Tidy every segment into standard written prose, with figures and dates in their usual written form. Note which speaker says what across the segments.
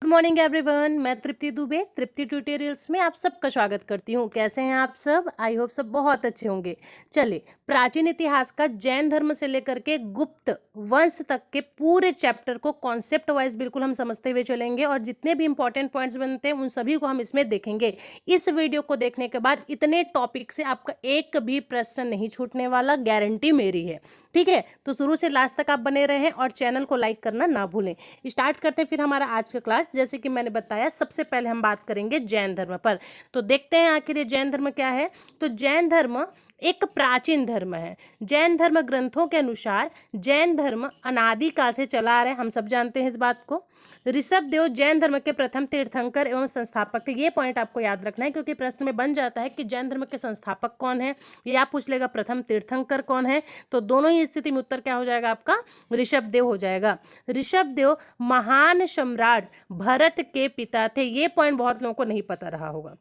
Speaker 1: Morning everyone, मैं तृप्ति दुबे तृप्ति tutorials में आप सबका स्वागत करती हूँ। कैसे हैं आप सब? आई होप सब बहुत अच्छे होंगे। चलिए, प्राचीन इतिहास का जैन धर्म से लेकर के गुप्त वंश तक के पूरे चैप्टर को कॉन्सेप्ट वाइज बिल्कुल हम समझते हुए चलेंगे और जितने भी इंपॉर्टेंट पॉइंट्स बनते हैं उन सभी को हम इसमें देखेंगे। इस वीडियो को देखने के बाद इतने टॉपिक से आपका एक भी प्रश्न नहीं छूटने वाला, गारंटी मेरी है। ठीक है, तो शुरू से लास्ट तक आप बने रहें और चैनल को लाइक करना ना भूलें। स्टार्ट करते हैं फिर हमारा आज का क्लास। जैसे कि मैंने बताया, सबसे पहले हम बात करेंगे जैन धर्म पर। तो देखते हैं आखिर ये जैन धर्म क्या है। तो जैन धर्म एक प्राचीन धर्म है। जैन धर्म ग्रंथों के अनुसार जैन धर्म अनादिकाल से चला आ रहा है, हम सब जानते हैं इस बात को। ऋषभ देव जैन धर्म के प्रथम तीर्थंकर एवं संस्थापक थे। ये पॉइंट आपको याद रखना है क्योंकि प्रश्न में बन जाता है कि जैन धर्म के संस्थापक कौन है, या पूछ लेगा प्रथम तीर्थंकर कौन है। तो दोनों ही स्थिति में उत्तर क्या हो जाएगा आपका? ऋषभ देव हो जाएगा। ऋषभ देव महान सम्राट भरत के पिता थे। ये पॉइंट बहुत लोगों को नहीं पता रहा होगा।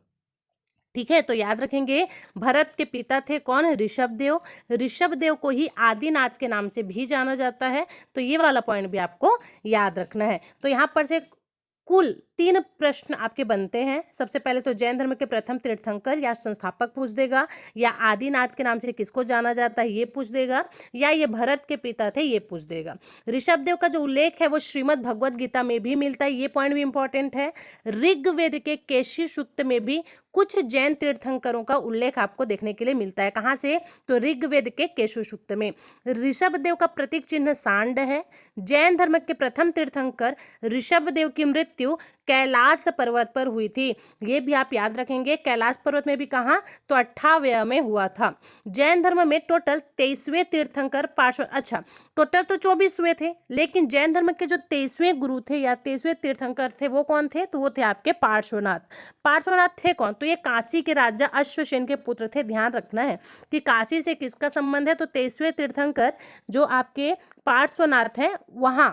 Speaker 1: ठीक है, तो याद रखेंगे, भरत के पिता थे कौन? ऋषभ देव। ऋषभ देव को ही आदिनाथ के नाम से भी जाना जाता है। तो ये वाला पॉइंट भी आपको याद रखना है। तो यहाँ पर से कुल 3 प्रश्न आपके बनते हैं। सबसे पहले तो जैन धर्म के प्रथम तीर्थंकर या संस्थापक पूछ देगा, या आदिनाथ के नाम से किसको जाना जाता है ये पूछ देगा, या ये भरत के पिता थे ये पूछ देगा। ऋषभ देव का जो उल्लेख है वो श्रीमद् भगवद गीता में भी मिलता है। ये पॉइंट भी इंपॉर्टेंट है। ऋग्वेद के केशी सूक्त में भी कुछ जैन तीर्थंकरों का उल्लेख आपको देखने के लिए मिलता है। कहाँ से? तो ऋग्वेद के केशु सूक्त में। ऋषभ देव का प्रतीक चिन्ह सांड है। जैन धर्म के प्रथम तीर्थंकर ऋषभ देव की मृत्यु कैलाश पर्वत पर हुई थी। ये भी आप याद रखेंगे। कैलाश पर्वत में भी कहाँ? तो 28वें में हुआ था। जैन धर्म में टोटल 23वें तीर्थंकर अच्छा, टोटल तो 24 हुए थे, लेकिन जैन धर्म के जो 23वें गुरु थे या 23वें तीर्थंकर थे वो कौन थे? तो वो थे आपके पार्श्वनाथ। पार्श्वनाथ थे कौन? तो ये काशी के राजा अश्वसेन के पुत्र थे। ध्यान रखना है कि काशी से किसका संबंध है। तो 23वें तीर्थंकर जो आपके पार्श्वनाथ हैं वहां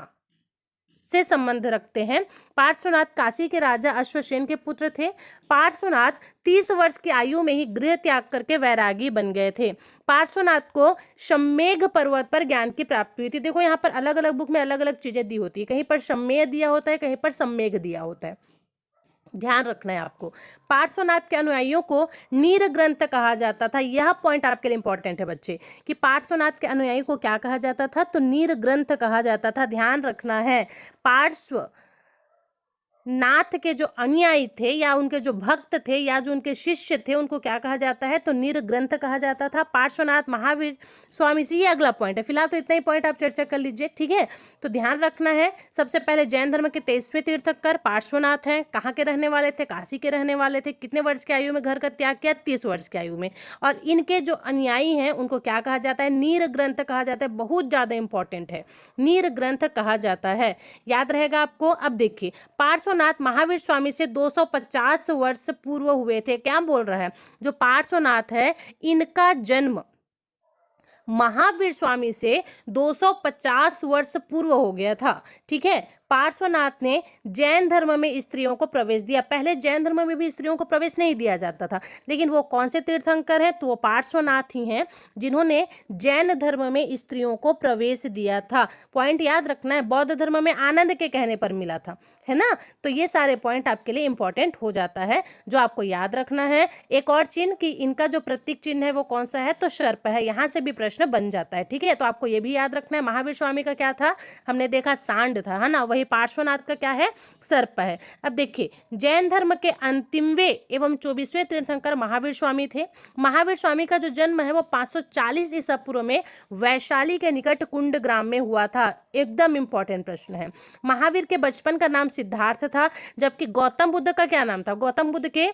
Speaker 1: से संबंध रखते हैं। पार्श्वनाथ काशी के राजा अश्वसेन के पुत्र थे। पार्श्वनाथ 30 वर्ष की आयु में ही गृह त्याग करके वैरागी बन गए थे। पार्श्वनाथ को सम्मेघ पर्वत पर ज्ञान की प्राप्ति हुई थी। देखो यहाँ पर अलग अलग बुक में अलग अलग चीजें दी होती है। कहीं पर सम्मेघ दिया होता है, कहीं पर सम्मेघ दिया होता है। ध्यान रखना है आपको। पार्श्वनाथ के अनुयायियों को नीर ग्रंथ कहा जाता था। यह पॉइंट आपके लिए इंपॉर्टेंट है बच्चे, कि पार्श्वनाथ के अनुयायी को क्या कहा जाता था? तो नीर ग्रंथ कहा जाता था। ध्यान रखना है। पार्श्व नाथ के जो अनुयायी थे या उनके जो भक्त थे या जो उनके शिष्य थे उनको क्या कहा जाता है? तो नीर ग्रंथ कहा जाता था। पार्श्वनाथ महावीर स्वामी से, ये अगला पॉइंट है। फिलहाल तो इतना ही पॉइंट आप चर्चा कर लीजिए। ठीक है, तो ध्यान रखना है। सबसे पहले जैन धर्म के 23वें तीर्थंकर पार्श्वनाथ हैं। कहाँ के रहने वाले थे? काशी के रहने वाले थे। कितने वर्ष की आयु में घर का त्याग किया? 30 वर्ष की आयु में। और इनके जो अनुयायी हैं उनको क्या कहा जाता है? नीर ग्रंथ कहा जाता है। बहुत ज्यादा इंपॉर्टेंट है, नीर ग्रंथ कहा जाता है। याद रहेगा आपको। अब देखिए, पार्श्वनाथ महावीर स्वामी से 250 वर्ष पूर्व हुए थे। क्या बोल रहा है? जो पार्श्वनाथ है इनका जन्म महावीर स्वामी से 250 वर्ष पूर्व हो गया था। ठीक है, पार्श्वनाथ ने जैन धर्म में स्त्रियों को प्रवेश दिया। पहले जैन धर्म में भी स्त्रियों को प्रवेश नहीं दिया जाता था, लेकिन वो कौन से तीर्थंकर हैं? तो वो पार्श्वनाथ ही हैं जिन्होंने जैन धर्म में स्त्रियों को प्रवेश दिया था। पॉइंट याद रखना है। बौद्ध धर्म में आनंद के कहने पर मिला था, है ना। तो ये सारे पॉइंट आपके लिए इंपॉर्टेंट हो जाता है जो आपको याद रखना है। एक और चिन्ह कि इनका जो प्रतीक चिन्ह है वो कौन सा है? तो सर्प है। यहाँ से भी प्रश्न बन जाता है। ठीक है, तो आपको ये भी याद रखना है। महावीर स्वामी का क्या था? हमने देखा सांड था, है ना। वही पार्श्वनाथ का क्या है? सर्प है। अब देखिए, जैन धर्म के अंतिमवें एवं 24वें तीर्थंकर महावीर स्वामी थे। महावीर स्वामी का जो जन्म है वो 540 ईसा पूर्व में वैशाली के निकट कुंड ग्राम में हुआ था। एकदम इंपॉर्टेंट प्रश्न है। महावीर के बचपन का नाम सिद्धार्थ था, जबकि गौतम बुद्ध का क्या नाम था? गौतम बुद्ध के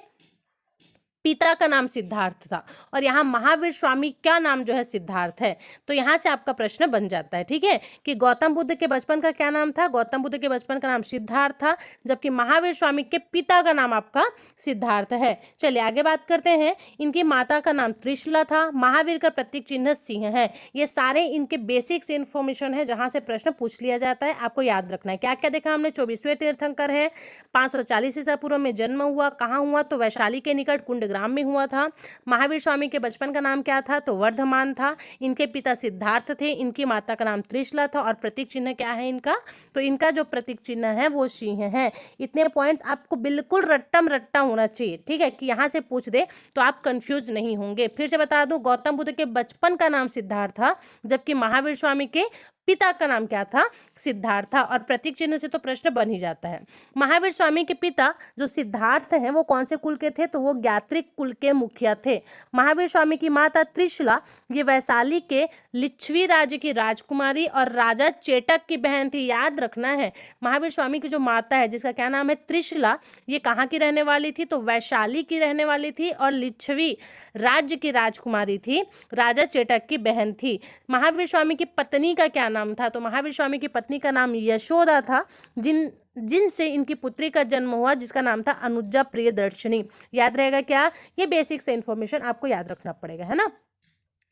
Speaker 1: पिता का नाम सिद्धार्थ था। और यहाँ महावीर स्वामी क्या नाम जो है? सिद्धार्थ है। तो यहाँ से आपका प्रश्न बन जाता है। ठीक है, कि गौतम बुद्ध के बचपन का क्या नाम था? गौतम बुद्ध के बचपन का नाम सिद्धार्थ था, जबकि महावीर स्वामी के पिता का नाम आपका सिद्धार्थ है। चलिए आगे बात करते हैं। इनकी माता का नाम त्रिशला था। महावीर का प्रतीक चिन्ह सिंह है। ये सारे इनके बेसिक्स इन्फॉर्मेशन है जहाँ से प्रश्न पूछ लिया जाता है। आपको याद रखना है। क्या क्या देखा हमने? 24वें तीर्थंकर है, 540 ईसा पूर्व में जन्म हुआ। कहाँ हुआ? तो वैशाली के निकट कुंड नंदग्राम में हुआ था। महावीर स्वामी के बचपन का नाम क्या था, तो वर्धमान था। इनके पिता सिद्धार्थ थे, इनकी माता का नाम त्रिशला था और प्रतीक चिन्ह क्या है इनका, तो इनका जो प्रतीक चिन्ह है वो सिंह है। इतने पॉइंट्स आपको बिल्कुल रट्टम रट्टा होना चाहिए, ठीक है, कि यहाँ से पूछ दे तो आप कंफ्यूज नहीं होंगे। फिर से बता दूं, गौतम बुद्ध के बचपन का नाम सिद्धार्थ था, जबकि महावीर स्वामी के पिता का नाम क्या था, सिद्धार्थ था। और प्रतीक चिन्ह से तो प्रश्न बन ही जाता है। महावीर स्वामी के पिता जो सिद्धार्थ हैं वो कौन से कुल के थे, तो वो ज्ञात्रिक कुल के मुखिया थे। महावीर स्वामी की माता त्रिशला ये वैशाली के लिच्छवी राज्य की राजकुमारी और राजा चेटक की बहन थी। याद रखना है, महावीर स्वामी की जो माता है जिसका क्या नाम है, त्रिशला, ये कहाँ की रहने वाली थी, तो वैशाली की रहने वाली थी और लिच्छवी राज्य की राजकुमारी थी, राजा चेटक की बहन थी। महावीर स्वामी की पत्नी का क्या नाम था, तो महावीर स्वामी की पत्नी का नाम यशोदा था, जिनसे इनकी पुत्री का जन्म हुआ, जिसका नाम था अनुजा प्रियदर्शनी। याद रहेगा क्या, ये बेसिक से इंफॉर्मेशन आपको याद रखना पड़ेगा, है ना।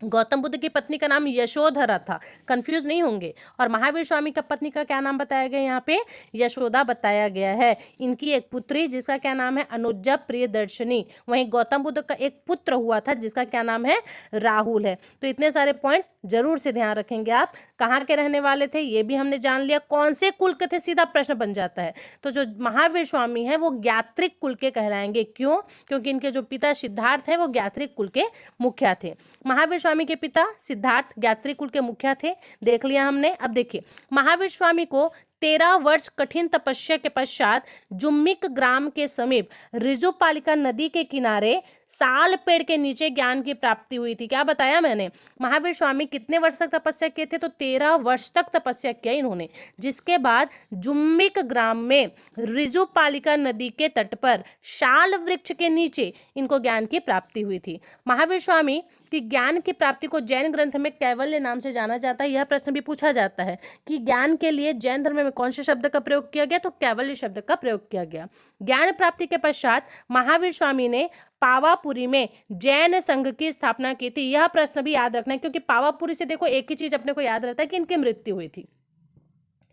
Speaker 1: गौतम बुद्ध की पत्नी का नाम यशोधरा था, कंफ्यूज नहीं होंगे। और महावीर स्वामी का पत्नी का क्या नाम बताया गया यहाँ पे, यशोदा बताया गया है। इनकी एक पुत्री जिसका क्या नाम है, अनुजा प्रियदर्शनी। वहीं गौतम बुद्ध का एक पुत्र हुआ था जिसका क्या नाम है, राहुल है। तो इतने सारे पॉइंट्स जरूर से ध्यान रखेंगे आप। कहाँ के रहने वाले थे ये भी हमने जान लिया, कौन से कुल के थे सीधा प्रश्न बन जाता है। तो जो महावीर स्वामी है वो ज्ञात्रिक कुल के कहलाएंगे। क्यों, क्योंकि इनके जो पिता सिद्धार्थ है वो ज्ञात्रिक कुल के मुखिया थे। महावीर स्वामी के पिता सिद्धार्थ ज्ञात्री कुल के मुखिया थे, देख लिया हमने। अब देखिए, महावीर स्वामी को 13 वर्ष कठिन तपस्या के पश्चात जुम्मिक ग्राम के समीप ऋजुपालिका नदी के किनारे साल पेड़ के नीचे ज्ञान की प्राप्ति हुई थी। क्या बताया मैंने, महावीर स्वामी कितने वर्ष तक तपस्या किए थे, तो 13 वर्ष तक तपस्या किया इन्होंने। जिसके बाद जुम्मिक ग्राम में ऋजुपालिका नदी के तट पर शाल वृक्ष के नीचे इनको ज्ञान की प्राप्ति हुई थी। महावीर स्वामी की ज्ञान की प्राप्ति को जैन ग्रंथ में कैवल्य नाम से जाना जाता है। यह प्रश्न भी पूछा जाता है कि ज्ञान के लिए जैन धर्म में कौन से शब्द का प्रयोग किया गया, तो कैवल्य शब्द का प्रयोग किया गया। ज्ञान प्राप्ति के पश्चात महावीर स्वामी ने पावापुरी में जैन संघ की स्थापना की थी। यह प्रश्न भी याद रखना है, क्योंकि पावापुरी से देखो एक ही चीज अपने को याद रहता है कि इनकी मृत्यु हुई थी,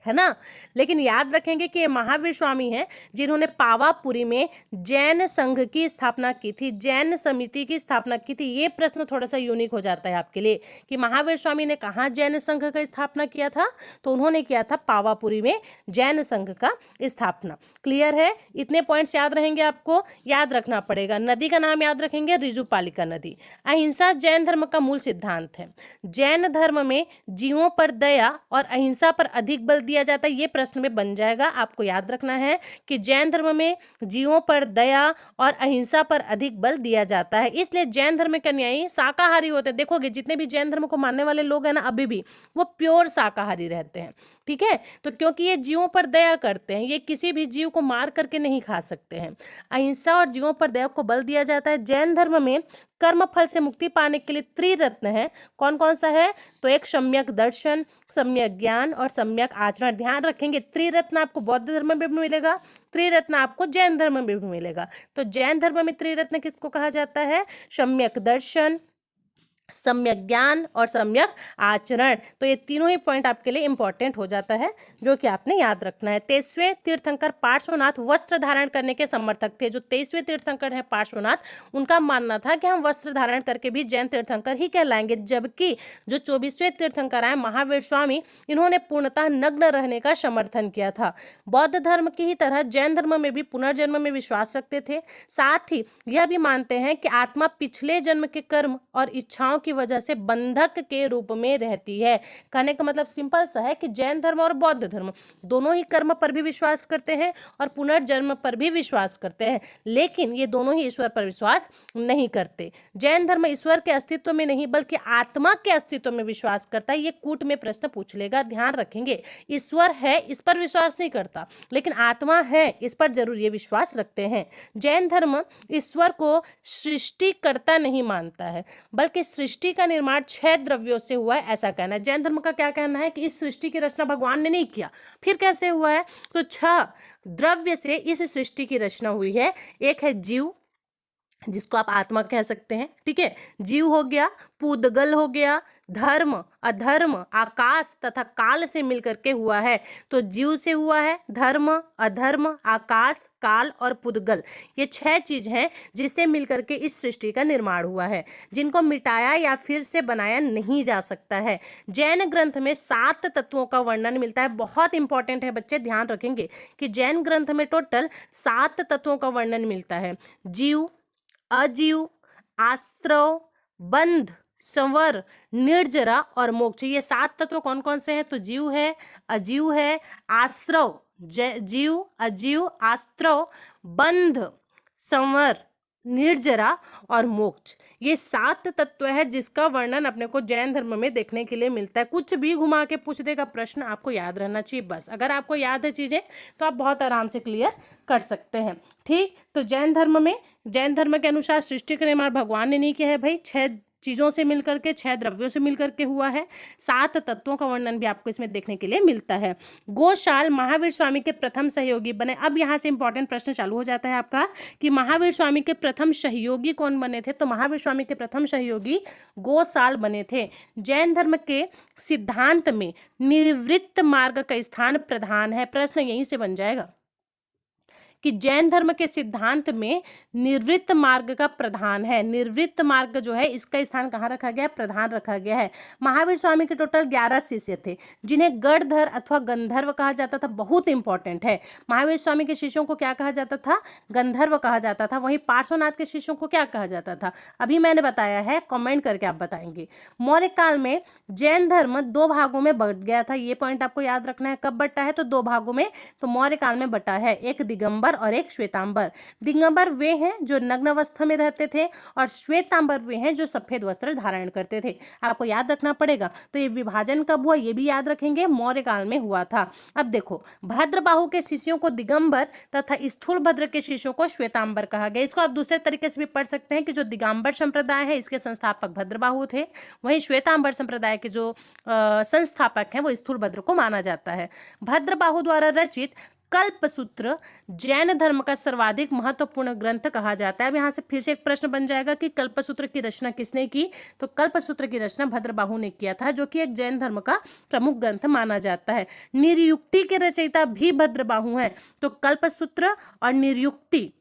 Speaker 1: है ना। लेकिन याद रखेंगे कि ये महावीर स्वामी हैं जिन्होंने पावापुरी में जैन संघ की स्थापना की थी, जैन समिति की स्थापना की थी। ये प्रश्न थोड़ा सा यूनिक हो जाता है आपके लिए कि महावीर स्वामी ने कहाँ जैन संघ का स्थापना किया था, तो उन्होंने किया था पावापुरी में जैन संघ का स्थापना। क्लियर है, इतने पॉइंट्स याद रहेंगे, आपको याद रखना पड़ेगा। नदी का नाम याद रखेंगे, ऋजुपालिका नदी। अहिंसा जैन धर्म का मूल सिद्धांत है। जैन धर्म में जीवों पर दया और अहिंसा पर अधिक बल दिया जाता है। ये प्रश्न में बन जाएगा, आपको याद रखना है कि जैन धर्म में जीवों पर दया और अहिंसा पर अधिक बल दिया जाता है। इसलिए जैन धर्म के अनुयायी शाकाहारी होते हैं। देखोगे जितने भी जैन धर्म को मानने वाले लोग हैं ना, अभी भी वो प्योर शाकाहारी रहते हैं, ठीक है। तो क्योंकि ये जीवों पर दया करते हैं, ये किसी भी जीव को मार करके नहीं खा सकते हैं। अहिंसा और जीवों पर दया को बल दिया जाता है। जैन धर्म में कर्म फल से मुक्ति पाने के लिए त्रिरत्न है। कौन कौन सा है, तो एक सम्यक दर्शन, सम्यक ज्ञान और सम्यक आचरण। ध्यान रखेंगे, त्रिरत्न आपको बौद्ध धर्म में भी मिलेगा, त्रिरत्न आपको जैन धर्म में भी मिलेगा। तो जैन धर्म में त्रिरत्न किसको कहा जाता है, सम्यक दर्शन, सम्यक ज्ञान और सम्यक आचरण। तो ये तीनों ही पॉइंट आपके लिए इंपॉर्टेंट हो जाता है, जो कि आपने याद रखना है। 23वें तीर्थंकर पार्श्वनाथ वस्त्र धारण करने के समर्थक थे। जो 23वें तीर्थंकर हैं पार्श्वनाथ, उनका मानना था कि हम वस्त्र धारण करके भी जैन तीर्थंकर ही कहलाएंगे। जबकि जो 24वें तीर्थंकर आए महावीर स्वामी, इन्होंने पूर्णतः नग्न रहने का समर्थन किया था। बौद्ध धर्म की ही तरह जैन धर्म में भी पुनर्जन्म में विश्वास रखते थे। साथ ही यह भी मानते हैं कि आत्मा पिछले जन्म के कर्म और इच्छाओं की वजह से बंधक के रूप में रहती है। कहने का मतलब सिंपल सा है कि जैन धर्म और बौद्ध धर्म दोनों ही कर्म पर भी विश्वास करते हैं और पुनर्जन्म पर भी विश्वास करते हैं, लेकिन ये दोनों ही ईश्वर पर विश्वास नहीं करते। जैन धर्म ईश्वर के अस्तित्व में नहीं बल्कि आत्मा के अस्तित्व में विश्वास करता है। ये कूट में प्रश्न पूछ लेगा, ध्यान रखेंगे। ईश्वर है इस पर विश्वास नहीं करता, लेकिन आत्मा है इस पर जरूर ये विश्वास रखते हैं। जैन धर्म ईश्वर को सृष्टिकर्ता नहीं मानता है, बल्कि सृष्टि का निर्माण 6 द्रव्यों से हुआ है, ऐसा कहना है। जैन धर्म का क्या कहना है कि इस सृष्टि की रचना भगवान ने नहीं किया, फिर कैसे हुआ है, तो 6 द्रव्य से इस सृष्टि की रचना हुई है। एक है जीव, जिसको आप आत्मा कह सकते हैं, ठीक है। जीव हो गया, पूदगल हो गया, धर्म, अधर्म, आकाश तथा काल से मिलकर के हुआ है। तो जीव से हुआ है धर्म, अधर्म, आकाश, काल और पुद्गल। ये 6 चीज हैं जिससे मिलकर के इस सृष्टि का निर्माण हुआ है, जिनको मिटाया या फिर से बनाया नहीं जा सकता है। जैन ग्रंथ में 7 तत्वों का वर्णन मिलता है। बहुत इंपॉर्टेंट है बच्चे, ध्यान रखेंगे कि जैन ग्रंथ में टोटल 7 तत्वों का वर्णन मिलता है। जीव, अजीव, आश्रव, बंध, संवर, निर्जरा और मोक्ष। ये 7 तत्व कौन कौन से हैं? तो जीव है, अजीव है, आश्रव, जीव, अजीव, आश्रव, बंध, संवर, निर्जरा और मोक्ष। ये 7 तत्व है जिसका वर्णन अपने को जैन धर्म में देखने के लिए मिलता है। कुछ भी घुमा के पूछ देगा प्रश्न, आपको याद रहना चाहिए बस। अगर आपको याद है चीजें तो आप बहुत आराम से क्लियर कर सकते हैं, ठीक। तो जैन धर्म के अनुसार सृष्टि का निर्माण भगवान ने नहीं किया है भाई, 6 चीजों से मिलकर के, 6 द्रव्यों से मिलकर के हुआ है। 7 तत्वों का वर्णन भी आपको इसमें देखने के लिए मिलता है। गोशाल महावीर स्वामी के प्रथम सहयोगी बने। अब यहाँ से इंपॉर्टेंट प्रश्न चालू हो जाता है आपका कि महावीर स्वामी के प्रथम सहयोगी कौन बने थे? तो महावीर स्वामी के प्रथम सहयोगी गोशाल बने थे। जैन धर्म के सिद्धांत में निर्वृत्त मार्ग का स्थान प्रधान है। प्रश्न यहीं से बन जाएगा कि जैन धर्म के सिद्धांत में निर्वृत्त मार्ग का प्रधान है। निर्वृत्त मार्ग जो है इसका स्थान कहाँ रखा गया है? प्रधान रखा गया है। महावीर स्वामी के टोटल 11 शिष्य थे जिन्हें गणधर अथवा गंधर्व कहा जाता था। बहुत इंपॉर्टेंट है, महावीर स्वामी के शिष्यों को क्या कहा जाता था? गंधर्व कहा जाता था। वहीं पार्श्वनाथ के शिष्यों को क्या कहा जाता था? अभी मैंने बताया है, कमेंट करके आप बताएंगे। मौर्य काल में जैन धर्म 2 भागों में बट गया था। ये पॉइंट आपको याद रखना है। कब बटा है? तो 2 भागों में। तो मौर्य काल में बटा है, एक दिगंबर और एक श्वेतांबर। दिगंबर वे हैं जो नग्न अवस्था में रहते थे और श्वेतांबर वे हैं जो सफेद वस्त्र धारण करते थे। आपको याद रखना पड़ेगा। तो ये विभाजन कब हुआ ये भी याद रखेंगे, मौर्य काल में हुआ था। अब देखो, भद्रबाहु के शिष्यों को दिगंबर तथा स्थूलभद्र के शिष्यों को श्वेतांबर कहा गया। इसको आप दूसरे तरीके से भी पढ़ सकते हैं कि जो दिगंबर संप्रदाय है इसके संस्थापक भद्रबाहु थे, वहीं श्वेतांबर संप्रदाय के जो संस्थापक हैं वो स्थूलभद्र को माना जाता है। भद्रबाहु द्वारा रचित कल्पसूत्र जैन धर्म का सर्वाधिक महत्वपूर्ण ग्रंथ कहा जाता है। अब यहाँ से फिर से एक प्रश्न बन जाएगा कि कल्पसूत्र की रचना किसने की? तो कल्पसूत्र की रचना भद्रबाहु ने किया था, जो कि एक जैन धर्म का प्रमुख ग्रंथ माना जाता है। निर्युक्ति के रचयिता भी भद्रबाहु हैं। तो कल्पसूत्र और निर्युक्ति,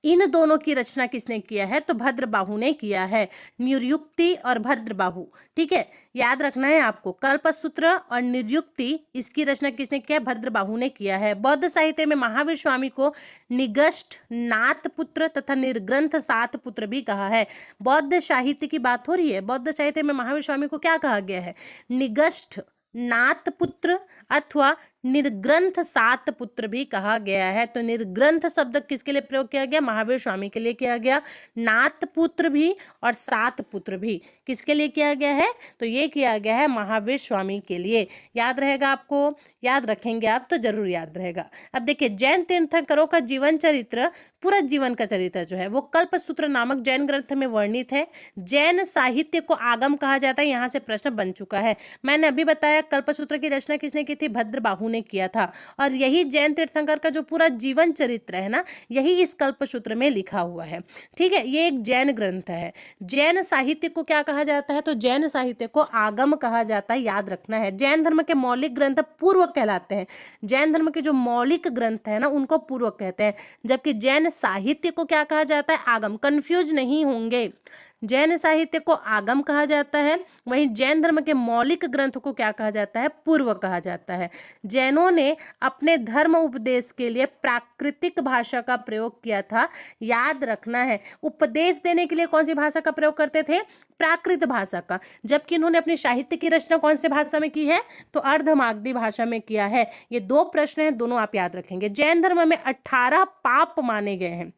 Speaker 1: इन दोनों की रचना किसने किया है? तो भद्रबाहु ने किया है। निर्युक्ति और भद्रबाहु, ठीक है, याद रखना है आपको। कल्पसूत्र और निर्युक्ति, इसकी रचना किसने किया है? भद्रबाहु ने किया है। बौद्ध साहित्य में महावीर स्वामी को निगष्ठ नाथपुत्र तथा निर्ग्रंथ सातपुत्र भी कहा है। बौद्ध साहित्य की बात हो रही है। बौद्ध साहित्य में महावीर स्वामी को क्या कहा गया है? निगष्ठ नाथपुत्र अथवा निर्ग्रंथ सातपुत्र भी कहा गया है। तो निर्ग्रंथ शब्द किसके लिए प्रयोग किया गया? महावीर स्वामी के लिए किया गया। नाथपुत्र भी और सातपुत्र भी किसके लिए किया गया है? तो ये किया गया है महावीर स्वामी के लिए। याद रहेगा आपको? याद रखेंगे आप तो जरूर याद रहेगा। अब देखिए, जैन तीर्थंकरों का जीवन चरित्र, पूरा जीवन का चरित्र जो है वो कल्पसूत्र नामक जैन ग्रंथ में वर्णित है। जैन साहित्य को आगम कहा जाता है। यहाँ से प्रश्न बन चुका है। मैंने अभी बताया कल्पसूत्र की रचना किसने की थी? भद्रबाहु ने किया था। और यही जैन तीर्थंकर का जो पूरा जीवन चरित्र है ना, यही इस कल्पसूत्र में लिखा हुआ है, ठीक है। ये एक जैन ग्रंथ है। जैन साहित्य को क्या कहा जाता है? तो जैन साहित्य को आगम कहा जाता है, याद रखना है। जैन धर्म के मौलिक ग्रंथ पूर्व कहलाते हैं। जैन धर्म के जो मौलिक ग्रंथ है ना उनको पूर्व कहते हैं, जबकि जैन साहित्य को क्या कहा जाता है? आगम। कंफ्यूज नहीं होंगे, जैन साहित्य को आगम कहा जाता है, वहीं जैन धर्म के मौलिक ग्रंथ को क्या कहा जाता है? पूर्व कहा जाता है। जैनों ने अपने धर्म उपदेश के लिए प्राकृतिक भाषा का प्रयोग किया था, याद रखना है। उपदेश देने के लिए कौन सी भाषा का प्रयोग करते थे? प्राकृत भाषा का। जबकि इन्होंने अपनी साहित्य की रचना कौन से भाषा में की है? तो अर्धमागधी भाषा में किया है। ये 2 प्रश्न हैं, दोनों आप याद रखेंगे। जैन धर्म में 18 पाप माने गए हैं।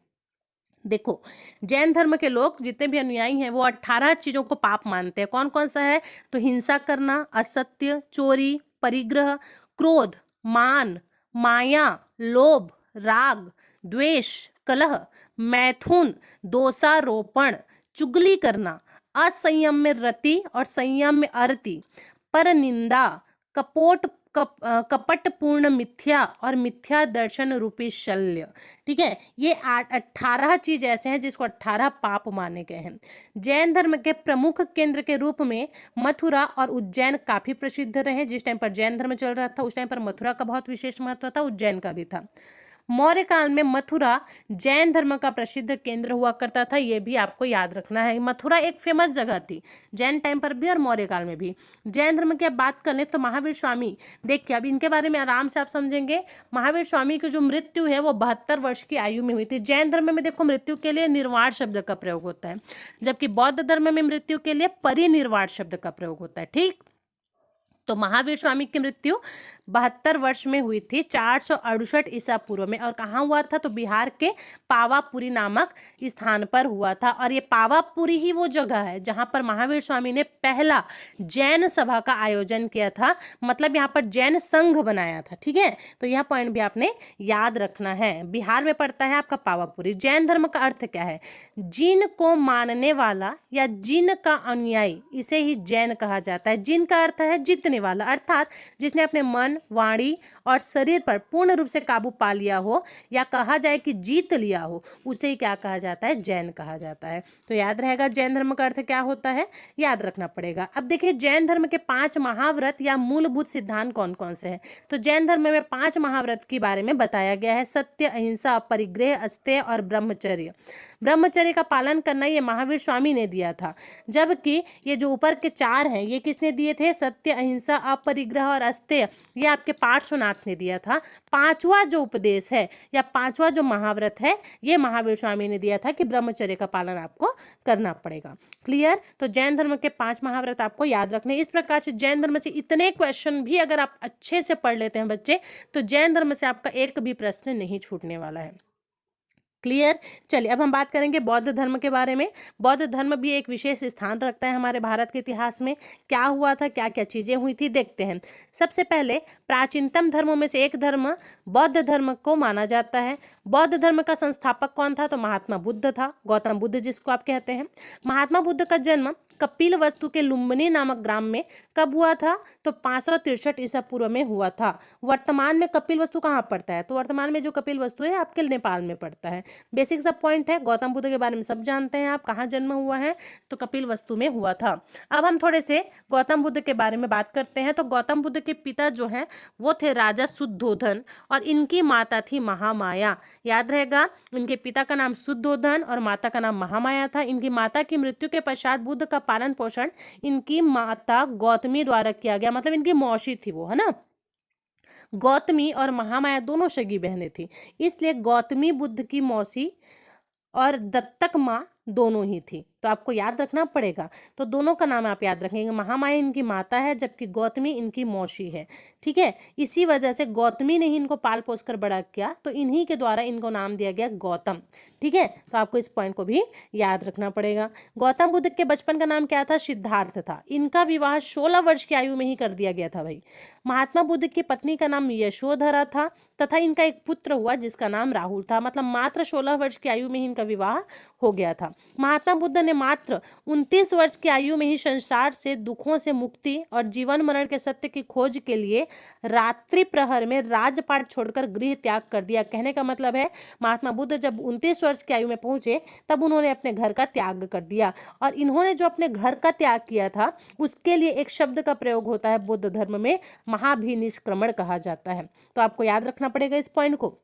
Speaker 1: देखो, जैन धर्म के लोग जितने भी अनुयायी हैं वो 18 चीजों को पाप मानते हैं। कौन कौन सा है? तो हिंसा करना, असत्य, चोरी, परिग्रह, क्रोध, मान, माया, लोभ, राग, द्वेष, कलह, मैथुन, दोषारोपण, चुगली करना, असंयम में रति और संयम में अरति, परनिंदा, कपोट कपटपूर्ण मिथ्या और मिथ्या दर्शन रूपी शल्य। ठीक है, ये 18 चीज ऐसे हैं जिसको 18 पाप माने गए हैं। जैन धर्म के प्रमुख केंद्र के रूप में मथुरा और उज्जैन काफी प्रसिद्ध रहे। जिस टाइम पर जैन धर्म चल रहा था उस टाइम पर मथुरा का बहुत विशेष महत्व था, उज्जैन का भी था। मौर्य काल में मथुरा जैन धर्म का प्रसिद्ध केंद्र हुआ करता था, ये भी आपको याद रखना है। मथुरा एक फेमस जगह थी जैन टाइम पर भी और मौर्य काल में भी। जैन धर्म की अब बात कर लें तो महावीर स्वामी, देखिए अब इनके बारे में आराम से आप समझेंगे। महावीर स्वामी की जो मृत्यु है वो 72 वर्ष की आयु में हुई थी। जैन धर्म में देखो मृत्यु के लिए निर्वाण शब्द का प्रयोग होता है, जबकि बौद्ध धर्म में मृत्यु के लिए परिनिर्वाण शब्द का प्रयोग होता है। ठीक, तो महावीर स्वामी की मृत्यु 72 वर्ष में हुई थी 468 ईसा पूर्व में। और कहाँ हुआ था? तो बिहार के पावापुरी नामक स्थान पर हुआ था। और ये पावापुरी ही वो जगह है जहाँ पर महावीर स्वामी ने पहला जैन सभा का आयोजन किया था, मतलब यहाँ पर जैन संघ बनाया था। ठीक है, तो यह पॉइंट भी आपने याद रखना है। बिहार में पड़ता है आपका पावापुरी। जैन धर्म का अर्थ क्या है? जिन को मानने वाला या जिन का अनुयायी, इसे ही जैन कहा जाता है। जिन का अर्थ है जीतने वाला, अर्थात जिसने अपने मन, वाणी और शरीर पर पूर्ण रूप से काबू पा लिया हो या कहा जाए कि जीत लिया हो, उसे ही क्या कहा जाता है? जैन कहा जाता है। तो याद रहेगा जैन धर्म का अर्थ क्या होता है, याद रखना पड़ेगा। अब देखिए जैन धर्म के 5 महाव्रत या मूलभूत सिद्धांत कौन कौन से हैं। तो जैन धर्म में 5 महाव्रत के बारे में बताया गया है। सत्य, अहिंसा, परिग्रह, अस्तेय और ब्रह्मचर्य। ब्रह्मचर्य का पालन करना ये महावीर स्वामी ने दिया था, जबकि ये जो ऊपर के 4 हैं ये किसने दिए थे? सत्य, अहिंसा, अपरिग्रह और अस्तेय, ये आपके पार्श्वनाथ ने दिया था। 5वां जो उपदेश है या 5वां जो महाव्रत है ये महावीर स्वामी ने दिया था कि ब्रह्मचर्य का पालन आपको करना पड़ेगा। क्लियर? तो जैन धर्म के 5 महाव्रत आपको याद रखने। इस प्रकार से जैन धर्म से इतने क्वेश्चन भी अगर आप अच्छे से पढ़ लेते हैं बच्चे, तो जैन धर्म से आपका एक भी प्रश्न नहीं छूटने वाला है। क्लियर? चलिए अब हम बात करेंगे बौद्ध धर्म के बारे में। बौद्ध धर्म भी एक विशेष स्थान रखता है हमारे भारत के इतिहास में। क्या हुआ था, क्या क्या चीजें हुई थी, देखते हैं। सबसे पहले प्राचीनतम धर्मों में से एक धर्म बौद्ध धर्म को माना जाता है। बौद्ध धर्म का संस्थापक कौन था? तो महात्मा बुद्ध था, गौतम बुद्ध जिसको आप कहते हैं। महात्मा बुद्ध का जन्म कपिलवस्तु के लुम्बिनी नामक ग्राम में कब हुआ था? तो 563 ईसा पूर्व में हुआ था। वर्तमान में कपिलवस्तु कहाँ पड़ता है? तो वर्तमान में जो कपिलवस्तु है आपके नेपाल में पड़ता है। बेसिक सब पॉइंट है। गौतम बुद्ध के बारे में सब जानते हैं आप, कहाँ जन्म हुआ है? तो कपिलवस्तु में हुआ था। अब हम थोड़े से गौतम बुद्ध के बारे में बात करते हैं। तो गौतम बुद्ध के पिता जो हैं वो थे राजा शुद्धोधन और इनकी माता थी महामाया। याद रहेगा, इनके पिता का नाम शुद्धोधन और माता का नाम महामाया था। इनकी माता की मृत्यु के पश्चात बुद्ध का पालन पोषण इनकी माता गौतमी द्वारा किया गया, मतलब इनकी मौसी थी वो, है ना। गौतमी और महामाया दोनों सगी बहनें थी, इसलिए गौतमी बुद्ध की मौसी और दत्तक माँ दोनों ही थी। तो आपको याद रखना पड़ेगा। तो दोनों का नाम आप याद रखेंगे। महामाया इनकी माता है जबकि गौतमी इनकी मौसी है। ठीक है, इसी वजह से गौतमी ने ही इनको पाल पोस कर बड़ा किया, तो इन्हीं के द्वारा इनको नाम दिया गया गौतम। ठीक है, तो आपको इस पॉइंट को भी याद रखना पड़ेगा। गौतम बुद्ध के बचपन का नाम क्या था? सिद्धार्थ था। इनका विवाह 16 वर्ष की आयु में ही कर दिया गया था भाई। महात्मा बुद्ध की पत्नी का नाम यशोधरा था तथा इनका एक पुत्र हुआ जिसका नाम राहुल था। मतलब मात्र 16 वर्ष की आयु में ही इनका विवाह हो गया था। महात्मा बुद्ध ने मात्र 29 वर्ष की आयु में ही संसार से दुखों से मुक्ति और जीवन मरण के सत्य की खोज के लिए रात्रि प्रहर में राजपाट छोड़कर गृह त्याग कर दिया। कहने का मतलब है महात्मा बुद्ध जब 29 वर्ष की आयु में पहुंचे तब उन्होंने अपने घर का त्याग कर दिया। और इन्होंने जो अपने घर का त्याग किया था उसके लिए एक शब्द का प्रयोग होता है बुद्ध धर्म में, महाभिनिष्क्रमण कहा जाता है। तो आपको याद रखना पड़ेगा इस पॉइंट को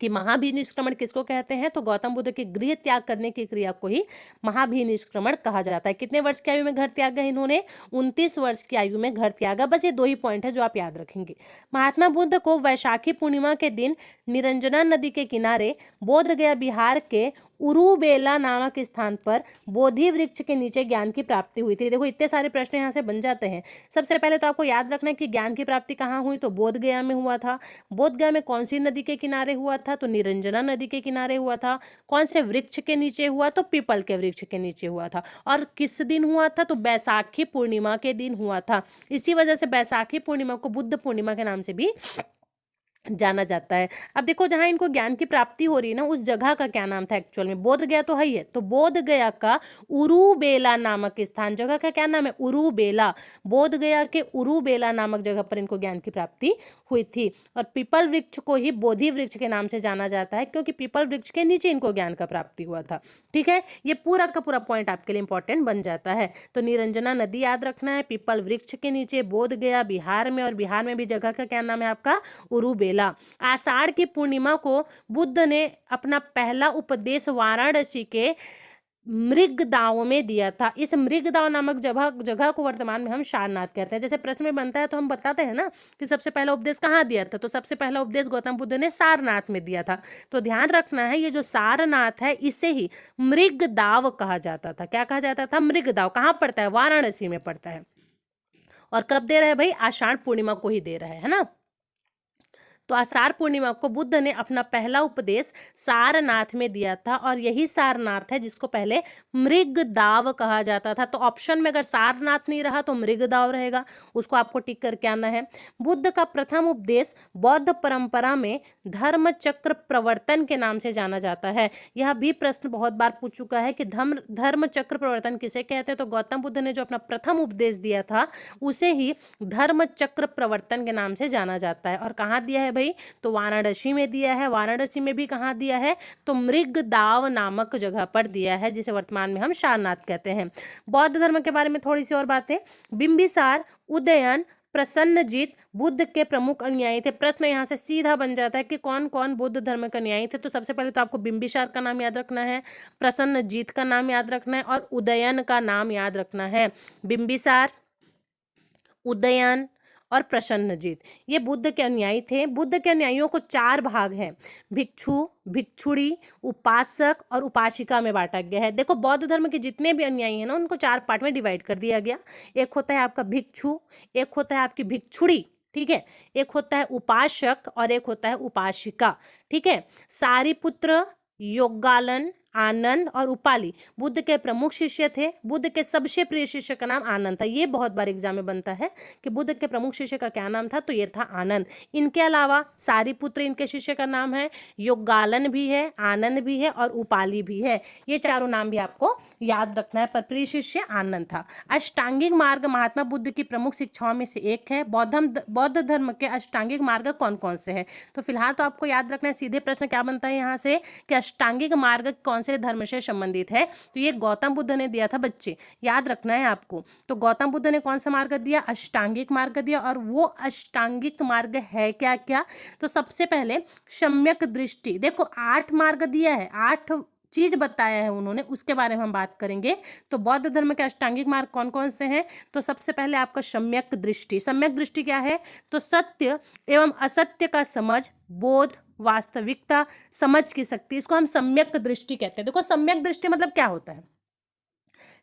Speaker 1: कि महाभिनिष्क्रमण किसको कहते हैं? तो गौतम बुद्ध के गृह त्याग करने की क्रिया को ही महाभिनिष्क्रमण कहा जाता है। कितने वर्ष की आयु में घर त्यागा इन्होंने? 29 वर्ष की आयु में घर त्यागा। बस ये 2 ही पॉइंट है जो आप याद रखेंगे। महात्मा बुद्ध को वैशाखी पूर्णिमा के दिन निरंजना नदी के किनारे बोध गया बिहार के उरुबेला नामक स्थान पर बोधि वृक्ष के नीचे ज्ञान की प्राप्ति हुई थी। देखो इतने सारे प्रश्न यहाँ से बन जाते हैं। सबसे पहले तो आपको याद रखना है कि ज्ञान की प्राप्ति कहाँ हुई? तो बोध गया में हुआ था। बोध गया में कौन सी नदी के किनारे हुआ था? तो निरंजना नदी के किनारे हुआ था। कौन से वृक्ष के नीचे हुआ? तो पीपल के वृक्ष के नीचे हुआ था। और किस दिन हुआ था? तो बैसाखी पूर्णिमा के दिन हुआ था। इसी वजह से बैसाखी पूर्णिमा को बुद्ध पूर्णिमा के नाम से भी जाना जाता है। अब देखो जहाँ इनको ज्ञान की प्राप्ति हो रही है ना, उस जगह का क्या नाम था एक्चुअल में? बोध गया तो है ही है, तो बोध गया का उरुबेला नामक स्थान, जगह का क्या नाम है? उरुबेला। बोध गया के उरुबेला नामक जगह पर इनको ज्ञान की प्राप्ति हुई थी। और पीपल वृक्ष को ही बोधि वृक्ष के नाम से जाना जाता है, क्योंकि पीपल वृक्ष के नीचे इनको ज्ञान का प्राप्ति हुआ था। ठीक है, ये पूरा का पूरा पॉइंट आपके लिए इंपॉर्टेंट बन जाता है। तो निरंजना नदी याद रखना है, पीपल वृक्ष के नीचे, बोध गया बिहार में, और बिहार में भी जगह का क्या नाम है आपका? उरुबेला। आषाढ़ की पूर्णिमा को बुद्ध ने अपना पहला उपदेश वाराणसी के मृगदाव में दिया था। इस मृगदाव नामक जगह को वर्तमान में हम सारनाथ कहते हैं। जैसे प्रश्न में बनता है तो हम बताते हैं ना कि सबसे पहला उपदेश कहाँ दिया था, तो सबसे पहला उपदेश गौतम बुद्ध ने सारनाथ में दिया था। तो ध्यान रखना है, ये जो सारनाथ है इसे ही मृगदाव कहा जाता था। क्या कहा जाता था? मृगदाव। कहाँ पड़ता है? वाराणसी में पड़ता है। और कब दे रहा है भाई? आषाढ़ पूर्णिमा को ही दे रहा है ना। तो आषाढ़ पूर्णिमा को बुद्ध ने अपना पहला उपदेश सारनाथ में दिया था, और यही सारनाथ है जिसको पहले मृगदाव कहा जाता था। तो ऑप्शन में अगर सारनाथ नहीं रहा तो मृगदाव रहेगा, उसको आपको टिक करके आना है। बुद्ध का प्रथम उपदेश बौद्ध परंपरा में धर्म चक्र प्रवर्तन के नाम से जाना जाता है। यह भी प्रश्न बहुत बार पूछ चुका है कि धर्म चक्र प्रवर्तन किसे कहते हैं। तो गौतम बुद्ध ने जो अपना प्रथम उपदेश दिया था उसे ही धर्म चक्र प्रवर्तन के नाम से जाना जाता है। और कहाँ दिया है भाई? तो वाराणसी में दिया है। वाराणसी में भी कहाँ दिया है? तो मृगदाव नामक जगह पर दिया है, जिसे वर्तमान में हम सारनाथ कहते हैं। बौद्ध धर्म के बारे में थोड़ी सी और बातें। बिंबिसार, उदयन, प्रसन्नजीत बुद्ध के प्रमुख अनुयायी थे। प्रश्न यहाँ से सीधा बन जाता है कि कौन कौन बुद्ध धर्म के अनुयायी थे। तो सबसे पहले तो आपको बिंबिसार का नाम याद रखना है, प्रसन्नजीत का नाम याद रखना है, और उदयन का नाम याद रखना है। बिंबिसार, उदयन और प्रसन्नजीत ये बुद्ध के अनुयायी थे। बुद्ध के अनुयायियों को 4 भाग हैं, भिक्षु, भिक्षुड़ी, उपासक और उपासिका में बांटा गया है। देखो बौद्ध धर्म के जितने भी अनुयायी हैं ना, उनको 4 पार्ट में डिवाइड कर दिया गया। एक होता है आपका भिक्षु, एक होता है आपकी भिक्षुड़ी, ठीक है, एक होता है उपासक और एक होता है उपासिका। ठीक है, सारिपुत्र, योगालन, आनंद और उपाली बुद्ध के प्रमुख शिष्य थे। बुद्ध के सबसे प्रिय शिष्य का नाम आनंद था। ये बहुत बार एग्जाम में बनता है कि बुद्ध के प्रमुख शिष्य का क्या नाम था, तो ये था आनंद। इनके अलावा सारिपुत्र इनके शिष्य का नाम है, योगालन भी है, आनंद भी है और उपाली भी है। ये चारों नाम भी आपको याद रखना है, पर प्रिय शिष्य आनंद था। अष्टांगिक मार्ग महात्मा बुद्ध की प्रमुख शिक्षाओं में से एक है। बौद्ध धर्म के अष्टांगिक मार्ग कौन कौन से हैं? तो फिलहाल तो आपको याद रखना है, सीधे प्रश्न क्या बनता है यहाँ से कि अष्टांगिक मार्ग कौन से धर्म से संबंधित है। तो ये गौतम बुद्ध ने दिया था बच्चे, याद रखना है आपको। तो गौतम बुद्ध ने कौन सा मार्ग दिया? अष्टांगिक मार्ग दिया। और वो अष्टांगिक मार्ग है क्या क्या? तो सबसे पहले सम्यक दृष्टि। देखो 8 मार्ग दिया है, 8 चीज बताया है उन्होंने, उसके बारे में हम बात करेंगे। तो बौद्ध धर्म के अष्टांगिक मार्ग कौन कौन से हैं? तो सबसे पहले आपका सम्यक दृष्टि। सम्यक दृष्टि क्या है? तो सत्य एवं असत्य का समझ, बोध, वास्तविकता, समझ की शक्ति, इसको हम सम्यक दृष्टि कहते हैं। देखो सम्यक दृष्टि मतलब क्या होता है?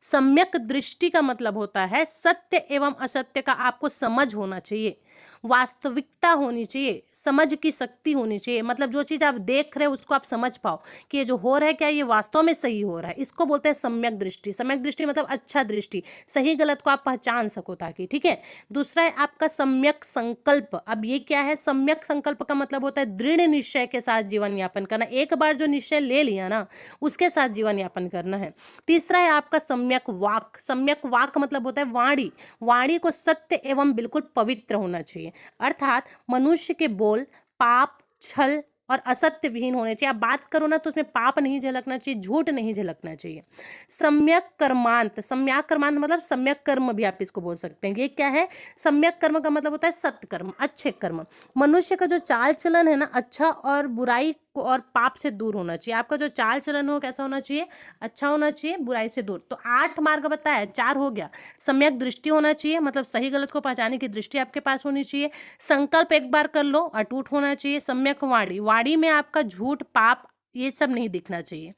Speaker 1: सम्यक दृष्टि का मतलब होता है सत्य एवं असत्य का आपको समझ होना चाहिए, वास्तविकता होनी चाहिए, समझ की शक्ति होनी चाहिए। मतलब जो चीज़ आप देख रहे हो उसको आप समझ पाओ कि ये जो हो रहा है क्या ये वास्तव में सही हो रहा है। इसको बोलते हैं सम्यक दृष्टि। सम्यक दृष्टि मतलब अच्छा दृष्टि, सही गलत को आप पहचान सको ताकि, ठीक है। दूसरा है आपका सम्यक संकल्प। अब ये क्या है? सम्यक संकल्प का मतलब होता है दृढ़ निश्चय के साथ जीवन यापन करना। एक बार जो निश्चय ले लिया ना उसके साथ जीवन यापन करना है। तीसरा है आपका सम्यक वाक। सम्यक वाक मतलब होता है वाणी। वाणी को सत्य एवं बिल्कुल पवित्र होना चाहिए, अर्थात मनुष्य के बोल पाप, छल और असत्य विहीन होने चाहिए। आप बात करो ना तो उसमें पाप नहीं झलकना चाहिए, झूठ नहीं झलकना चाहिए। सम्यक कर्मांत। सम्यक कर्मांत मतलब सम्यक कर्म भी आप इसको बोल सकते हैं। ये क्या है? सम्यक कर्म का मतलब होता है सत्कर्म, अच्छे कर्म। मनुष्य का जो चाल चलन है ना, अच्छा और बुराई और पाप से दूर होना चाहिए। आपका जो चाल चलन हो कैसा होना चाहिए? अच्छा होना चाहिए, बुराई से दूर। तो 8 मार्ग बताया, 4 हो गया। सम्यक दृष्टि होना चाहिए, मतलब सही गलत को पहचानने की दृष्टि आपके पास होनी चाहिए। संकल्प एक बार कर लो, अटूट होना चाहिए। सम्यक वाणी। वाणी में आपका झूठ, पाप ये सब नहीं दिखना चाहिए।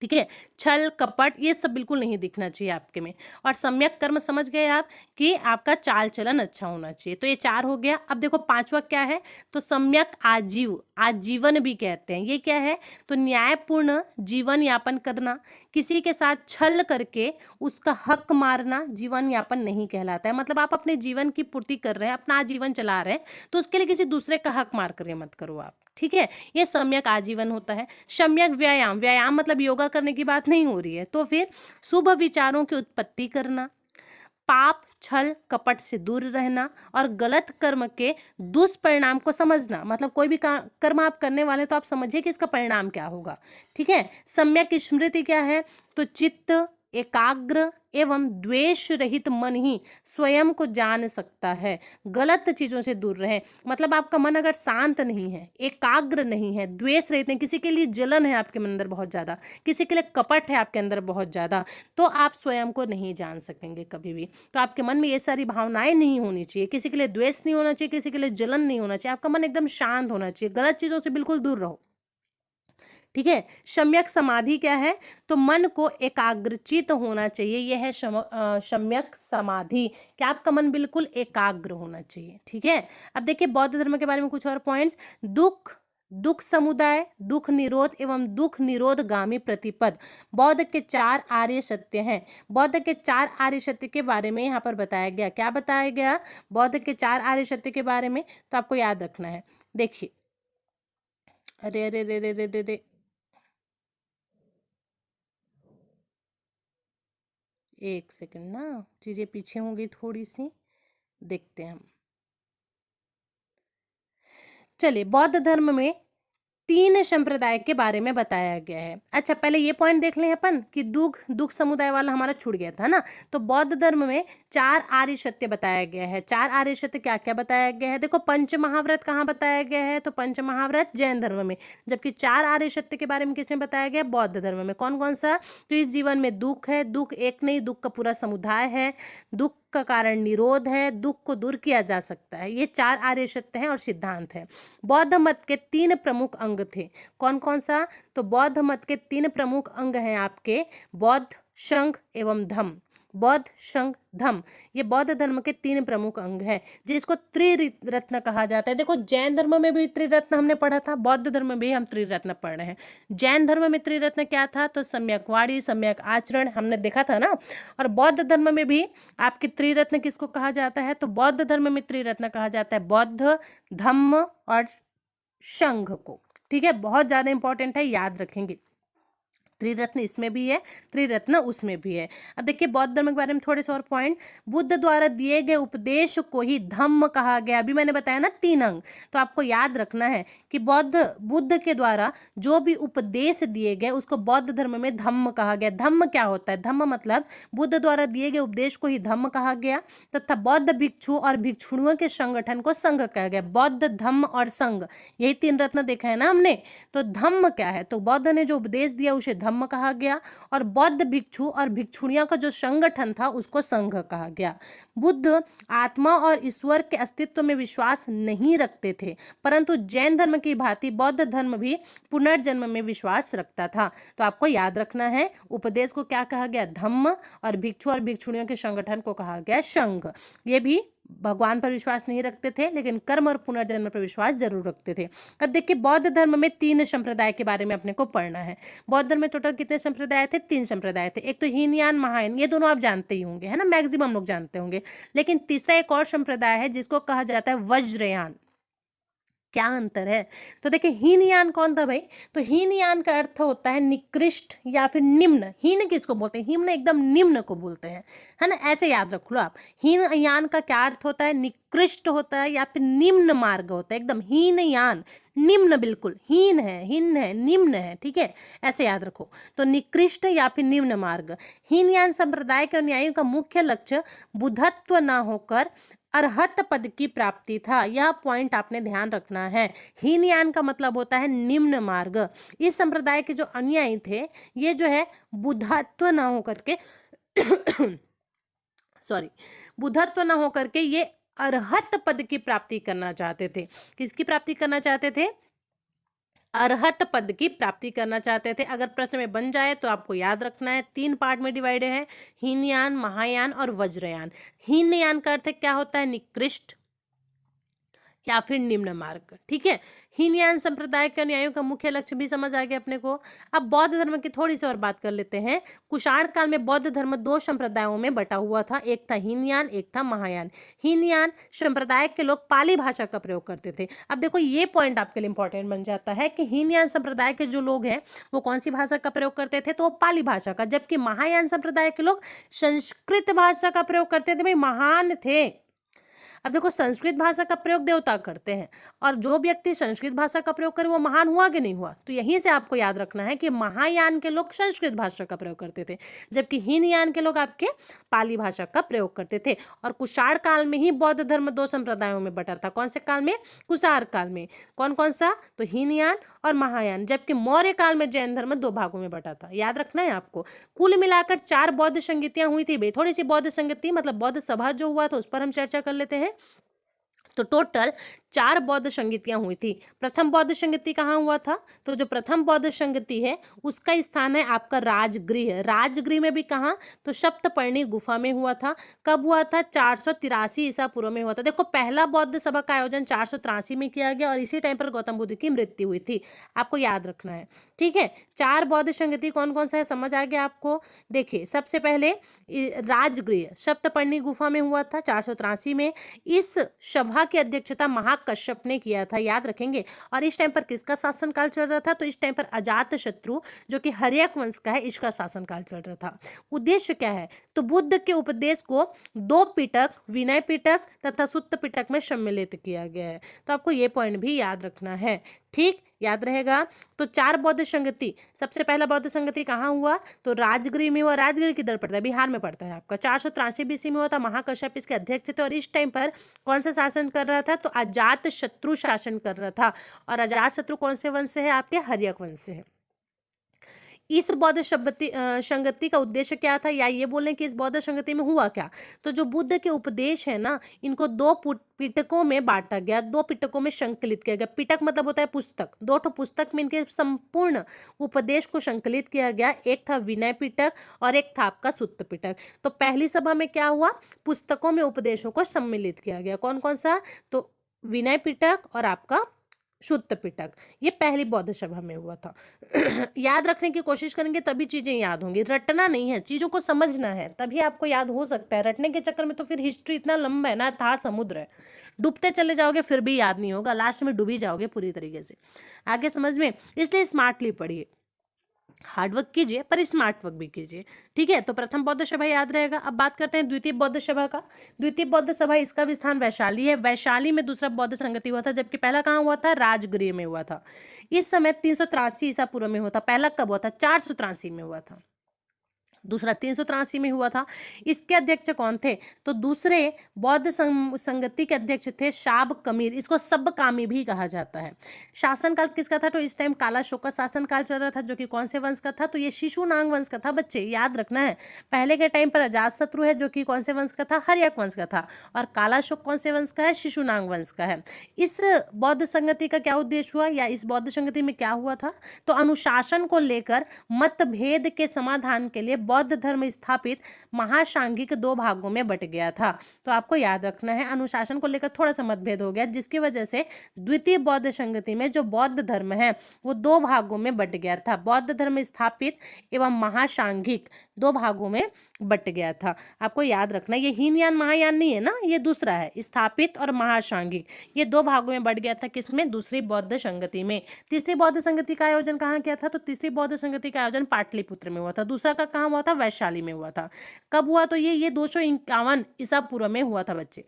Speaker 1: ठीक है। छल कपट ये सब बिल्कुल नहीं दिखना चाहिए आपके में। और सम्यक कर्म समझ गए आप कि आपका चाल चलन अच्छा होना चाहिए। तो ये 4 हो गया। अब देखो 5वां क्या है, तो सम्यक आजीव, आजीवन भी कहते हैं। ये क्या है, तो न्यायपूर्ण जीवन यापन करना। किसी के साथ छल करके उसका हक मारना जीवन यापन नहीं कहलाता है। मतलब आप अपने जीवन की पूर्ति कर रहे हैं, अपना जीवन चला रहे हैं, तो उसके लिए किसी दूसरे का हक मार कर मत करो आप। ठीक है, ये सम्यक आजीवन होता है। सम्यक व्यायाम, व्यायाम मतलब योगा करने की बात नहीं हो रही है। तो फिर शुभ विचारों की उत्पत्ति करना, पाप छल कपट से दूर रहना और गलत कर्म के दुष्परिणाम को समझना। मतलब कोई भी कर्म आप करने वाले तो आप समझिए कि इसका परिणाम क्या होगा। ठीक है। सम्यक स्मृति क्या है, तो चित्त एकाग्र एवं द्वेष रहित मन ही स्वयं को जान सकता है। गलत चीजों से दूर रहें। मतलब आपका मन अगर शांत नहीं है, एकाग्र नहीं है, द्वेष रहित है, किसी के लिए जलन है आपके अंदर बहुत ज्यादा, किसी के लिए कपट है आपके अंदर बहुत ज्यादा, तो आप स्वयं को नहीं जान सकेंगे कभी भी। तो आपके मन में ये सारी भावनाएं नहीं होनी चाहिए। किसी के लिए द्वेष नहीं होना चाहिए, किसी के लिए जलन नहीं होना चाहिए। आपका मन एकदम शांत होना चाहिए। गलत चीजों से बिल्कुल दूर रहो। ठीक है। सम्यक समाधि क्या है, तो मन को एकाग्रचित होना चाहिए। यह है सम्यक समाधि, कि आपका मन बिल्कुल एकाग्र होना चाहिए। ठीक है। अब देखिए बौद्ध धर्म के बारे में कुछ और पॉइंट्स। दुख, दुख समुदाय, दुख निरोध एवं दुख निरोधगामी प्रतिपद बौद्ध के 4 आर्य सत्य हैं। बौद्ध के 4 आर्य सत्य के बारे में यहाँ पर बताया गया। क्या बताया गया, बौद्ध के 4 आर्य सत्य के बारे में, तो आपको याद रखना है। देखिए, अरे अरे रे रे रे रे रे, एक सेकंड ना, चीजें पीछे हो गई थोड़ी सी, देखते हैं हम। चलिए, बौद्ध धर्म में 3 संप्रदाय के बारे में बताया गया है। अच्छा, पहले ये पॉइंट देख लें अपन कि दुख, दुख समुदाय वाला हमारा छूट गया था ना। तो बौद्ध धर्म में 4 आर्य सत्य बताया गया है। 4 आर्य सत्य क्या क्या बताया गया है, देखो पंच महाव्रत कहाँ बताया गया है, तो पंच महाव्रत जैन धर्म में। जबकि 4 आर्य सत्य के बारे में किसमें बताया गया, बौद्ध धर्म में। कौन कौन सा, तो इस जीवन में दुख है, दुख एक नहीं, दुख का पूरा समुदाय है, दुख का कारण निरोध है, दुख को दूर किया जा सकता है। ये 4 आर्य सत्य हैं और सिद्धांत है। बौद्ध मत के 3 प्रमुख अंग थे। कौन कौन सा, तो बौद्ध मत के 3 प्रमुख अंग हैं आपके, बौद्ध, संघ एवं धम्म। बौद्ध, संघ, धम्म, ये बौद्ध धर्म के 3 प्रमुख अंग हैं, जिसको त्रिरत्न कहा जाता है। देखो जैन धर्म में भी त्रिरत्न हमने पढ़ा था, बौद्ध धर्म में भी हम त्रिरत्न पढ़ रहे हैं। जैन धर्म में त्रिरत्न क्या था, तो सम्यक वाणी, सम्यक आचरण हमने देखा था ना। और बौद्ध धर्म में भी आपके त्रिरत्न किसको कहा जाता है, तो बौद्ध धर्म में त्रिरत्न कहा जाता है बौद्ध, धम्म और संघ को। ठीक है, बहुत ज्यादा इंपॉर्टेंट है, याद रखेंगे। त्रिरत्न इसमें भी है, त्रिरत्न उसमें भी है। अब देखिए बौद्ध धर्म के बारे में थोड़े से और पॉइंट। बुद्ध द्वारा दिए गए उपदेश को ही धम्म कहा गया। अभी मैंने बताया ना 3 अंग, तो आपको याद रखना है कि बुद्ध के द्वारा जो भी उपदेश दिए गए उसको बौद्ध धर्म में धम्म कहा गया। धम्म क्या होता है, धम्म मतलब बुद्ध द्वारा दिए गए उपदेश को ही धम्म कहा गया, तथा बौद्ध भिक्षु और भिक्षुणियों के संगठन को संघ कहा गया। बौद्ध, धम्म और संघ, यही 3 रत्न देखा है ना हमने। तो धम्म क्या है, तो बौद्ध ने जो उपदेश दिया उसे धम्म कहा गया, और बौद्ध भिक्षु और भिक्षुणियों का जो संगठन था उसको संघ कहा गया। बुद्ध आत्मा और ईश्वर के अस्तित्व में विश्वास नहीं रखते थे, परंतु जैन धर्म की भांति बौद्ध धर्म भी पुनर्जन्म में विश्वास रखता था। तो आपको याद रखना है, उपदेश को क्या कहा गया, धम्म, और भिक्षु और भिक्षुणियों के संगठन को कहा गया संघ। ये भी भगवान पर विश्वास नहीं रखते थे, लेकिन कर्म और पुनर्जन्म पर विश्वास जरूर रखते थे। अब देखिए बौद्ध धर्म में 3 संप्रदाय के बारे में अपने को पढ़ना है। बौद्ध धर्म में टोटल कितने संप्रदाय थे, 3 संप्रदाय थे। एक तो हीनयान, महायान, ये दोनों आप जानते ही होंगे, है ना, मैक्सिमम लोग जानते होंगे। लेकिन तीसरा एक और संप्रदाय है जिसको कहा जाता है वज्रयान। क्या अंतर है, तो देखिए हीनयान कौन था भाई, तो हीनयान का अर्थ होता है निकृष्ट या फिर निम्न। हीन किसको बोलते हैं, हिम्न एकदम निम्न को बोलते हैं, है ना, ऐसे याद रख लो आप। हीनयान का क्या अर्थ होता है, निकृष्ट होता है या फिर निम्न मार्ग होता है, एकदम हीनयान, निम्न, बिल्कुल हीन है, निम्न है। ठीक है, ऐसे याद रखो। तो निकृष्ट या फिर निम्न मार्ग। हीनयान संप्रदाय के अनुयायियों का मुख्य लक्ष्य बुद्धत्व न होकर अरहत पद की प्राप्ति था। यह पॉइंट आपने ध्यान रखना है। हीनयान का मतलब होता है निम्न मार्ग। इस संप्रदाय के जो अनुयायी थे, ये जो है बुद्धत्व न होकर के सॉरी, बुद्धत्व न होकर के ये अरहत पद की प्राप्ति करना चाहते थे। किसकी प्राप्ति करना चाहते थे, अरहत पद की प्राप्ति करना चाहते थे। अगर प्रश्न में बन जाए तो आपको याद रखना है, 3 पार्ट में डिवाइडेड है, हीनयान, महायान और वज्रयान। हीनयान का अर्थ क्या होता है? निकृष्ट या फिर निम्न मार्ग। ठीक है, हीनयान संप्रदाय के अनुयायियों का मुख्य लक्ष्य भी समझ आ गया अपने को। अब बौद्ध धर्म की थोड़ी सी और बात कर लेते हैं। कुषाण काल में बौद्ध धर्म 2 संप्रदायों में बटा हुआ था, एक था हीनयान, एक था महायान। हीनयान संप्रदाय के लोग पाली भाषा का प्रयोग करते थे। अब देखो ये पॉइंट आपके लिए इंपॉर्टेंट बन जाता है कि हीनयान संप्रदाय के जो लोग हैं वो कौन सी भाषा का प्रयोग करते थे? तो वो पाली भाषा का, जबकि महायान संप्रदाय के लोग संस्कृत भाषा का प्रयोग करते थे। भाई महान थे। अब देखो संस्कृत भाषा का प्रयोग देवता करते हैं, और जो व्यक्ति संस्कृत भाषा का प्रयोग करे वो महान हुआ कि नहीं हुआ? तो यहीं से आपको याद रखना है कि महायान के लोग संस्कृत भाषा का प्रयोग करते थे, जबकि हीनयान के लोग आपके पाली भाषा का प्रयोग करते थे। और कुषाण काल में ही बौद्ध धर्म 2 संप्रदायों में बटा था। कौन से काल में? कुषाण काल में। कौन कौन सा? तो हीनयान और महायान। जबकि मौर्य काल में जैन धर्म 2 भागों में बटा था। याद रखना है आपको। कुल मिलाकर 4 बौद्ध संगतियां हुई थी। थोड़ी सी बौद्ध संगति मतलब बौद्ध सभा जो हुआ था उस पर हम चर्चा कर लेते हैं। तो टोटल 4 बौद्ध संगतियां हुई थी। प्रथम बौद्ध संगति कहाँ हुआ था? तो जो प्रथम बौद्ध संगति है उसका स्थान है आपका राजगृह। राजगृह में भी कहाँ? तो सप्तपर्णी गुफा में हुआ था। कब हुआ था? 483 ईसा पूर्व में हुआ था। देखो पहला बौद्ध सभा का आयोजन 483 में किया गया और इसी टाइम पर गौतम बुद्ध की मृत्यु हुई थी। आपको याद रखना है। ठीक है, 4 बौद्ध संगति कौन कौन सा है समझ आ गया आपको? देखिए सबसे पहले राजगृह सप्तपर्णी गुफा में हुआ था 483 में। इस सभा की अध्यक्षता महाकश्यप ने किया था, याद रखेंगे। और इस टाइम पर किसका शासनकाल चल रहा था? तो इस टाइम पर अजात शत्रु जो कि हर्यक वंश का है, इसका शासनकाल चल रहा था। उद्देश्य क्या है? तो बुद्ध के उपदेश को 2 पिटक, विनय पिटक तथा सुत्त पिटक में सम्मिलित किया गया है। तो आपको ये पॉइंट भी याद रखना है। ठीक, याद रहेगा। तो 4 बौद्ध संगति, सबसे पहला बौद्ध संगति कहाँ हुआ? तो राजगृह में हुआ। राजगृह किधर पड़ता है? बिहार में पड़ता है आपका। 483 बीसी में हुआ था। महाकश्यप इसके अध्यक्ष थे। और इस टाइम पर कौन सा शासन कर रहा था? तो अजात शत्रु शासन कर रहा था। और अजात शत्रु कौन से वंश से है? आपके हर्यक वंश से है। इस बौद्ध संगति का उद्देश्य क्या था, या ये बोलें कि इस बौद्ध संगति में हुआ क्या? तो जो बुद्ध के उपदेश है ना, इनको 2 पिटकों में बांटा गया, 2 पिटकों में संकलित किया गया। पिटक मतलब होता है पुस्तक। 2 पुस्तक में इनके संपूर्ण उपदेश को संकलित किया गया। एक था विनय पिटक और एक था आपका सुत्त पिटक। तो पहली सभा में क्या हुआ? पुस्तकों में उपदेशों को सम्मिलित किया गया। कौन कौन सा? तो विनय पिटक और आपका शुद्ध पिटक, ये पहली बौद्ध सभा में हुआ था। याद रखने की कोशिश करेंगे तभी चीजें याद होंगी। रटना नहीं है, चीजों को समझना है, तभी आपको याद हो सकता है। रटने के चक्कर में तो फिर हिस्ट्री इतना लंबा है ना, था समुद्र है, डूबते चले जाओगे फिर भी याद नहीं होगा, लास्ट में डूबी जाओगे पूरी तरीके से। आगे समझ में, इसलिए स्मार्टली पढ़िए, हार्डवर्क कीजिए पर स्मार्ट वर्क भी कीजिए। ठीक है, तो प्रथम बौद्ध सभा याद रहेगा। अब बात करते हैं द्वितीय बौद्ध सभा का। द्वितीय बौद्ध सभा, इसका भी स्थान वैशाली है। वैशाली में दूसरा बौद्ध संगति हुआ था, जबकि पहला कहाँ हुआ था? राजगृह में हुआ था। इस समय 383 ईसा पूर्व में हुआ था। पहला कब हुआ था? 483 में हुआ था। दूसरा 383 में हुआ था। इसके अध्यक्ष कौन थे? तो दूसरे बौद्ध संगति के अध्यक्ष थे शाब कमीर। इसको सब कामी भी कहा जाता है। शासनकाल किसका था? तो इस टाइम काला शोक का शासनकाल चल रहा था, जो कि कौन से वंश का था? तो ये शिशुनाग वंश का था। बच्चे याद रखना है, पहले के टाइम पर अजातशत्रु है जो कि कौन से वंश का था? हर्यक वंश का था। और काला शोक कौन से वंश का है? शिशुनाग वंश का है। इस बौद्ध संगति का क्या उद्देश्य हुआ, या इस बौद्ध संगति में क्या हुआ था? तो अनुशासन को लेकर मतभेद के समाधान के लिए बौद्ध धर्म स्थापित महासांघिक 2 भागों में बट गया था। तो आपको याद रखना है, अनुशासन को लेकर थोड़ा सा मतभेद हो गया, जिसकी वजह से द्वितीय बौद्ध संगति में जो बौद्ध धर्म है वो 2 भागों में बट गया था। बौद्ध धर्म स्थापित एवं महासांघिक 2 भागों में बट गया था। आपको याद रखना, ये हीनयान महायान नहीं है ना, ये दूसरा है, स्थापित और महासांघिक, ये 2 भागों में बट गया था। किसमें? दूसरी बौद्ध संगति में। तीसरी बौद्ध संगति का आयोजन कहाँ किया था? तो तीसरी बौद्ध संगति का आयोजन पाटलिपुत्र में हुआ था। दूसरा का कहाँ हुआ था? वैशाली में हुआ था। कब हुआ? तो ये 251 ईसा पूर्व में हुआ था बच्चे।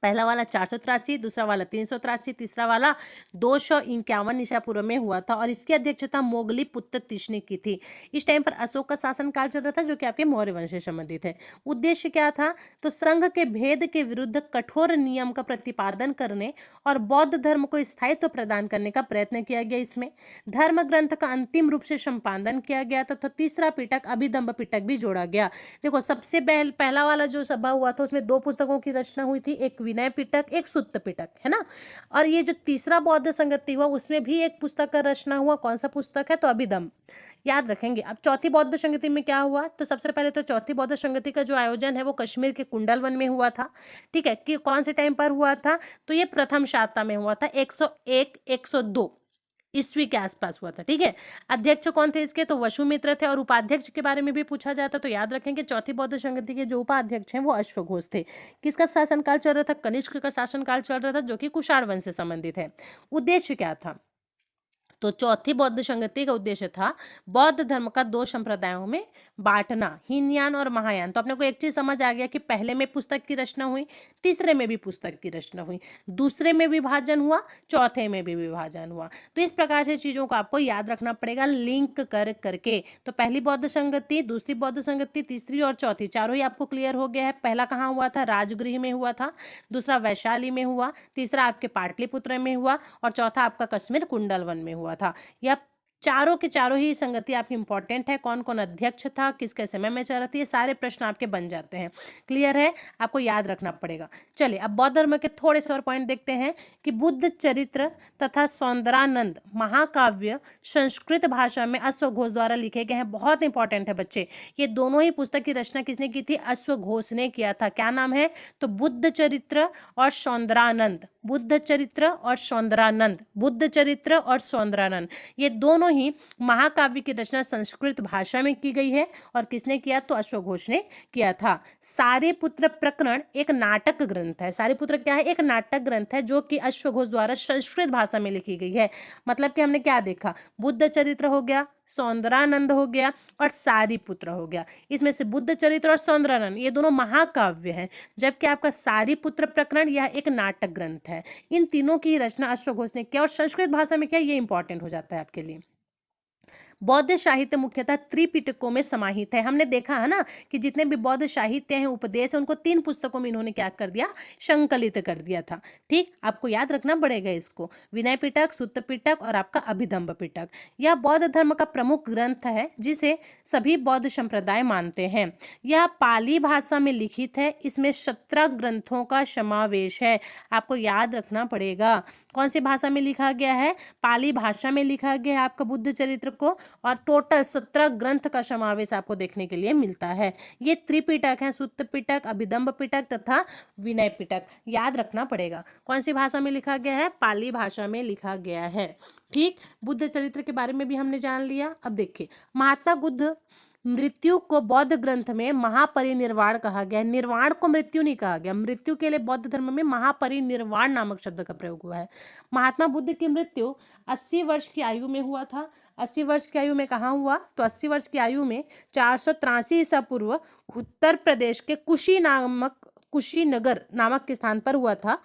Speaker 1: पहला वाला 483, दूसरा वाला 383, तीसरा वाला 251 ईसा पूर्व में हुआ था। और इसकी अध्यक्षता मोगली पुत्र तीष्णी की थी। इस टाइम पर अशोक का शासनकाल चल रहा था, जो कि आपके मौर्य वंश से संबंधित है। उद्देश्य क्या था? तो संघ के भेद के विरुद्ध कठोर नियम का प्रतिपादन करने और बौद्ध धर्म को स्थायित्व प्रदान करने का प्रयत्न किया गया। इसमें धर्म ग्रंथ का अंतिम रूप से संपादन किया गया तथा तीसरा पिटक अभिदम्ब पिटक भी जोड़ा गया। देखो सबसे पहला वाला जो सभा हुआ था उसमें 2 पुस्तकों की रचना हुई थी, एक विनय पिटक, एक सुत्त पिटक, है ना। और ये जो तीसरा बौद्ध संगति हुआ उसमें भी एक पुस्तक का रचना हुआ, कौन सा पुस्तक है, तो अभिधम्म, याद रखेंगे। अब चौथी बौद्ध संगति में क्या हुआ, तो सबसे पहले तो चौथी बौद्ध संगति का जो आयोजन है वो कश्मीर के कुंडल वन में हुआ था, ठीक है। कि कौन से टाइम पर हुआ था, तो ये प्रथम शाता में हुआ था, 101 102 ईस्वी के आसपास हुआ था, ठीक है। अध्यक्ष कौन थे इसके, तो वसुमित्र थे। और उपाध्यक्ष के बारे में भी पूछा जाता तो याद रखेंगे चौथी बौद्ध संगति के जो उपाध्यक्ष हैं वो अश्वघोष थे। किसका शासनकाल चल रहा था, कनिष्क का शासनकाल चल रहा था, जो कि कुषाण वंश से संबंधित है। उद्देश्य क्या था, तो चौथी बौद्ध संगति का उद्देश्य था बौद्ध धर्म का दो संप्रदायों में बांटना, हीनयान और महायान। तो अपने को एक चीज समझ आ गया कि पहले में पुस्तक की रचना हुई, तीसरे में भी पुस्तक की रचना हुई, दूसरे में विभाजन हुआ, चौथे में भी विभाजन हुआ। तो इस प्रकार से चीजों को आपको याद रखना पड़ेगा लिंक कर करके। तो पहली बौद्ध संगति, दूसरी बौद्ध संगति, तीसरी और चौथी, चारों ही आपको क्लियर हो गया है। पहला कहाँ हुआ था, राजगृह में हुआ था, दूसरा वैशाली में हुआ, तीसरा आपके पाटलिपुत्र में हुआ और चौथा आपका कश्मीर कुंडलवन में हुआ था। यह चारों के चारों ही संगति आपकी इंपॉर्टेंट है। कौन कौन अध्यक्ष था, किसके समय में चल रही थी, ये सारे प्रश्न आपके बन जाते हैं। क्लियर है, आपको याद रखना पड़ेगा। चलिए अब बौद्ध धर्म के थोड़े से और पॉइंट देखते हैं कि बुद्ध चरित्र तथा सौंदरानंद महाकाव्य संस्कृत भाषा में अश्वघोष द्वारा लिखे गए हैं। बहुत इंपॉर्टेंट है बच्चे, ये दोनों ही पुस्तक की रचना किसने की थी, अश्वघोष ने किया था। क्या नाम है, तो बुद्ध चरित्र और सौंदरानंद, बुद्ध चरित्र और सौंदरानंद, बुद्ध चरित्र और सौंदरानंद, ये दोनों ही महाकाव्य की रचना संस्कृत भाषा में की गई है। और किसने किया, तो अश्वघोष ने किया था। सारीपुत्र प्रकरण एक नाटक ग्रंथ है। सारीपुत्र क्या है, एक नाटक ग्रंथ है जो कि अश्वघोष द्वारा संस्कृत भाषा में लिखी गई है। मतलब कि हमने क्या देखा, बुद्ध चरित्र हो गया, सौंदरानंद हो गया और सारीपुत्र हो गया। इसमें से बुद्ध चरित्र और सौंदरानंद ये दोनों महाकाव्य हैं, जबकि आपका सारीपुत्र प्रकरण यह एक नाटक ग्रंथ है। इन तीनों की रचना अश्वघोष ने किया और संस्कृत भाषा में किया, ये इंपॉर्टेंट हो जाता है आपके लिए। बौद्ध साहित्य मुख्यतः त्रिपिटकों में समाहित है। हमने देखा है ना कि जितने भी बौद्ध साहित्य हैं, उपदेश है, उनको 3 पुस्तकों में इन्होंने क्या कर दिया, संकलित कर दिया था। ठीक, आपको याद रखना पड़ेगा इसको, विनय पिटक, सुत्त पिटक और आपका अभिधम्म पिटक। यह बौद्ध धर्म का प्रमुख ग्रंथ है जिसे सभी बौद्ध संप्रदाय मानते हैं। यह पाली भाषा में लिखित है। इसमें 17 ग्रंथों का समावेश है। आपको याद रखना पड़ेगा कौन सी भाषा में लिखा गया है, पाली भाषा में लिखा गया है आपका बुद्ध चरित्र को, और टोटल 17 ग्रंथ का समावेश आपको देखने के लिए मिलता है। ये त्रिपिटक है, सुत्त पिटक, अभिधम्म पिटक तथा विनय पिटक। याद रखना पड़ेगा कौन सी भाषा में लिखा गया है, पाली भाषा में लिखा गया है। ठीक, बुद्ध चरित्र के बारे में भी हमने जान लिया। अब देखिए, महात्मा बुद्ध मृत्यु को बौद्ध ग्रंथ में महापरिनिर्वाण कहा गया है। निर्वाण को मृत्यु नहीं कहा गया। मृत्यु के लिए बौद्ध धर्म में महापरिनिर्वाण नामक शब्द का प्रयोग हुआ है। महात्मा बुद्ध की मृत्यु 80 वर्ष की आयु में हुआ था। 80 वर्ष की आयु में कहाँ हुआ, तो 80 वर्ष की आयु में 483 ईसा पूर्व उत्तर प्रदेश के कुशीनगर नामक के स्थान पर हुआ था।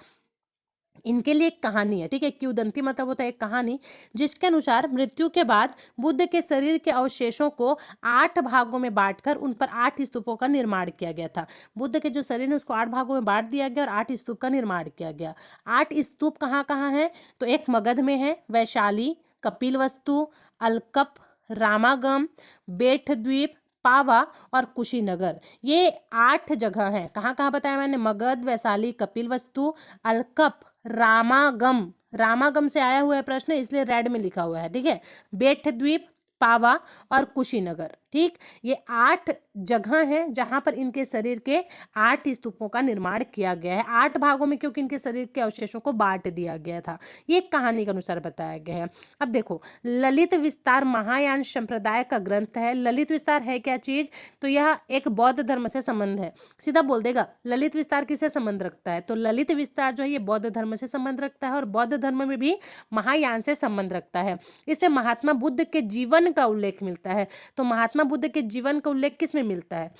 Speaker 1: इनके लिए एक कहानी है, ठीक है, किंवदंती मतलब होता है एक कहानी, जिसके अनुसार मृत्यु के बाद बुद्ध के शरीर के अवशेषों को 8 भागों में बांटकर उन पर 8 स्तूपों का निर्माण किया गया था। बुद्ध के जो शरीर है उसको 8 भागों में बांट दिया गया और 8 स्तूप का निर्माण किया गया। 8 स्तूप कहाँ कहाँ है, तो एक मगध में है, वैशाली, कपिलवस्तु, अलकप, रामागम, बेठ द्वीप, पावा और कुशीनगर। ये 8 जगह हैं। कहाँ कहाँ बताया मैंने, मगध, वैशाली, कपिलवस्तु, अलकप, रामागम। रामागम से आया हुआ है प्रश्न, इसलिए रेड में लिखा हुआ है, ठीक है। बेठ द्वीप, पावा और कुशीनगर। ठीक, ये 8 जगह हैं जहां पर इनके शरीर के 8 स्तूपों का निर्माण किया गया है। 8 भागों में, क्योंकि इनके शरीर के अवशेषों को बांट दिया गया था। ये कहानी के अनुसार बताया गया है। अब देखो, ललित विस्तार महायान संप्रदाय का ग्रंथ है। ललित विस्तार है क्या चीज, तो यह एक बौद्ध धर्म से संबंध है। सीधा बोल देगा ललित विस्तार किससे संबंध रखता है, तो ललित विस्तार जो है ये बौद्ध धर्म से संबंध रखता है और बौद्ध धर्म में भी महायान से संबंध रखता है। इसमें महात्मा बुद्ध के जीवन का उल्लेख मिलता है। तो महात्मा बुद्ध के जीवन का उल्लेख किस में मिलता है,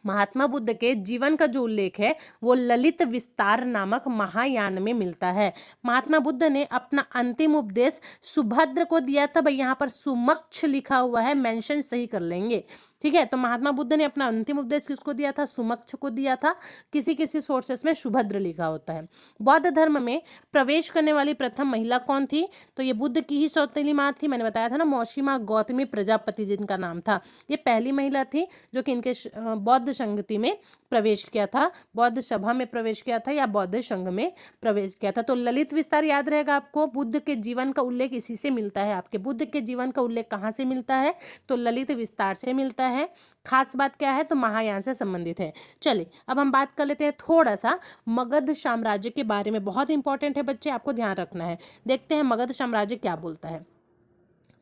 Speaker 1: महात्मा बुद्ध के जीवन का जो उल्लेख है वो ललित विस्तार नामक महायान में मिलता है। महात्मा बुद्ध ने अपना अंतिम उपदेश सुभद्र को दिया था। भाई यहाँ पर सुमक्ष लिखा हुआ है, मेंशन सही कर लेंगे, ठीक है। तो महात्मा बुद्ध ने अपना अंतिम उपदेश किसको दिया था, सुमक्ष को दिया था। किसी किसी सोर्सेस में सुभद्र लिखा होता है। बौद्ध धर्म में प्रवेश करने वाली प्रथम महिला कौन थी, तो ये बुद्ध की ही सौतेली माँ थी। मैंने बताया था ना, मौशिमा गौतमी प्रजापति जिनका नाम था। ये पहली महिला थी जो कि इनके बौद्ध संगति में प्रवेश किया था, बौद्ध सभा में प्रवेश किया था या बौद्ध संघ में प्रवेश किया था। तो ललित विस्तार याद रहेगा आपको, बुद्ध के जीवन का उल्लेख इसी से मिलता है। आपके बुद्ध के जीवन का उल्लेख कहाँ से मिलता है? तो ललित विस्तार से मिलता है। खास बात क्या है? तो महायान से संबंधित है। चलिए अब हम बात कर लेते हैं थोड़ा सा मगध साम्राज्य के बारे में। बहुत इंपॉर्टेंट है बच्चे, आपको ध्यान रखना है। देखते हैं मगध साम्राज्य क्या बोलता है।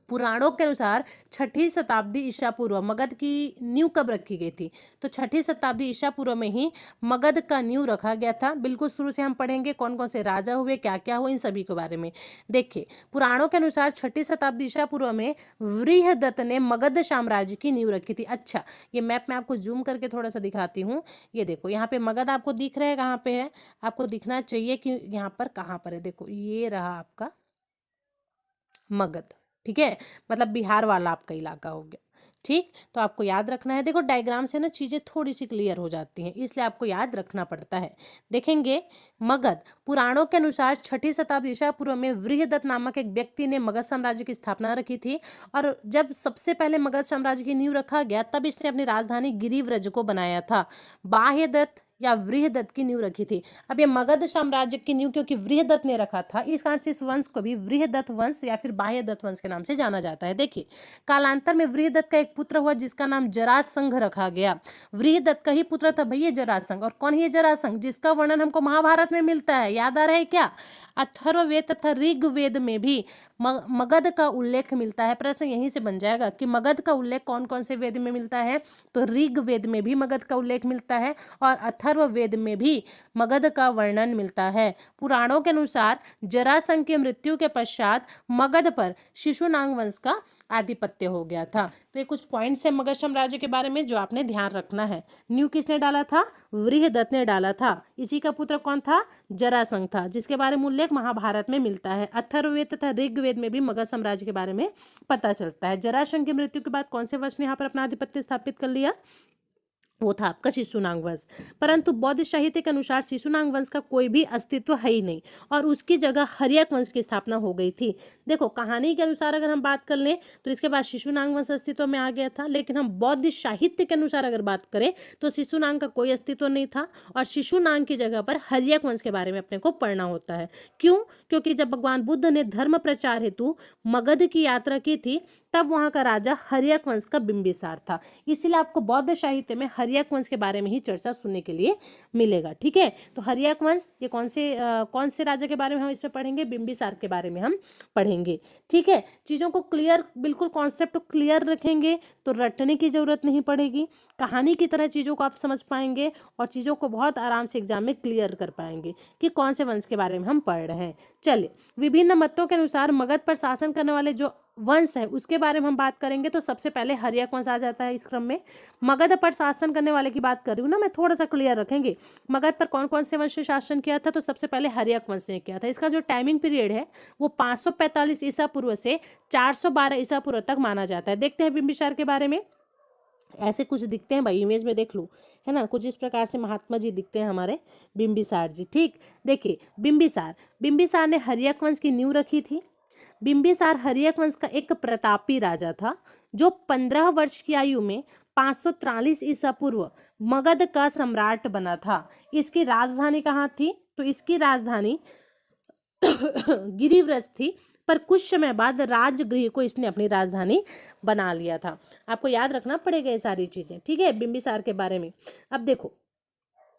Speaker 1: पुराणों के अनुसार 6ठी शताब्दी ईसा पूर्व मगध की नींव कब रखी गई थी? तो 6ठी शताब्दी ईसा पूर्व में ही मगध का नींव रखा गया था। बिल्कुल शुरू से हम पढ़ेंगे कौन कौन से राजा हुए, क्या क्या हुआ, इन सभी के बारे में। देखिए पुराणों के अनुसार 6ठी शताब्दी ईसा पूर्व में वृहदत्त ने मगध साम्राज्य की नींव रखी थी। अच्छा, ये मैप में आपको जूम करके थोड़ा सा दिखाती हूँ। ये देखो यहाँ पे मगध आपको दिख रहा है, कहाँ पे है? आपको दिखना चाहिए कि यहाँ पर कहाँ पर है। देखो ये रहा आपका मगध, ठीक है, मतलब बिहार वाला आपका इलाका हो गया। ठीक, तो आपको याद रखना है। देखो डायग्राम से ना चीज़ें थोड़ी सी क्लियर हो जाती हैं, इसलिए आपको याद रखना पड़ता है। देखेंगे मगध पुराणों के अनुसार 6ठी शताब्दी ईसा पूर्व में वृहदत्त नामक एक व्यक्ति ने मगध साम्राज्य की स्थापना रखी थी। और जब सबसे पहले मगध साम्राज्य की नींव रखा गया तब इसने अपनी राजधानी गिरिव्रज को बनाया था। बाह्यदत्त या वृहदत्त की नींव रखी थी। अब ये मगध साम्राज्य की नींव क्योंकि वृहदत्त ने रखा था, इस कारण से इस वंश को भी वृहदत्त वंश या फिर बाह्यदत्त वंश के नाम से जाना जाता है। देखिए कालांतर में वृहदत्त का एक पुत्र हुआ जिसका नाम जरासंघ रखा गया। वृहदत्त का ही पुत्र था भैया जरासंघ। और कौन है जरासंघ? जिसका वर्णन हमको महाभारत में मिलता है, याद आ रहा है क्या? अथर्ववेद तथा ऋग्वेद में भी मगध का उल्लेख मिलता है। प्रश्न यहीं से बन जाएगा कि मगध का उल्लेख कौन कौन से वेद में मिलता है? तो ऋग्वेद में भी मगध का उल्लेख मिलता है और अथर्ववेद में भी मगध का वर्णन मिलता है। पुराणों के अनुसार जरासंघ की मृत्यु के पश्चात मगध पर शिशुनाग वंश का आधिपत्य हो गया था। तो ये कुछ पॉइंट्स है मगध साम्राज्य के बारे में जो आपने ध्यान रखना है। नींव किसने डाला था? वृहदत्त ने डाला था। इसी का पुत्र कौन था? जरासंघ था, जिसके बारे में उल्लेख महाभारत में मिलता है। अथर्ववेद तथा ऋग्वेद में भी मगध साम्राज्य के बारे में पता चलता है। जरासंघ की मृत्यु के बाद कौन से वंश ने यहाँ पर अपना आधिपत्य स्थापित कर लिया? वो था आपका शिशुनाग वंश। परंतु बौद्ध साहित्य के अनुसार शिशुनाग वंश का कोई भी अस्तित्व है ही नहीं और उसकी जगह हर्यक वंश की स्थापना हो गई थी। देखो कहानी के अनुसार अगर हम बात कर लें तो इसके बाद शिशुनाग वंश अस्तित्व में आ गया था, लेकिन हम बौद्ध साहित्य के अनुसार अगर बात करें तो शिशुनाग का कोई अस्तित्व नहीं था और शिशुनाग की जगह पर हर्यक वंश के बारे में अपने को पढ़ना होता है। क्यों? क्योंकि जब भगवान बुद्ध ने धर्म प्रचार हेतु मगध की यात्रा की थी तब वहाँ का राजा हर्यक वंश का बिंबिसार था। इसीलिए आपको बौद्ध साहित्य में हर्यक वंश के बारे में ही चर्चा सुनने के लिए मिलेगा। ठीक है, तो हर्यक वंश ये कौन से राजा के बारे में हम इसमें पढ़ेंगे? बिंबिसार के बारे में हम पढ़ेंगे। ठीक है, चीज़ों को क्लियर, बिल्कुल कॉन्सेप्ट क्लियर रखेंगे तो रटने की जरूरत नहीं पड़ेगी। कहानी की तरह चीज़ों को आप समझ पाएंगे और चीज़ों को बहुत आराम से एग्जाम में क्लियर कर पाएंगे कि कौन से वंश के बारे में हम पढ़ रहे हैं। चलिए, विभिन्न मतों के अनुसार मगध पर शासन करने वाले जो वंश है उसके बारे में हम बात करेंगे तो सबसे पहले हर्यक वंश आ जाता है इस क्रम में। मगध पर शासन करने वाले की बात कर रही हूँ ना मैं, थोड़ा सा क्लियर रखेंगे। मगध पर कौन कौन से वंश ने शासन किया था? तो सबसे पहले हर्यक वंश ने किया था। इसका जो टाइमिंग पीरियड है वो 545 ईसा पूर्व से 412 ईसा पूर्व तक माना जाता है। देखते हैं बिंबिसार के बारे में। ऐसे कुछ दिखते हैं भाई, इमेज में देख लो, है ना, कुछ इस प्रकार से महात्मा जी दिखते हैं हमारे बिंबिसार जी। ठीक, देखिए बिंबिसार ने हर्यक वंश की नींव रखी थी। बिंबिसार हर्यक वंश का एक प्रतापी राजा था जो 15 वर्ष की आयु में 543 ईसा पूर्व मगध का सम्राट बना था। इसकी राजधानी कहाँ थी? तो इसकी राजधानी गिरिव्रज थी, पर कुछ समय बाद राजगृह को इसने अपनी राजधानी बना लिया था। आपको याद रखना पड़ेगा ये सारी चीजें। ठीक है, बिंबिसार के बारे में। अब देखो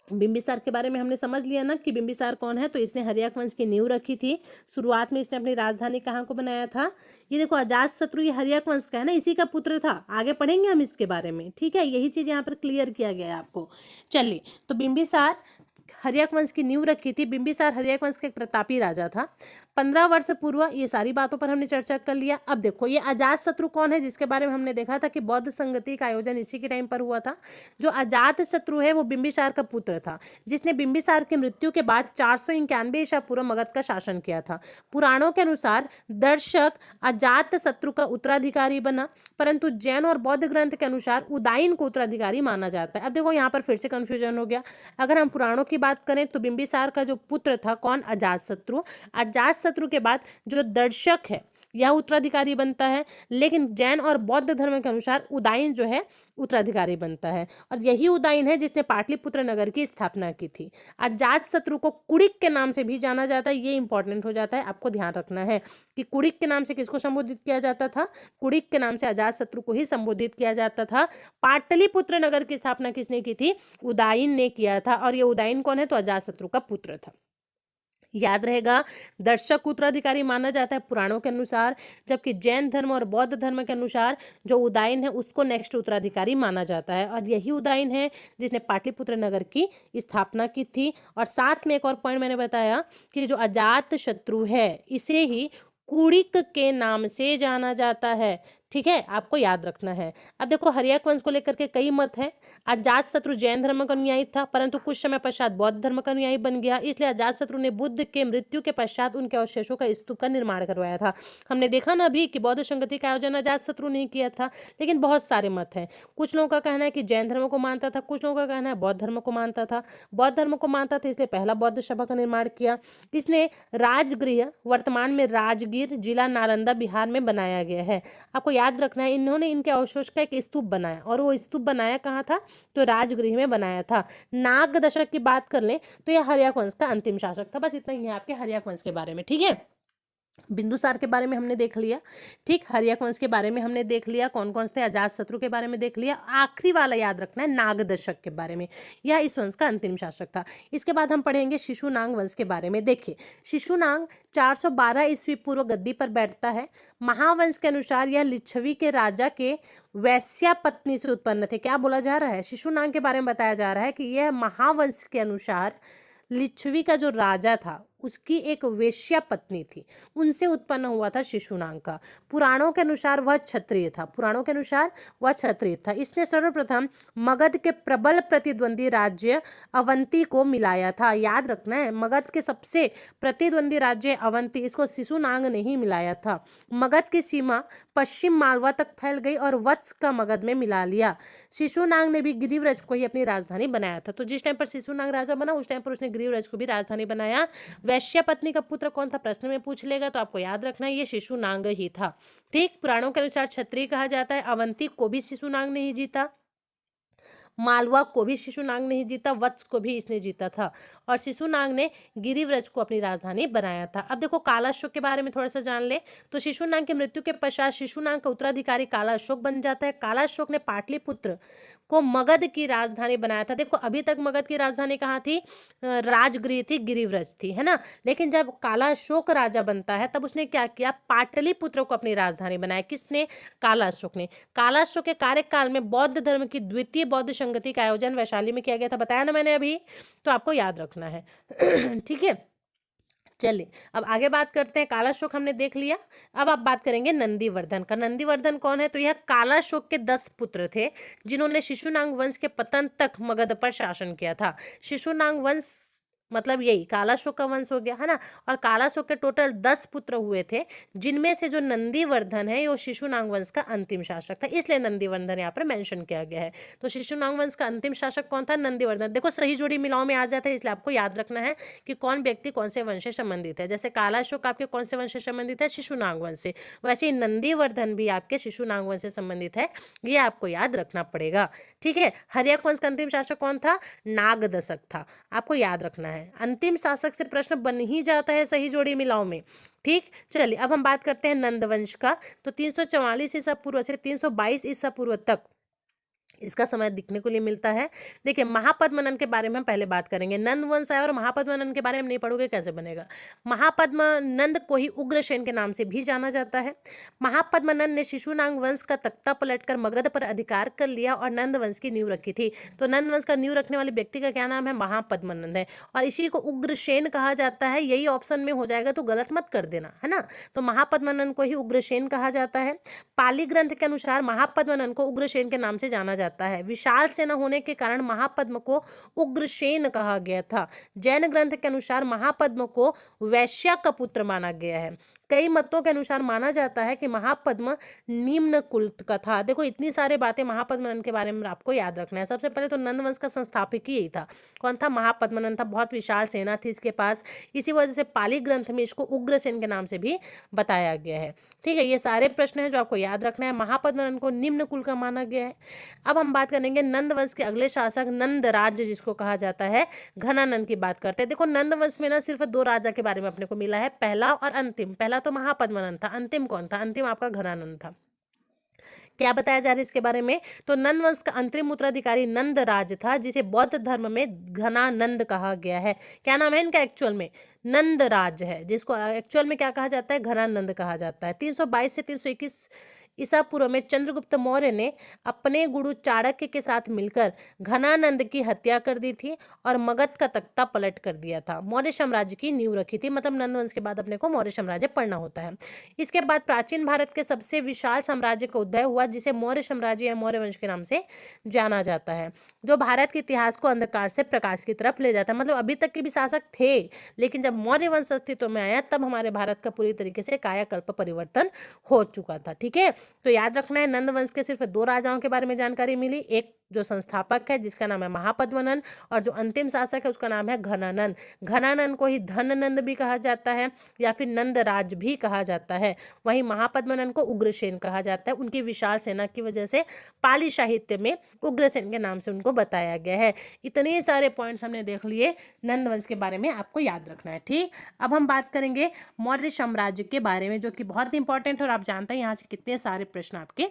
Speaker 1: बिंबिसार के बारे में हमने समझ लिया ना कि बिंबिसार कौन है। तो इसने हर्यक वंश की नींव रखी थी। शुरुआत में इसने अपनी राजधानी कहाँ को बनाया था? ये देखो अजातशत्रु, ये हर्यक वंश का है ना, इसी का पुत्र था। आगे पढ़ेंगे हम इसके बारे में। ठीक है, यही चीज यहाँ पर क्लियर किया गया है आपको। चलिए, तो बिंबिसार हर्यक वंश की नींव रखी थी। बिंबिसार हर्यक वंश का एक प्रतापी राजा था। 15 वर्ष पूर्व, ये सारी बातों पर हमने चर्चा कर लिया। अब देखो ये अजातशत्रु कौन है, जिसके बारे में हमने देखा था कि बौद्ध संगति का आयोजन इसी के टाइम पर हुआ था। जो अजातशत्रु है वो बिंबिसार का पुत्र था, जिसने बिंबिसार की मृत्यु के बाद 491 ईसा पूर्व मगध का शासन किया था। पुराणों के अनुसार दर्शक अजातशत्रु का उत्तराधिकारी बना, परंतु जैन और बौद्ध ग्रंथ के अनुसार उदायन को उत्तराधिकारी माना जाता है। अब देखो यहाँ पर फिर से कंफ्यूजन हो गया। अगर हम पुराणों की बात करें तो बिंबिसार का जो पुत्र था कौन? अजातशत्रु। अजातशत्रु के बाद जो दर्शक है यह उत्तराधिकारी बनता है, लेकिन जैन और बौद्ध धर्म के अनुसार उदाइन जो है उत्तराधिकारी बनता है। और यही उदाइन है जिसने पाटलिपुत्र नगर की स्थापना की थी। अजातशत्रु को कुड़िक के नाम से भी जाना जाता है, ये इंपॉर्टेंट हो जाता है, आपको ध्यान रखना है कि कुड़िक के नाम से किसको संबोधित किया जाता था, कुड़िक के नाम से अजातशत्रु को ही संबोधित किया जाता था। पाटलिपुत्र नगर की स्थापना किसने की थी, उदाइन ने किया था। और ये उदाइन कौन है, तो अजातशत्रु का पुत्र था। याद रहेगा, दर्शक उत्तराधिकारी माना जाता है पुराणों के अनुसार, जबकि जैन धर्म और बौद्ध धर्म के अनुसार जो उदाइन है उसको नेक्स्ट उत्तराधिकारी माना जाता है। और यही उदाइन है जिसने पाटलिपुत्र नगर की स्थापना की थी। और साथ में एक और पॉइंट मैंने बताया कि जो अजात शत्रु है इसे ही कुड़िक के नाम से जाना जाता है। ठीक है, आपको याद रखना है। अब देखो, हर्यक वंश को लेकर के कई मत हैं। अजातशत्रु जैन धर्म का अनुयायी था, परंतु कुछ समय पश्चात बौद्ध धर्म का अनुयायी बन गया, इसलिए अजातशत्रु ने बुद्ध के मृत्यु के पश्चात उनके अवशेषों का स्तूप का निर्माण करवाया था। हमने देखा ना अभी कि बौद्ध संगति का आयोजन अजातशत्रु ने किया था। लेकिन बहुत सारे मत हैं। कुछ लोगों का कहना है कि जैन धर्म को मानता था, कुछ लोगों का कहना है बौद्ध धर्म को मानता था। बौद्ध धर्म को मानता था इसलिए पहला बौद्ध सभा का निर्माण किया। इसने राजगृह, वर्तमान में राजगीर, जिला नालंदा, बिहार में बनाया गया है। आपको याद रखना है, इन्होंने इनके अवशेष का एक स्तूप बनाया, और वो स्तूप बनाया कहाँ था, तो राजगृह में बनाया था। नाग दशक की बात कर लें तो यह हर्यक वंश का अंतिम शासक था। बस इतना ही है आपके हर्यक वंश के बारे में। ठीक है, बिंदुसार के बारे में हमने देख लिया, ठीक, हर्यक वंश के बारे में हमने देख लिया, कौन कौन से, अजातशत्रु के बारे में देख लिया। आखिरी वाला याद रखना है नाग दशक के बारे में, यह इस वंश का अंतिम शासक था। इसके बाद हम पढ़ेंगे शिशुनाग वंश के बारे में। देखिए, शिशुनाग 412 ईस्वी पूर्व गद्दी पर बैठता है। महावंश के अनुसार यह लिच्छवी के राजा के वैश्या पत्नी से उत्पन्न थे। क्या बोला जा रहा है, शिशुनाग के बारे में बताया जा रहा है कि यह महावंश के अनुसार लिच्छवी का जो राजा था उसकी एक वेश्या पत्नी थी, उनसे उत्पन्न हुआ था शिशुनाग का। पुराणों के अनुसार वह क्षत्रिय था, पुराणों के अनुसार वह क्षत्रिय था। इसने सर्वप्रथम मगध के प्रबल प्रतिद्वंदी राज्य अवंती को मिलाया था। याद रखना है, मगध के सबसे प्रतिद्वंदी राज्य अवंती, इसको शिशुनाग ने ही मिलाया था। मगध की सीमा पश्चिम मालवा तक फैल गई और वत्स का मगध में मिला लिया। शिशुनाग ने भी गिरिव्रज को ही अपनी राजधानी बनाया था। तो जिस टाइम पर शिशुनाग राजा बना उस टाइम पर उसने गिरिव्रज को भी राजधानी बनाया। वैश्य पत्नी का पुत्र कौन था, प्रश्न में पूछ लेगा, तो आपको याद रखना है ये शिशुनाग ही था। ठीक, पुराणों के अनुसार क्षत्रिय कहा जाता है। अवंती को भी शिशुनाग ने ही जीता, मालवा को भी शिशुनाग ने ही जीता, वत्स को भी इसने जीता था। और शिशुनाग ने गिरिव्रज को अपनी राजधानी बनाया था। अब देखो, कालाशोक के बारे में थोड़ा सा जान ले। तो शिशुनाग की मृत्यु के पश्चात शिशुनाग का उत्तराधिकारी कालाशोक बन जाता है। कालाशोक ने पाटलिपुत्र को मगध की राजधानी बनाया था। देखो, अभी तक मगध की राजधानी कहाँ थी, राजगृह थी, गिरिव्रज थी, है ना। लेकिन जब कालाशोक राजा बनता है तब उसने क्या किया, पाटलिपुत्र को अपनी राजधानी बनाया। किसने, कालाशोक ने। कालाशोक के कार्यकाल में बौद्ध धर्म की द्वितीय बौद्ध संगति का आयोजन वैशाली में किया गया था, बताया ना मैंने अभी, तो आपको याद रखना है। ठीक है, चलिए अब आगे बात करते हैं। कालाशोक हमने देख लिया, अब आप बात करेंगे नंदीवर्धन का। नंदीवर्धन कौन है, तो यह कालाशोक के 10 पुत्र थे जिन्होंने शिशुनाग वंश के पतन तक मगध पर शासन किया था। शिशुनाग वंश मतलब यही कालाशोक का वंश हो गया, है ना। और कालाशोक के टोटल 10 पुत्र हुए थे, जिनमें से जो नंदीवर्धन है वो शिशुनाग वंश का अंतिम शासक था, इसलिए नंदीवर्धन यहाँ पर मेंशन किया गया है। तो शिशुनाग वंश का अंतिम शासक कौन था, नंदीवर्धन। देखो, सही जोड़ी मिलाओ में आ जाता है, इसलिए आपको याद रखना है कि कौन व्यक्ति कौन से वंश से संबंधित है। जैसे कालाशोक आपके कौन से वंश से संबंधित है, शिशुनाग वंश से, वैसे ही नंदीवर्धन भी आपके शिशुनाग वंश से संबंधित है, ये आपको याद रखना पड़ेगा। ठीक है, हर्यक वंश का अंतिम शासक कौन था, नागदशक था, आपको याद रखना है। अंतिम शासक से प्रश्न बन ही जाता है सही जोड़ी मिलाओ में। ठीक, चलिए अब हम बात करते हैं नंद वंश का। तो 344 ईसा पूर्व से 322 ईसा पूर्व तक इसका समय दिखने को लिए मिलता है। देखिए, महापद्मनन के बारे में हम पहले बात करेंगे। नंद वंश आया और महापद्मनन के बारे में नहीं पढ़ोगे कैसे बनेगा। महापद्मनंद को ही उग्रसेन के नाम से भी जाना जाता है। महापद्मनन ने शिशुनाग वंश का तख्ता पलटकर मगध पर अधिकार कर लिया और नंद वंश की नींव रखी थी। तो नंद वंश का नींव रखने वाले व्यक्ति का क्या नाम है, महापद्मनंद है, और इसी को उग्रसेन कहा जाता है। यही ऑप्शन में हो जाएगा तो गलत मत कर देना, है ना। तो महापद्मनन को ही उग्रसेन कहा जाता है। पाली ग्रंथ के अनुसार महापद्मनन को उग्रसेन के नाम से जाना जाता है। विशाल सेना होने के कारण महापद्म को उग्रसेन कहा गया था। जैन ग्रंथ के अनुसार महापद्म को वैश्या का पुत्र माना गया है। कई मतों के अनुसार माना जाता है कि महापद्म निम्न कुल का था। देखो इतनी सारी बातें महापद्म के बारे में आपको याद रखना है। सबसे पहले तो नंद वंश का संस्थापक ही यही था। कौन था? महापद्मनंद था। बहुत विशाल सेना थी इसके पास, इसी वजह से पाली ग्रंथ में इसको उग्रसेन के नाम से भी बताया गया है। ठीक है, ये सारे प्रश्न हैं जो आपको याद रखना है। महापद्मनंद को निम्न कुल का माना गया है। अब हम बात करेंगे नंद वंश के अगले शासक नंद राज्य जिसको कहा जाता है, घनानंद की बात करते हैं। देखो नंद वंश में ना सिर्फ दो राजा के बारे में अपने को मिला है, पहला और अंतिम। पहला तो महापद्मनंद था, अंतिम कौन था? अंतिम आपका घनानंद था। क्या बताया जा रहा है इसके बारे में? तो नंद वंश का अंतरिम उत्तराधिकारी नंद राज था, जिसे बौद्ध धर्म में घनानंद कहा गया है। क्या नाम है इनका एक्चुअल में? नंद राज है, जिसको एक्चुअल में क्या कहा जाता है? घनानंद कहा जाता है। 322 से 321 ईसा पूर्व में चंद्रगुप्त मौर्य ने अपने गुरु चाणक्य के साथ मिलकर घनानंद की हत्या कर दी थी और मगध का तख्ता पलट कर दिया था। मौर्य साम्राज्य की नींव रखी थी। मतलब नंद वंश के बाद अपने को मौर्य साम्राज्य पढ़ना होता है। इसके बाद प्राचीन भारत के सबसे विशाल साम्राज्य का उद्भव हुआ, जिसे मौर्य साम्राज्य या मौर्य वंश के नाम से जाना जाता है, जो भारत के इतिहास को अंधकार से प्रकाश की तरफ ले जाता है। मतलब अभी तक के भी शासक थे, लेकिन जब मौर्य वंश अस्तित्व में आया तब हमारे भारत का पूरी तरीके से कायाकल्प परिवर्तन हो चुका था। ठीक है, तो याद रखना है नंद वंश के सिर्फ दो राजाओं के बारे में जानकारी मिली, एक जो संस्थापक है जिसका नाम है महापद्मनंद, और जो अंतिम शासक है उसका नाम है घनानंद। घनानंद को ही धननंद भी कहा जाता है या फिर नंदराज भी कहा जाता है। वहीं महापद्मनंद को उग्रसेन कहा जाता है। उनकी विशाल सेना की वजह से पाली साहित्य में उग्रसेन के नाम से उनको बताया गया है। इतने सारे पॉइंट्स हमने देख लिए, नंद वंश के बारे में आपको याद रखना है। ठीक, अब हम बात करेंगे मौर्य साम्राज्य के बारे में, जो कि बहुत इंपॉर्टेंट है और आप जानते हैं यहाँ से कितने सारे प्रश्न आपके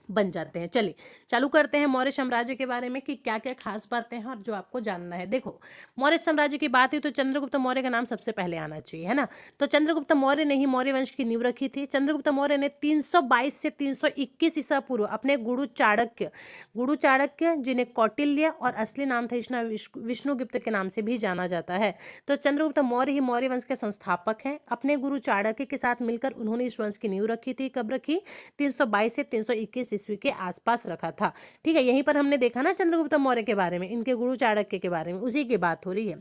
Speaker 1: बन जाते हैं। चलिए चालू करते हैं मौर्य साम्राज्य के बारे में कि क्या क्या खास बातें हैं और जो आपको जानना है। देखो मौर्य साम्राज्य की बात है तो चंद्रगुप्त मौर्य का नाम सबसे पहले आना चाहिए, है ना। तो चंद्रगुप्त मौर्य ने ही मौर्य वंश की नींव रखी थी। चंद्रगुप्त मौर्य ने 322 से 321 ईसा पूर्व अपने गुरु चाणक्य जिन्हें कौटिल्य और असली नाम था इसना विष्णुगुप्त के नाम से भी जाना जाता है। तो चंद्रगुप्त मौर्य ही मौर्य वंश के संस्थापक हैं। अपने गुरु चाणक्य के साथ मिलकर उन्होंने इस वंश की नींव रखी थी। कब रखी? 322 से 321 ईस्वी के आसपास रखा था। ठीक है, यहीं पर हमने देखा ना चंद्रगुप्त मौर्य के बारे में, इनके गुरु चाणक्य के बारे में, उसी की बात हो रही है।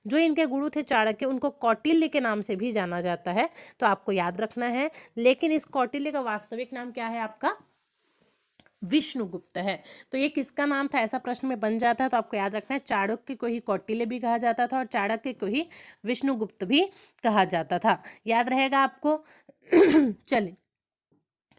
Speaker 1: जो इनके गुरु थे चाणक्य, उनको कौटिल्य के नाम से भी जाना जाता है, तो आपको याद रखना है। लेकिन इस कौटिल्य का वास्तविक नाम क्या है आपका? विष्णुगुप्त है। तो ये किसका नाम था ऐसा प्रश्न में बन जाता है, तो आपको याद रखना है चाणक्य को ही कौटिल्य भी कहा जाता था और चाणक्य को ही विष्णुगुप्त भी कहा जाता था। याद रहेगा आपको। चलिए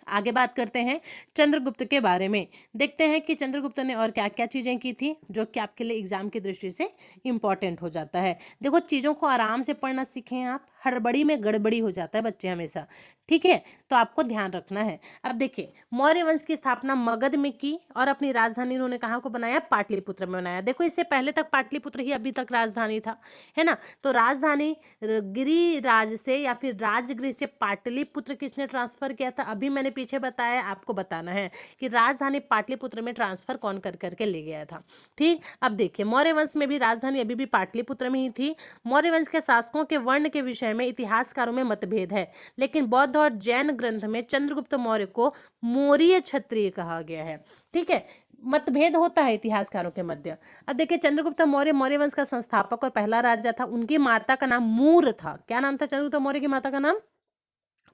Speaker 1: आगे बात करते हैं चंद्रगुप्त के बारे में। देखते हैं कि चंद्रगुप्त ने और क्या क्या चीज़ें की थी जो कि आपके लिए एग्जाम की दृष्टि से इंपॉर्टेंट हो जाता है। देखो चीज़ों को आराम से पढ़ना सीखें आप, हड़बड़ी में गड़बड़ी हो जाता है बच्चे हमेशा। ठीक है, तो आपको ध्यान रखना है। अब देखिए मौर्य वंश की स्थापना मगध में की और अपनी राजधानी उन्होंने कहाँ को बनाया? पाटलिपुत्र में बनाया। देखो इससे पहले तक पाटलिपुत्र ही अभी तक राजधानी था, है ना। तो राजधानी गिरिराज से या फिर राजगृह से पाटलिपुत्र किसने ट्रांसफर किया था? अभी मैंने पीछे बताया, आपको बताना है कि राजधानी पाटलिपुत्र में ट्रांसफर कौन कर करके ले गया था। ठीक, अब देखिए मौर्य वंश में भी राजधानी अभी भी पाटलिपुत्र में ही थी। मौर्य वंश के शासकों के वर्ण के विषय में इतिहासकारों में मतभेद है, लेकिन बौद्ध और जैन ग्रंथ में चंद्रगुप्त मौर्य को मौर्य क्षत्रिय कहा गया है। ठीक है, मतभेद होता है इतिहासकारों के मध्य। अब देखिए चंद्रगुप्त मौर्य मौर्य वंश का संस्थापक और पहला राजा था। उनकी माता का नाम मूर था। क्या नाम था चंद्रगुप्त मौर्य की माता का नाम?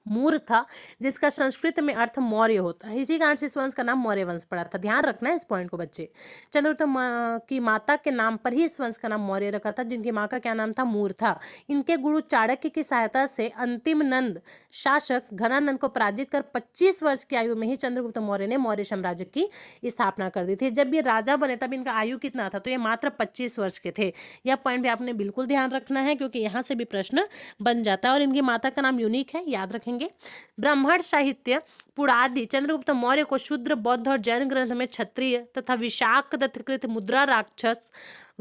Speaker 1: मूर था, जिसका संस्कृत में अर्थ मौर्य होता है। इसी कारण से इस वंश का नाम मौर्य वंश पड़ा था। ध्यान रखना है इस पॉइंट को बच्चे। चंद्रगुप्त की माता के नाम पर ही इस वंश का नाम मौर्य रखा था, जिनकी माँ का क्या नाम था? मूर था। इनके गुरु चाणक्य की सहायता से अंतिम नंद शासक घनानंद को पराजित कर 25 वर्ष की आयु में ही चंद्रगुप्त मौर्य ने मौर्य साम्राज्य की स्थापना कर दी थी। जब ये राजा बने तब इनका आयु कितना था? तो ये मात्र 25 वर्ष के थे। यह पॉइंट भी आपने बिल्कुल ध्यान रखना है, क्योंकि यहाँ से भी प्रश्न बन जाता है। और इनकी माता का नाम यूनिक है, याद रखेंगे। ब्राह्मण साहित्य पुरादि चंद्रगुप्त मौर्य को शूद्र, बौद्ध और जैन ग्रंथ में क्षत्रिय तथा विशाख दत्तकृत मुद्रा राक्षस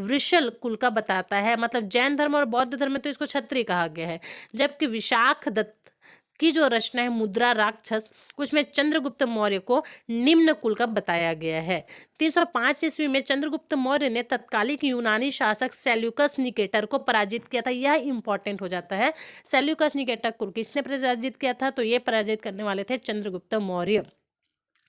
Speaker 1: वृषल कुल का बताता है। मतलब जैन धर्म और बौद्ध धर्म में तो इसको क्षत्रिय कहा गया है, जबकि विशाख दत्त की जो रचना है मुद्रा राक्षस, उसमें चंद्रगुप्त मौर्य को निम्न कुल का बताया गया है। 305 ईस्वी में चंद्रगुप्त मौर्य ने तत्कालिक यूनानी शासक सेल्यूकस निकेटर को पराजित किया था। यह इंपॉर्टेंट हो जाता है। सेल्यूकस निकेटर को किसने पराजित किया था? तो ये पराजित करने वाले थे चंद्रगुप्त मौर्य।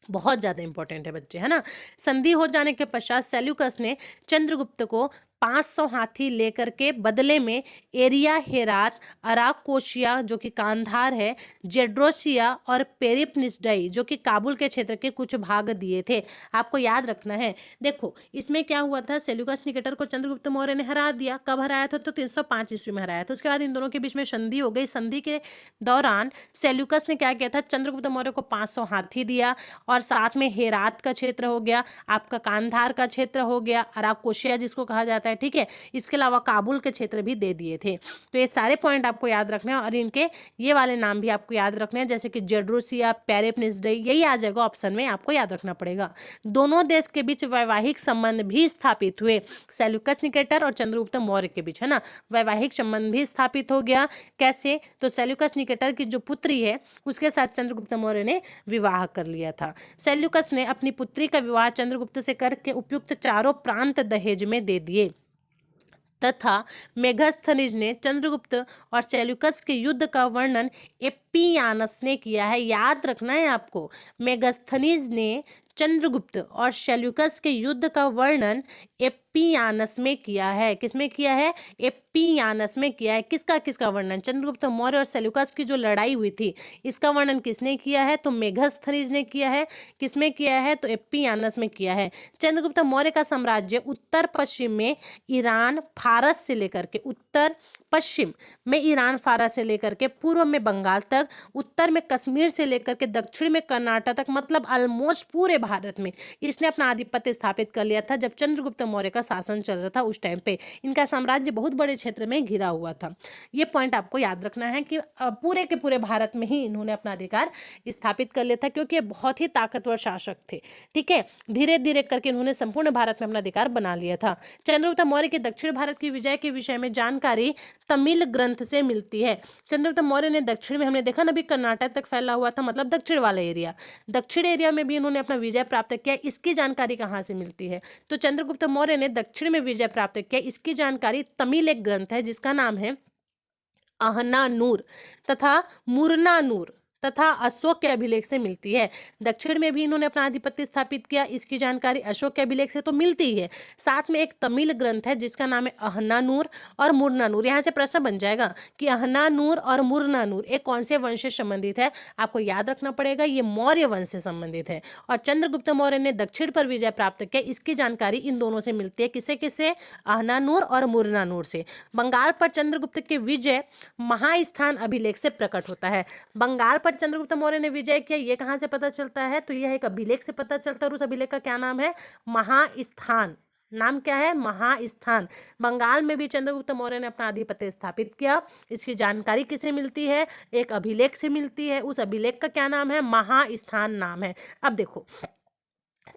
Speaker 1: बहुत ज़्यादा इंपॉर्टेंट है बच्चे, है ना। संधि हो जाने के पश्चात सेल्यूकस ने चंद्रगुप्त को 500 हाथी लेकर के बदले में एरिया हेरात, अराकोशिया जो कि कांधार है, जेड्रोसिया और पेरिप्निसडई जो कि काबुल के क्षेत्र के कुछ भाग दिए थे। आपको याद रखना है। देखो इसमें क्या हुआ था, सेल्यूकस निकेटर को चंद्रगुप्त मौर्य ने हरा दिया। कब हराया था? तो 305 ईस्वी में हराया था। उसके बाद इन दोनों के बीच में संधि हो गई। संधि के दौरान सेल्यूकस ने क्या किया था, चंद्रगुप्त मौर्य को 500 हाथी दिया और साथ में हेरात का क्षेत्र हो गया, आपका कांधार का क्षेत्र हो गया, अराकोशिया जिसको कहा जाता है, ठीक है। इसके अलावा काबुल के क्षेत्र भी दे दिए थे। तो ये सारे पॉइंट आपको याद रखने हैं और इनके ये वाले नाम भी आपको याद रखने हैं, जैसे कि जेड्रोसिया, पेरिप्निसडई, यही आ जाएगा ऑप्शन में, आपको याद रखना पड़ेगा। दोनों देश के बीच वैवाहिक संबंध भी स्थापित हुए, सेल्यूकस निकेटर और चंद्रगुप्त मौर्य के बीच, है ना, वैवाहिक संबंध भी स्थापित हो गया। कैसे? तो सेल्यूकस निकेटर की जो पुत्री है उसके साथ चंद्रगुप्त मौर्य ने विवाह कर लिया था। सेल्यूकस ने अपनी पुत्री का विवाह चंद्रगुप्त से करके उपयुक्त चारों प्रांत दहेज में दे दिए तथा मेगास्थनीज ने चंद्रगुप्त और सेल्यूकस के युद्ध का वर्णन एप्पियानस ने किया है। याद रखना है आपको, मेगास्थनीज ने चंद्रगुप्त और सेल्यूकस के युद्ध का वर्णन एप्पियानस में किया है। किसमें किया है? एप्पियानस में किया है। किसका किसका वर्णन? चंद्रगुप्त मौर्य और सेल्यूकस की जो लड़ाई हुई थी इसका वर्णन किसने किया है? तो मेगास्थनीज ने किया है। किसमें किया है? तो एप्पियानस में किया है। चंद्रगुप्त मौर्य का साम्राज्य उत्तर पश्चिम में ईरान फारस से लेकर के, उत्तर पश्चिम में ईरान फारस से लेकर के पूर्व में बंगाल तक, उत्तर में कश्मीर से लेकर के दक्षिण में कर्नाटक तक, मतलब ऑलमोस्ट पूरे भारत में इसने अपना आधिपत्य स्थापित कर लिया था जब चंद्रगुप्त मौर्य का शासन चल रहा था। उस टाइम पे इनका साम्राज्य बहुत बड़े क्षेत्र में घिरा हुआ था। ये पॉइंट आपको याद रखना है कि पूरे के पूरे भारत में ही इन्होंने अपना अधिकार स्थापित कर लिया था, क्योंकि ये बहुत ही ताकतवर शासक थे, ठीक है। धीरे धीरे करके इन्होंने संपूर्ण भारत में अपना अधिकार बना लिया था। चंद्रगुप्त मौर्य के दक्षिण भारत की विजय के विषय में जानकारी तमिल ग्रंथ से मिलती है। चंद्रगुप्त मौर्य ने दक्षिण में, हमने देखा ना अभी, कर्नाटक तक फैला हुआ था, मतलब दक्षिण वाला एरिया, दक्षिण एरिया में भी इन्होंने अपना विजय प्राप्त किया। इसकी जानकारी कहाँ से मिलती है? तो चंद्रगुप्त मौर्य ने दक्षिण में विजय प्राप्त किया, इसकी जानकारी तमिल एक ग्रंथ है जिसका नाम है अहनानूर तथा मुरनानूर तथा अशोक के अभिलेख से मिलती है। दक्षिण में भी इन्होंने अपना आधिपत्य स्थापित किया, इसकी जानकारी अशोक के अभिलेख से तो मिलती ही है, साथ में एक तमिल ग्रंथ है जिसका नाम है अहनानूर और मुरनानूर। यहाँ से प्रश्न बन जाएगा कि अहनानूर और मुरनानूर एक कौन से वंश से संबंधित है? आपको याद रखना पड़ेगा, ये मौर्य वंश से संबंधित है। और चंद्रगुप्त मौर्य ने दक्षिण पर विजय प्राप्त किया, इसकी जानकारी इन दोनों से मिलती है। किसे किसे? अहनानूर और मुरनानूर से। बंगाल पर चंद्रगुप्त के विजय महास्थान अभिलेख से प्रकट होता है। बंगाल पर चंद्रगुप्त मौर्य ने विजय किया, ये कहाँ से पता चलता है? तो यह एक अभिलेख से पता चलता है और उस अभिलेख का क्या नाम है? महास्थान। नाम क्या है? महास्थान। बंगाल में भी चंद्रगुप्त मौर्य ने अपना आधिपत्य स्थापित किया, इसकी जानकारी किसे मिलती है? एक अभिलेख से मिलती है। उस अभिलेख का क्या नाम है? महास्थान नाम है। अब देखो,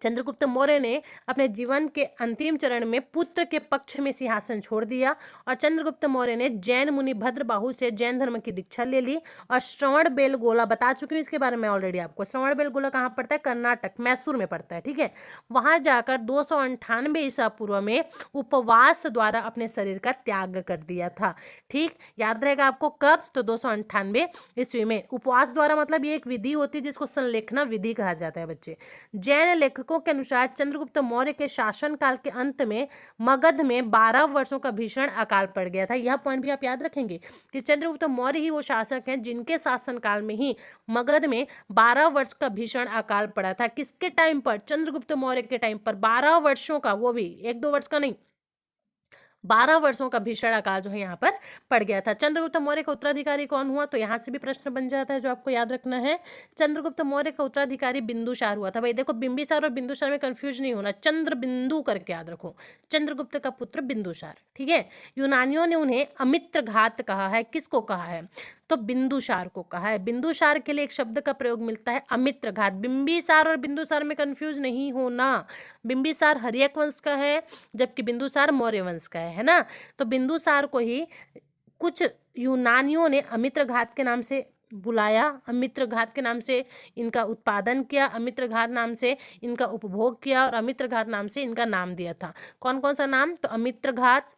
Speaker 1: चंद्रगुप्त मौर्य ने अपने जीवन के अंतिम चरण में पुत्र के पक्ष में सिंहासन छोड़ दिया और चंद्रगुप्त मौर्य ने जैन मुनि भद्रबाहु से जैन धर्म की दीक्षा ले ली और श्रवण बेलगोला, बता चुकी हूँ इसके बारे में ऑलरेडी आपको। श्रवण बेलगोला कहाँ पड़ता है? कर्नाटक, मैसूर में पड़ता है, ठीक है। वहां जाकर 298 ईसा पूर्व में उपवास द्वारा अपने शरीर का त्याग कर दिया था, ठीक। याद रहेगा आपको, कब? तो 298 ईस्वी में। उपवास द्वारा मतलब ये एक विधि होती है जिसको संलेखना विधि कहा जाता है बच्चे। जैन लेखकों के अनुसार चंद्रगुप्त मौर्य के शासनकाल के अंत में मगध में 12 वर्षों का भीषण अकाल पड़ गया था। यह पॉइंट भी आप याद रखेंगे कि चंद्रगुप्त मौर्य ही वो शासक हैं जिनके शासनकाल में ही मगध में 12 वर्ष का भीषण अकाल पड़ा था। किसके टाइम पर? चंद्रगुप्त मौर्य के टाइम पर 12 वर्षों का, वो भी 1-2 वर्ष का नहीं, 12 वर्षों का भीषण अकाल जो है यहाँ पर पड़ गया था। चंद्रगुप्त मौर्य का उत्तराधिकारी कौन हुआ? तो यहाँ से भी प्रश्न बन जाता है जो आपको याद रखना है। चंद्रगुप्त मौर्य का उत्तराधिकारी बिंदुसार हुआ था। भाई देखो, बिंबिसार और बिंदुसार में कंफ्यूज नहीं होना, चंद्र बिंदु करके याद रखो। चंद्रगुप्त का पुत्र बिंदुसार, ठीक है। यूनानियों ने उन्हें अमित्रघात कहा है। किसको कहा है? तो बिंदुसार को कहा है। बिंदुसार के लिए एक शब्द का प्रयोग मिलता है अमित्रघात। बिंबिसार और बिंदुसार में कंफ्यूज नहीं होना। बिंबिसार हर्यक वंश का है जबकि बिंदुसार मौर्य वंश का है ना। तो बिंदुसार को ही कुछ यूनानियों ने अमित्रघात के नाम से बुलाया, अमित्रघात के नाम से इनका उत्पादन किया, अमित्रघात नाम से इनका उपभोग किया और अमित्रघात नाम से इनका नाम दिया था। कौन कौन सा नाम? तो अमित्रघात,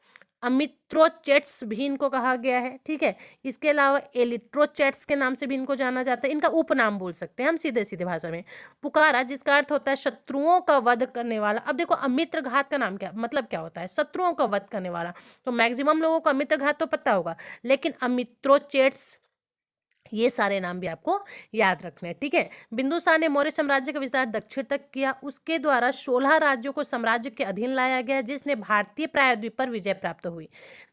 Speaker 1: अमित्रोचेट्स भी इनको कहा गया है, ठीक है। इसके अलावा एलिट्रोचेट्स के नाम से भी इनको जाना जाता है, इनका उपनाम बोल सकते हैं हम सीधे सीधे भाषा में। पुकारा, जिसका अर्थ होता है शत्रुओं का वध करने वाला। अब देखो अमित्र घात का नाम क्या मतलब क्या होता है, शत्रुओं का वध करने वाला। तो मैक्सिमम लोगों को अमित्र घात तो पता होगा, लेकिन अमित्रोचेट्स, ये सारे नाम भी आपको याद रखने हैं, ठीक है। बिंदुसार ने मौर्य साम्राज्य का विस्तार दक्षिण तक किया। उसके द्वारा 16 राज्यों को साम्राज्य के अधीन लाया गया, जिसने भारतीय प्रायद्वीप पर विजय प्राप्त हुई।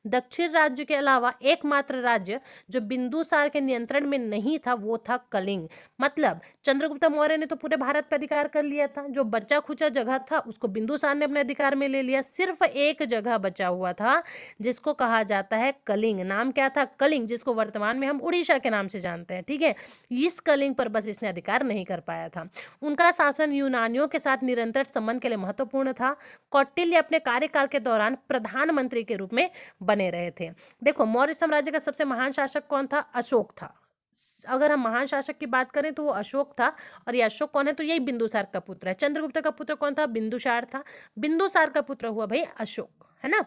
Speaker 1: दक्षिण राज्य के अलावा एकमात्र राज्य जो बिंदुसार के नियंत्रण में नहीं था वो था कलिंग। मतलब चंद्रगुप्त मौर्य ने तो पूरे भारत पर अधिकार कर लिया था, जो बचा खुचा जगह था उसको बिंदुसार ने अपने अधिकार में ले लिया। सिर्फ एक जगह बचा हुआ था जिसको कहा जाता है कलिंग। नाम क्या था? कलिंग, जिसको वर्तमान में हम उड़ीसा के नाम से जानते हैं, ठीक है। इस कलिंग पर बस इसने अधिकार नहीं कर पाया था। उनका शासन यूनानियों के साथ निरंतर संबंध के लिए महत्वपूर्ण था। कौटिल्य अपने कार्यकाल के दौरान प्रधानमंत्री के रूप में बने रहे थे। देखो मौर्य साम्राज्य का सबसे महान शासक कौन था? अशोक था। अगर हम महान शासक की बात करें तो वो अशोक था। और ये अशोक कौन है? तो यही बिंदुसार का पुत्र है। चंद्रगुप्त का पुत्र कौन था? बिंदुसार था। बिंदुसार का पुत्र हुआ भाई अशोक, है ना।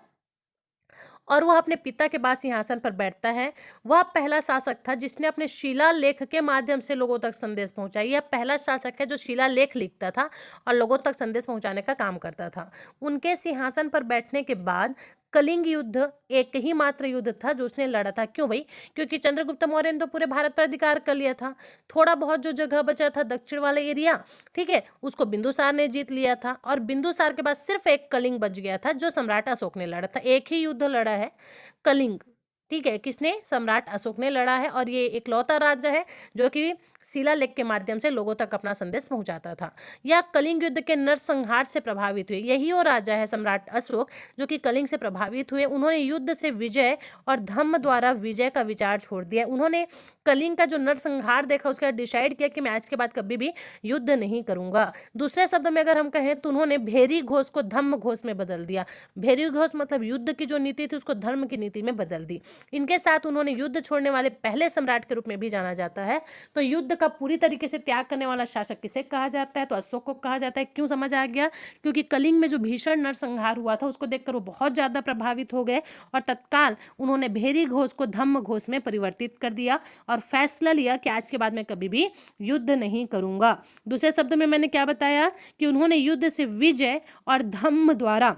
Speaker 1: और वह अपने पिता के बाद सिंहासन पर बैठता है। वह पहला शासक था जिसने अपने शिलालेख के माध्यम से लोगों तक संदेश पहुंचाया। यह पहला शासक है जो शिलालेख लिखता था और लोगों तक संदेश पहुंचाने का काम करता था। उनके सिंहासन पर बैठने के बाद कलिंग युद्ध एक ही मात्र युद्ध था जो उसने लड़ा था। क्यों भाई? क्योंकि चंद्रगुप्त मौर्य ने तो पूरे भारत पर अधिकार कर लिया था। थोड़ा बहुत जो जगह बचा था दक्षिण वाला एरिया, ठीक है, उसको बिंदुसार ने जीत लिया था। और बिंदुसार के बाद सिर्फ एक कलिंग बच गया था जो सम्राट अशोक ने लड़ा था। एक ही युद्ध लड़ा है कलिंग, ठीक है। किसने? सम्राट अशोक ने लड़ा है। और ये इकलौता राज्य है जो कि शिलालेख के माध्यम से लोगों तक अपना संदेश पहुंचाता था। यह कलिंग युद्ध के नरसंहार से प्रभावित हुए। यही वो राजा है सम्राट अशोक जो कि कलिंग से प्रभावित हुए। उन्होंने युद्ध से विजय और धम्म द्वारा विजय का विचार छोड़ दिया। उन्होंने कलिंग का जो नरसंहार देखा उसके बाद डिसाइड किया कि मैं आज के बाद कभी भी युद्ध नहीं करूंगा। दूसरे शब्द में अगर हम कहें तो उन्होंने भेरी घोष को धम्म घोष में बदल दिया। भेरी घोष मतलब युद्ध की जो नीति थी उसको धर्म की नीति में बदल दी। इनके साथ उन्होंने युद्ध छोड़ने वाले पहले सम्राट के रूप में भी जाना जाता है। तो युद्ध का पूरी तरीके से त्याग करने वाला शासक किसे कहा जाता है? तो अशोक को कहा जाता है। क्यों? समझ आ गया? क्योंकि कलिंग में जो भीषण नरसंहार हुआ था उसको देखकर वो बहुत ज्यादा प्रभावित हो गए और तत्काल उन्होंने भेरी घोष को धम्म घोष में परिवर्तित कर दिया और फैसला लिया कि आज के बाद मैं कभी भी युद्ध नहीं करूंगा। दूसरे शब्द में मैंने क्या बताया कि उन्होंने युद्ध से विजय और धम्म द्वारा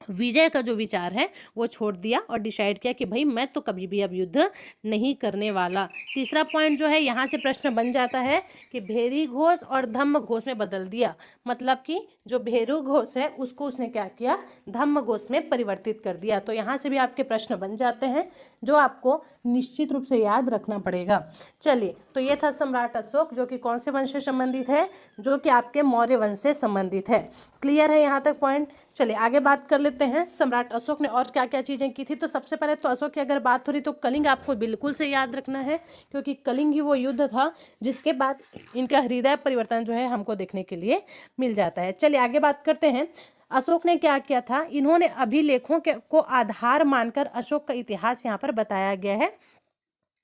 Speaker 1: विजय का जो विचार है वो छोड़ दिया और डिसाइड किया कि भाई मैं तो कभी भी अब युद्ध नहीं करने वाला। तीसरा पॉइंट जो है यहाँ से प्रश्न बन जाता है कि भेरी घोष और धम्म घोष में बदल दिया। मतलब कि जो भेरू घोष है उसको उसने क्या किया? धम्म घोष में परिवर्तित कर दिया। तो यहाँ से भी आपके प्रश्न बन जाते हैं जो आपको निश्चित रूप से याद रखना पड़ेगा। चलिए, तो ये था सम्राट अशोक जो कि कौन से वंश से संबंधित है? जो कि आपके मौर्य वंश से संबंधित है। क्लियर है यहाँ तक पॉइंट? चलिए आगे बात कर लेते हैं सम्राट अशोक ने और क्या क्या चीज़ें की थी। तो सबसे पहले तो अशोक की अगर बात हो रही तो कलिंग आपको बिल्कुल से याद रखना है, क्योंकि कलिंग ही वो युद्ध था जिसके बाद इनका हृदय परिवर्तन जो है हमको देखने के लिए मिल जाता है। चलिए आगे बात करते हैं। अशोक ने क्या किया था? इन्होंने अभिलेखों के को आधार मानकर अशोक का इतिहास यहाँ पर बताया गया है।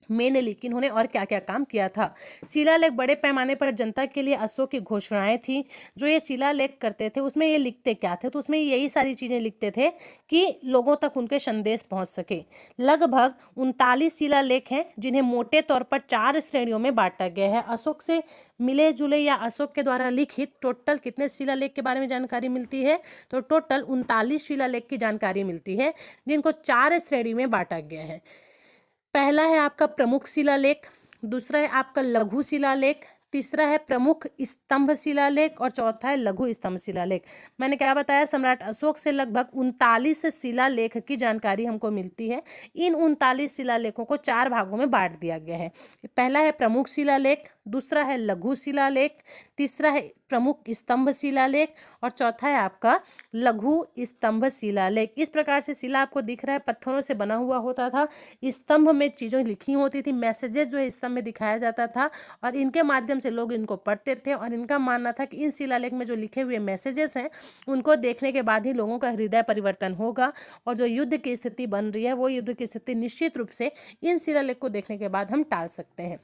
Speaker 1: मैंने लिखी इन्होंने और क्या क्या काम किया था। शिलालेख बड़े पैमाने पर जनता के लिए अशोक की घोषणाएं थी। जो ये शिलालेख करते थे उसमें ये लिखते क्या थे? तो उसमें यही सारी चीज़ें लिखते थे कि लोगों तक उनके संदेश पहुंच सके। लगभग 39 शिलालेख हैं जिन्हें मोटे तौर पर 4 श्रेणियों में बांटा गया है। अशोक से मिले जुले या अशोक के द्वारा लिखित टोटल कितने शिलालेख के बारे में जानकारी मिलती है? तो टोटल 39 शिलालेख की जानकारी मिलती है जिनको 4 श्रेणी में बांटा गया है। पहला है आपका प्रमुख शिलालेख, दूसरा है आपका लघु शिलालेख, तीसरा है प्रमुख स्तंभ शिलालेख और चौथा है लघु स्तंभ शिलालेख। मैंने क्या बताया? सम्राट अशोक से लगभग 39 शिलालेख की जानकारी हमको मिलती है। इन 39 शिलालेखों को 4 भागों में बांट दिया गया है। पहला है प्रमुख शिलालेख, दूसरा है लघु शिलालेख, तीसरा है प्रमुख स्तंभ शिलालेख और चौथा है आपका लघु स्तंभ शिलालेख। इस प्रकार से शिला आपको दिख रहा है पत्थरों से बना हुआ होता था। स्तंभ में चीज़ें लिखी होती थी, मैसेजेस जो है स्तंभ में दिखाया जाता था और इनके माध्यम से लोग इनको पढ़ते थे। और इनका मानना था कि इन शिलालेख में जो लिखे हुए मैसेजेस हैं उनको देखने के बाद ही लोगों का हृदय परिवर्तन होगा और जो युद्ध की स्थिति बन रही है वो युद्ध की स्थिति निश्चित रूप से इन शिलालेख को देखने के बाद हम टाल सकते हैं।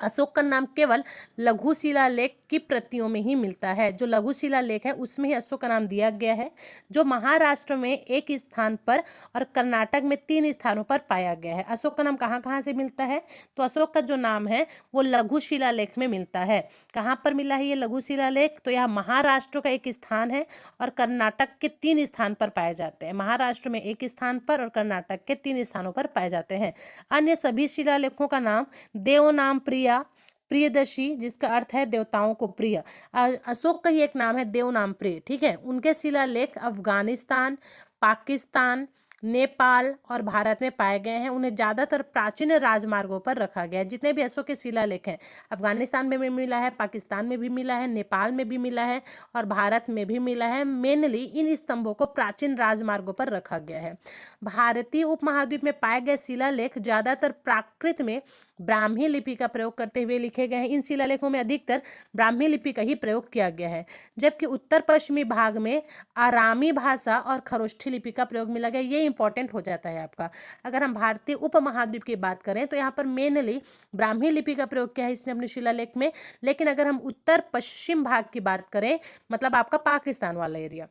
Speaker 1: अशोक का नाम केवल लघु शिलालेख की प्रतियों में ही मिलता है। जो लघु शिलालेख है उसमें ही अशोक का नाम दिया गया है, जो महाराष्ट्र में एक स्थान पर और कर्नाटक में 3 स्थानों पर पाया गया है। अशोक का नाम कहाँ कहाँ से मिलता है? तो अशोक का जो नाम है वो लघु शिलालेख में मिलता है। कहाँ पर मिला है ये लघु शिलालेख? तो यह महाराष्ट्र का एक स्थान है और कर्नाटक के 3 स्थान पर पाए जाते हैं। महाराष्ट्र में एक स्थान पर और कर्नाटक के 3 स्थानों पर पाए जाते हैं। अन्य सभी शिलालेखों का नाम देवनाम प्रिया, प्रियदर्शी, जिसका अर्थ है देवताओं को प्रिय। अशोक का ही एक नाम है देवनाम प्रिय, ठीक है। उनके शिलालेख अफगानिस्तान, पाकिस्तान, नेपाल और भारत में पाए गए हैं। उन्हें ज्यादातर प्राचीन राजमार्गों पर रखा गया है। जितने भी अशोक के शिलालेख हैं अफगानिस्तान में भी मिला है, पाकिस्तान में भी मिला है, नेपाल में भी मिला है और भारत में भी मिला है। मेनली इन स्तंभों को प्राचीन राजमार्गों पर रखा गया है। भारतीय उपमहाद्वीप में पाए गए शिलालेख ज्यादातर प्राकृत में ब्राह्मी लिपि का प्रयोग करते हुए लिखे गए हैं। इन शिलालेखों में अधिकतर ब्राह्मी लिपि का ही प्रयोग किया गया है, जबकि उत्तर पश्चिमी भाग में आरामी भाषा और खरोष्ठी लिपि का प्रयोग मिला गया। ये इंपॉर्टेंट हो जाता है आपका। अगर हम भारतीय उपमहाद्वीप की बात करें तो यहाँ पर मेनली ब्राह्मी लिपि का प्रयोग किया है इसने अपने शिलालेख में। लेकिन अगर हम उत्तर पश्चिम भाग की बात करें, मतलब आपका पाकिस्तान वाला एरिया,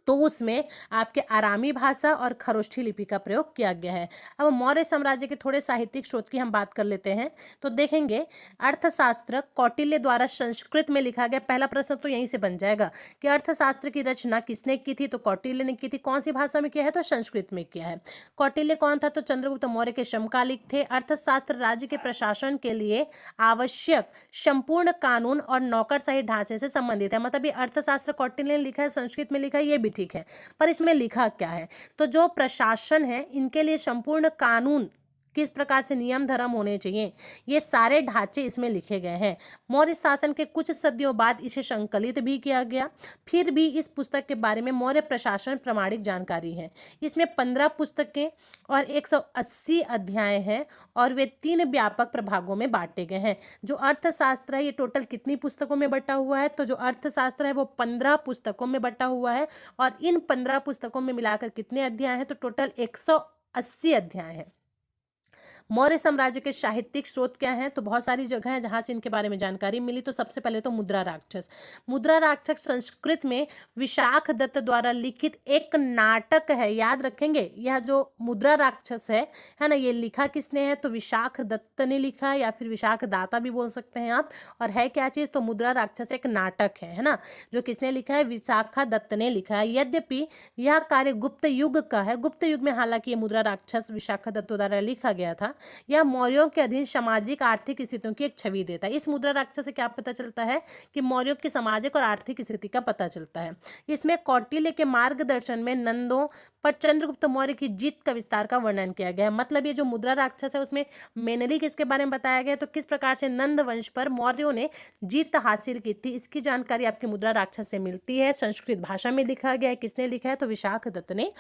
Speaker 1: तो उसमें आपके आरामी भाषा और खरोष्ठी लिपि का प्रयोग किया गया है। अब मौर्य साम्राज्य के थोड़े साहित्यिक स्रोत की हम बात कर लेते हैं तो देखेंगे अर्थशास्त्र कौटिल्य द्वारा संस्कृत में लिखा गया। पहला प्रश्न तो यहीं से बन जाएगा कि अर्थशास्त्र की रचना किसने की थी? तो कौटिल्य ने की थी। कौन सी भाषा में किया है? तो संस्कृत में किया है। कौटिल्य कौन था? तो चंद्रगुप्त मौर्य के समकालिक थे। अर्थशास्त्र राज्य के प्रशासन के लिए आवश्यक संपूर्ण कानून और नौकरशाही ढांचे से संबंधित है। मतलब ये अर्थशास्त्र कौटिल्य ने लिखा है, संस्कृत में लिखा है, ये भी ठीक है, पर इसमें लिखा क्या है? तो जो प्रशासन है इनके लिए संपूर्ण कानून, किस प्रकार से नियम धर्म होने चाहिए, ये सारे ढांचे इसमें लिखे गए हैं। मौर्य शासन के कुछ सदियों बाद इसे संकलित भी किया गया। फिर भी इस पुस्तक के बारे में मौर्य प्रशासन प्रमाणिक जानकारी है। इसमें 15 पुस्तकें और 180 अध्याय हैं और वे 3 व्यापक प्रभागों में बांटे गए हैं। जो अर्थशास्त्र है ये टोटल कितनी पुस्तकों में बटा हुआ है? तो जो अर्थशास्त्र है वो 15 पुस्तकों में बटा हुआ है और इन 15 पुस्तकों में मिलाकर कितने अध्याय हैं? तो टोटल 180 अध्याय हैं। मौर्य साम्राज्य के साहित्यिक स्रोत क्या हैं? तो बहुत सारी जगह है जहां से इनके बारे में जानकारी मिली। तो सबसे पहले तो मुद्रा राक्षस। मुद्रा राक्षस संस्कृत में विशाख दत्त द्वारा लिखित एक नाटक है। याद रखेंगे, यह जो मुद्रा राक्षस है ना, ये लिखा किसने है? तो विशाख दत्त ने लिखा, या फिर विशाख दाता भी बोल सकते हैं आप। और है क्या चीज? तो मुद्रा राक्षस एक नाटक है ना, जो किसने लिखा है? विशाखा दत्त ने लिखा है। यद्यपि यह कार्य गुप्त युग का है। गुप्त युग में हालांकि ये मुद्रा राक्षस विशाखा दत्त द्वारा लिखा गया था। यह मौर्यों के अधीन सामाजिक आर्थिक स्थितियों की एक छवि देता है। इस मुद्रा राक्षस से क्या पता चलता है? कि मौर्यों की सामाजिक और आर्थिक स्थिति का पता चलता है। इसमें कौटिल्य के मार्गदर्शन में नंदों पर चंद्रगुप्त मौर्य की जीत का विस्तार का वर्णन किया गया है। मतलब ये जो मुद्रा राक्षस है उसमें मेनली किसके बारे में बताया गया? तो किस प्रकार से नंद वंश पर मौर्यों ने जीत हासिल की थी, इसकी जानकारी आपकी मुद्रा राक्षस से मिलती है। संस्कृत भाषा में लिखा गया है। किसने लिखा है? तो विशाख दत्त ने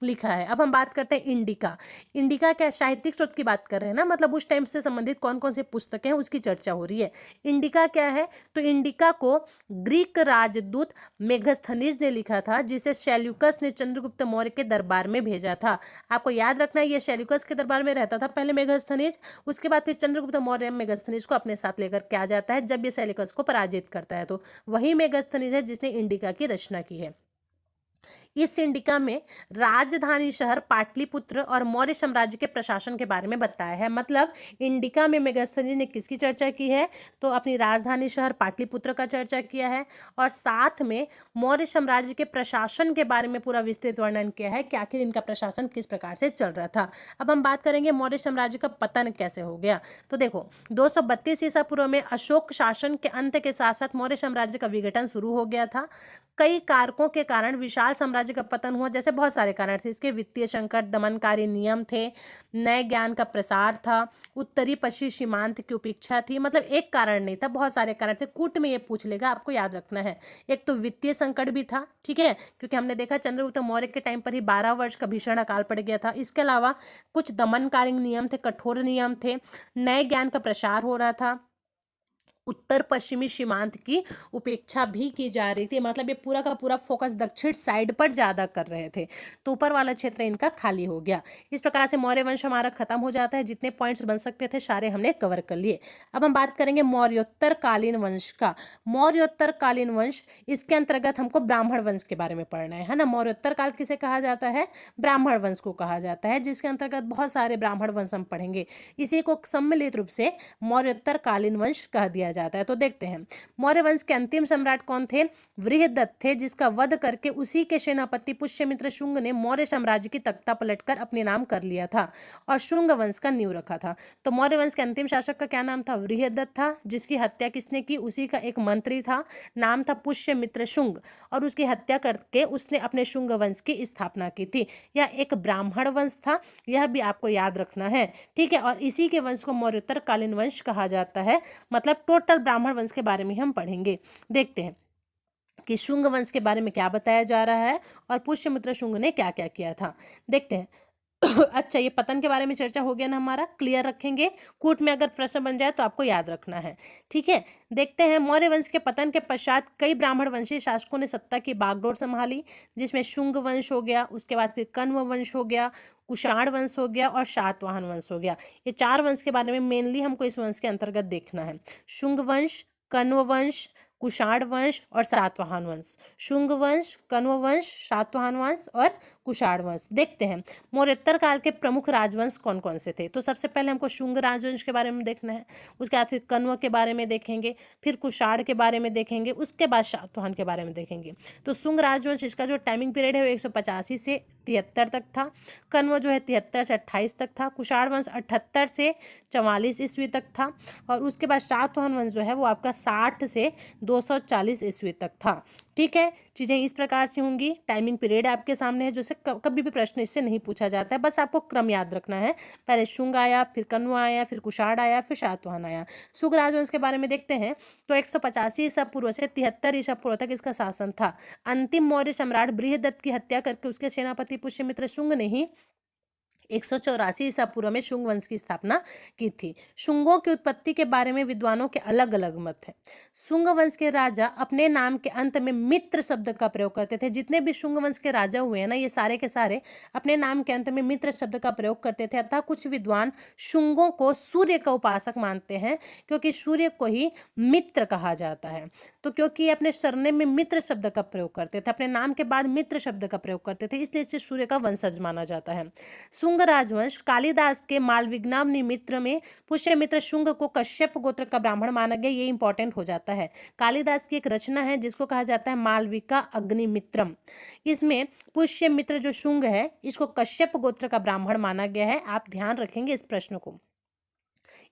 Speaker 1: लिखा है। अब हम बात करते हैं इंडिका। इंडिका क्या साहित्यिक स्रोत की बात कर रहे हैं ना, मतलब उस टाइम से संबंधित कौन कौन से पुस्तकें हैं उसकी चर्चा हो रही है। इंडिका क्या है? तो इंडिका को ग्रीक राजदूत मेगास्थनीज ने लिखा था, जिसे सेल्यूकस ने चंद्रगुप्त मौर्य के दरबार में भेजा था। आपको याद रखना है ये सेल्यूकस के दरबार में रहता था पहले मेगास्थनीज, उसके बाद फिर चंद्रगुप्त मौर्य मेगास्थनीज को अपने साथ लेकर के आ जाता है जब ये सेल्यूकस को पराजित करता है। तो वही मेगास्थनीज है जिसने इंडिका की रचना की है। इस इंडिका में राजधानी शहर पाटलिपुत्र और मौर्य साम्राज्य के प्रशासन के बारे में बताया है। मतलब इंडिका में मेगास्थनीज ने किसकी चर्चा की है? तो अपनी राजधानी शहर पाटलिपुत्र का चर्चा किया है और साथ में मौर्य साम्राज्य के प्रशासन के बारे में पूरा विस्तृत वर्णन किया है कि आखिर इनका प्रशासन किस प्रकार से चल रहा था। अब हम बात करेंगे मौर्य साम्राज्य का पतन कैसे हो गया। तो देखो 232 ईसा पूर्व में अशोक शासन के अंत के साथ साथ मौर्य साम्राज्य का विघटन शुरू हो गया था। कई कारकों के कारण विशाल साम्राज्य का पतन हुआ। जैसे बहुत सारे कारण थे इसके, वित्तीय संकट, दमनकारी नियम थे, नए ज्ञान का प्रसार था, उत्तरी पश्चिमी सीमांत की उपेक्षा थी। मतलब एक कारण नहीं था, बहुत सारे कारण थे। कूट में ये पूछ लेगा, आपको याद रखना है। एक तो वित्तीय संकट भी था, ठीक है, क्योंकि हमने देखा चंद्रगुप्त मौर्य के टाइम पर ही 12 वर्ष का भीषण अकाल पड़ गया था। इसके अलावा कुछ दमनकारी नियम थे, कठोर नियम थे, नए ज्ञान का प्रसार हो रहा था, उत्तर पश्चिमी सीमांत की उपेक्षा भी की जा रही थी, मतलब ये पूरा का पूरा फोकस दक्षिण साइड पर ज़्यादा कर रहे थे, तो ऊपर वाला क्षेत्र इनका खाली हो गया। इस प्रकार से मौर्य वंश हमारा खत्म हो जाता है। जितने पॉइंट्स बन सकते थे सारे हमने कवर कर लिए। अब हम बात करेंगे मौर्योत्तर कालीन वंश का। मौर्योत्तर कालीन वंश, इसके अंतर्गत हमको ब्राह्मण वंश के बारे में पढ़ना है ना। मौर्योत्तर काल किसे कहा जाता है? ब्राह्मण वंश को कहा जाता है, जिसके अंतर्गत बहुत सारे ब्राह्मण वंश हम पढ़ेंगे। इसी को सम्मिलित रूप से मौर्योत्तर कालीन वंश कह दिया जाता है। तो देखते हैं, मौर्य वंश के अंतिम सम्राट कौन थे? वृहदत्त थे, जिसका वध करके उसी के सेनापति पुष्यमित्र शुंग ने मौर्य साम्राज्य की तख्ता पलटकर अपने नाम कर लिया था और शुंग वंश का नींव रखा था। तो मौर्य वंश के अंतिम शासक का क्या नाम था? वृहदत्त था, जिसकी हत्या किसने की? उसी का एक मंत्री था, नाम था पुष्यमित्र शुंग, और उसकी हत्या करके उसने अपने शुंग वंश की स्थापना की थी। यह एक ब्राह्मण वंश था, यह भी आपको याद रखना है, ठीक है। और इसी के वंश को मौर्योत्तर कालीन वंश कहा जाता है। मतलब टोटल ब्राह्मण वंश के बारे में हम पढ़ेंगे। देखते हैं कि शुंग वंश के बारे में क्या बताया जा रहा है और पुष्यमित्र शुंग ने क्या क्या किया था। देखते हैं। अच्छा, ये पतन के बारे में चर्चा हो गया ना, हमारा क्लियर रखेंगे। कूट में अगर प्रश्न बन जाए तो आपको याद रखना है, ठीक है। देखते हैं, मौर्य वंश के पतन के पश्चात कई ब्राह्मण वंशी शासकों ने सत्ता की बागडोर संभाली, जिसमें शुंग वंश हो गया, उसके बाद फिर कण्व वंश हो गया, कुषाण वंश हो गया और शातवाहन वंश हो गया। ये 4 वंश के बारे में मेनली हमको इस वंश के अंतर्गत देखना है। शुंग वंश, कण्व वंश, कुषाण वंश और सातवाहन वंश। शुंग वंश, कण्व वंश, सातवाहन वंश और कुषाण वंश। देखते हैं मौर्योत्तर काल के प्रमुख राजवंश कौन कौन से थे। तो सबसे पहले हमको शुंग राजवंश के बारे में देखना है, उसके बाद फिर कण्व के बारे में देखेंगे, फिर कुषाण के बारे में देखेंगे, उसके बाद सातवाहन के बारे में देखेंगे। तो शुंग राजवंश, इसका जो टाइमिंग पीरियड है वो 185 से 73 तक था। कण्व जो है 73 से 28 तक था। कुषाण वंश 78 से 44 ईस्वी तक था। और उसके बाद सातवाहन वंश जो है वो आपका 60 से 240 ईस्वी तक था, ठीक है। चीज़ें इस प्रकार से होंगी। टाइमिंग पीरियड आपके सामने है, जैसे कभी भी प्रश्न इससे नहीं पूछा जाता है, बस आपको क्रम याद रखना है। पहले शुंग आया, फिर कण्व आया, फिर कुषाण आया, फिर सातवाहन आया। शुंग राजवंश के बारे में देखते हैं तो 185 ईसा पूर्व से 73 ईसा पूर्व तक इसका शासन था। अंतिम मौर्य सम्राट बृहदत्त की हत्या करके उसके सेनापति पुष्यमित्र शुंग ने ही 184 ईसा पूर्व में शुंग वंश की स्थापना की थी। शुंगों की उत्पत्ति के बारे में विद्वानों के अलग अलग मत हैं। शुंग वंश के राजा अपने नाम के अंत में मित्र शब्द का प्रयोग करते थे। जितने भी शुंग वंश के राजा हुए हैं ना, ये सारे के सारे अपने नाम के अंत में मित्र शब्द का प्रयोग करते थे। अतः कुछ विद्वान शुंगों को सूर्य का उपासक मानते हैं, क्योंकि सूर्य को ही मित्र कहा जाता है। तो क्योंकि ये अपने सरनेम में मित्र शब्द का प्रयोग करते थे, अपने नाम के बाद मित्र शब्द का प्रयोग करते थे, इसलिए इसे सूर्य का वंशज माना जाता है। शुंग राजवंश, कालिदास के मालविग्नामनी मित्र में पुष्यमित्र शुंग को कश्यप गोत्र का ब्राह्मण माना गया। ये इंपॉर्टेंट हो जाता है। कालिदास की एक रचना है जिसको कहा जाता है मालविका अग्निमित्रम। इसमें पुष्यमित्र जो शुंग है, इसको कश्यप गोत्र का ब्राह्मण माना गया है। आप ध्यान रखेंगे इस प्रश्न को।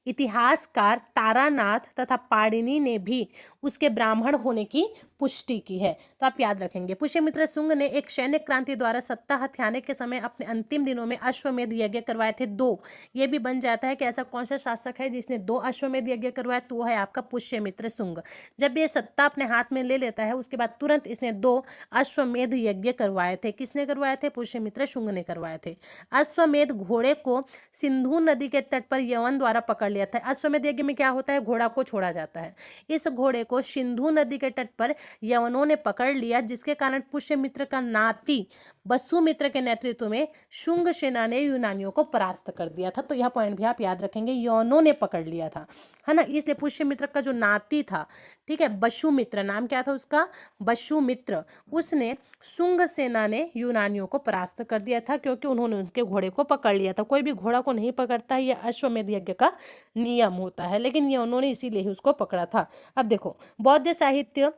Speaker 1: इतिहासकार तारानाथ तथा पाणिनि ने भी उसके ब्राह्मण होने की पुष्टि की है, तो आप याद रखेंगे। पुष्यमित्र शुंग ने एक सैन्य क्रांति द्वारा सत्ता हथियाने के समय अपने अंतिम दिनों में अश्वमेध यज्ञ करवाए थे 2। ये भी बन जाता है कि ऐसा कौन सा शासक है जिसने 2 अश्वमेध यज्ञ करवाए, तो वो है आपका पुष्यमित्र शुंग। जब ये सत्ता अपने हाथ में ले लेता है, उसके बाद तुरंत इसने 2 अश्वमेध यज्ञ करवाए थे। किसने करवाए थे? पुष्यमित्र शुंग ने करवाए थे। अश्वमेध घोड़े को सिंधु नदी के तट पर यवन द्वारा पकड़ लिया था। अश्वमेध यज्ञ में क्या होता है? घोड़ा को छोड़ा जाता है। इस घोड़े को सिंधु नदी के तट पर यवनों ने पकड़ लिया, जिसके कारण पुष्यमित्र का नाती वसुमित्र के नेतृत्व में शुंग सेना ने यूनानियों को परास्त कर दिया था। तो यह पॉइंट भी आप याद रखेंगे, यवनों ने पकड़ लिया था, है ना। इसलिए पुष्यमित्र का जो नाती था, ठीक है, वसुमित्र, नाम क्या था उसका? वसुमित्र। उसने शुंग सेना ने यूनानियों को परास्त कर दिया था, क्योंकि उन्होंने उनके घोड़े को पकड़ लिया था। कोई भी घोड़ा को नहीं पकड़ता है, यह अश्वमेध यज्ञ का नियम होता है, लेकिन ये उन्होंने इसीलिए ही उसको पकड़ा था। अब देखो, बौद्ध साहित्य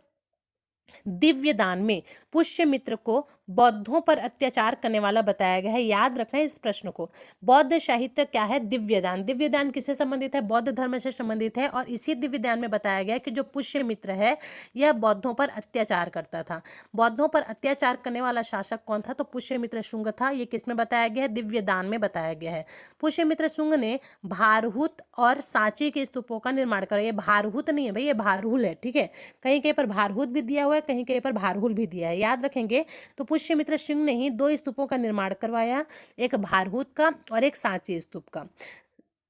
Speaker 1: दिव्य दान में पुष्यमित्र को बौद्धों पर अत्याचार करने वाला बताया गया है। याद रखना है इस प्रश्न को। बौद्ध साहित्य क्या है? दिव्य दान। दिव्य दान किससे संबंधित है? बौद्ध धर्म से संबंधित है। और इसी दिव्य दान में बताया गया कि जो पुष्यमित्र है, यह बौद्धों पर अत्याचार करता था। बौद्धों पर अत्याचार करने वाला शासक कौन था? तो पुष्यमित्र शुंग था। ये किसमें बताया गया है? दिव्य दान में बताया गया है। पुष्यमित्र शुंग ने भारहूत और सांची के स्तूपों का निर्माण करा। ये भारहूत नहीं है भाई, ये भारहूल है, ठीक है। कहीं कहीं पर भारहूत भी दिया हुआ है, कहीं कहीं पर भारहूल भी दिया है, याद रखेंगे। तो पुष्यमित्र शुंग ने ही 2 स्तूपों का निर्माण करवाया, एक भारहूत का और एक सांची स्तूप का।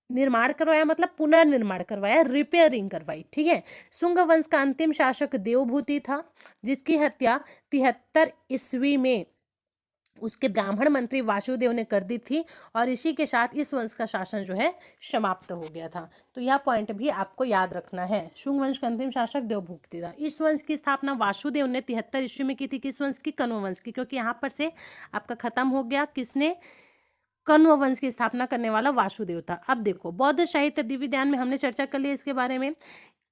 Speaker 1: निर्माण करवाया मतलब पुनर्निर्माण करवाया, रिपेयरिंग करवाई, ठीक है। शुंग वंश का अंतिम शासक देवभूति था, जिसकी हत्या 73 ईस्वी में उसके ब्राह्मण मंत्री वासुदेव ने कर दी थी, और इसी के साथ इस वंश का शासन जो है समाप्त हो गया था। तो यह पॉइंट भी आपको याद रखना है। शुंग वंश का अंतिम शासक देवभूति था। इस वंश की स्थापना वासुदेव ने 73 ईस्वी में की थी। किस वंश की? कण्व वंश की, क्योंकि यहाँ पर से आपका खत्म हो गया किसने? कण्व वंश की स्थापना करने वाला वासुदेव था। अब देखो, बौद्ध साहित्य दिव्यज्ञान में हमने चर्चा कर ली इसके बारे में।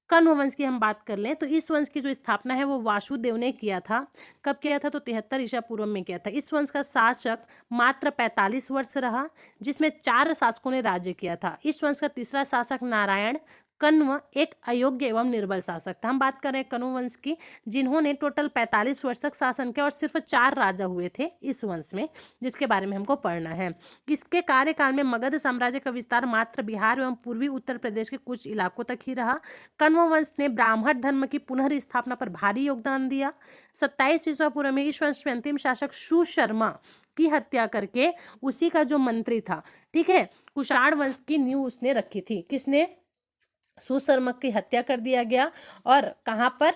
Speaker 1: कण्व वंश की हम बात कर लें तो इस वंश की जो स्थापना है वो वासुदेव ने किया था। कब किया था? तो 73 ईसा पूर्व में किया था। इस वंश का शासक मात्र 45 वर्ष रहा, जिसमें 4 शासकों ने राज्य किया था। इस वंश का तीसरा शासक नारायण कण्व एक अयोग्य एवं निर्बल शासक था। हम बात कर रहे हैं कण्व वंश की, जिन्होंने टोटल 45 वर्ष तक शासन किया और सिर्फ 4 राजा हुए थे इस वंश में, जिसके बारे में हमको पढ़ना है। इसके कार्यकाल में मगध साम्राज्य का विस्तार मात्र बिहार एवं पूर्वी उत्तर प्रदेश के कुछ इलाकों तक ही रहा। कण्व वंश ने ब्राह्मण धर्म की पुनर्स्थापना पर भारी योगदान दिया। 27 ईसा पूर्व में इस वंश में अंतिम शासक सुशर्मा की हत्या करके उसी का जो मंत्री था, ठीक है, कुषाण वंश की नींव उसने रखी थी। किसने? सुशर्मा की हत्या कर दिया गया, और कहाँ पर?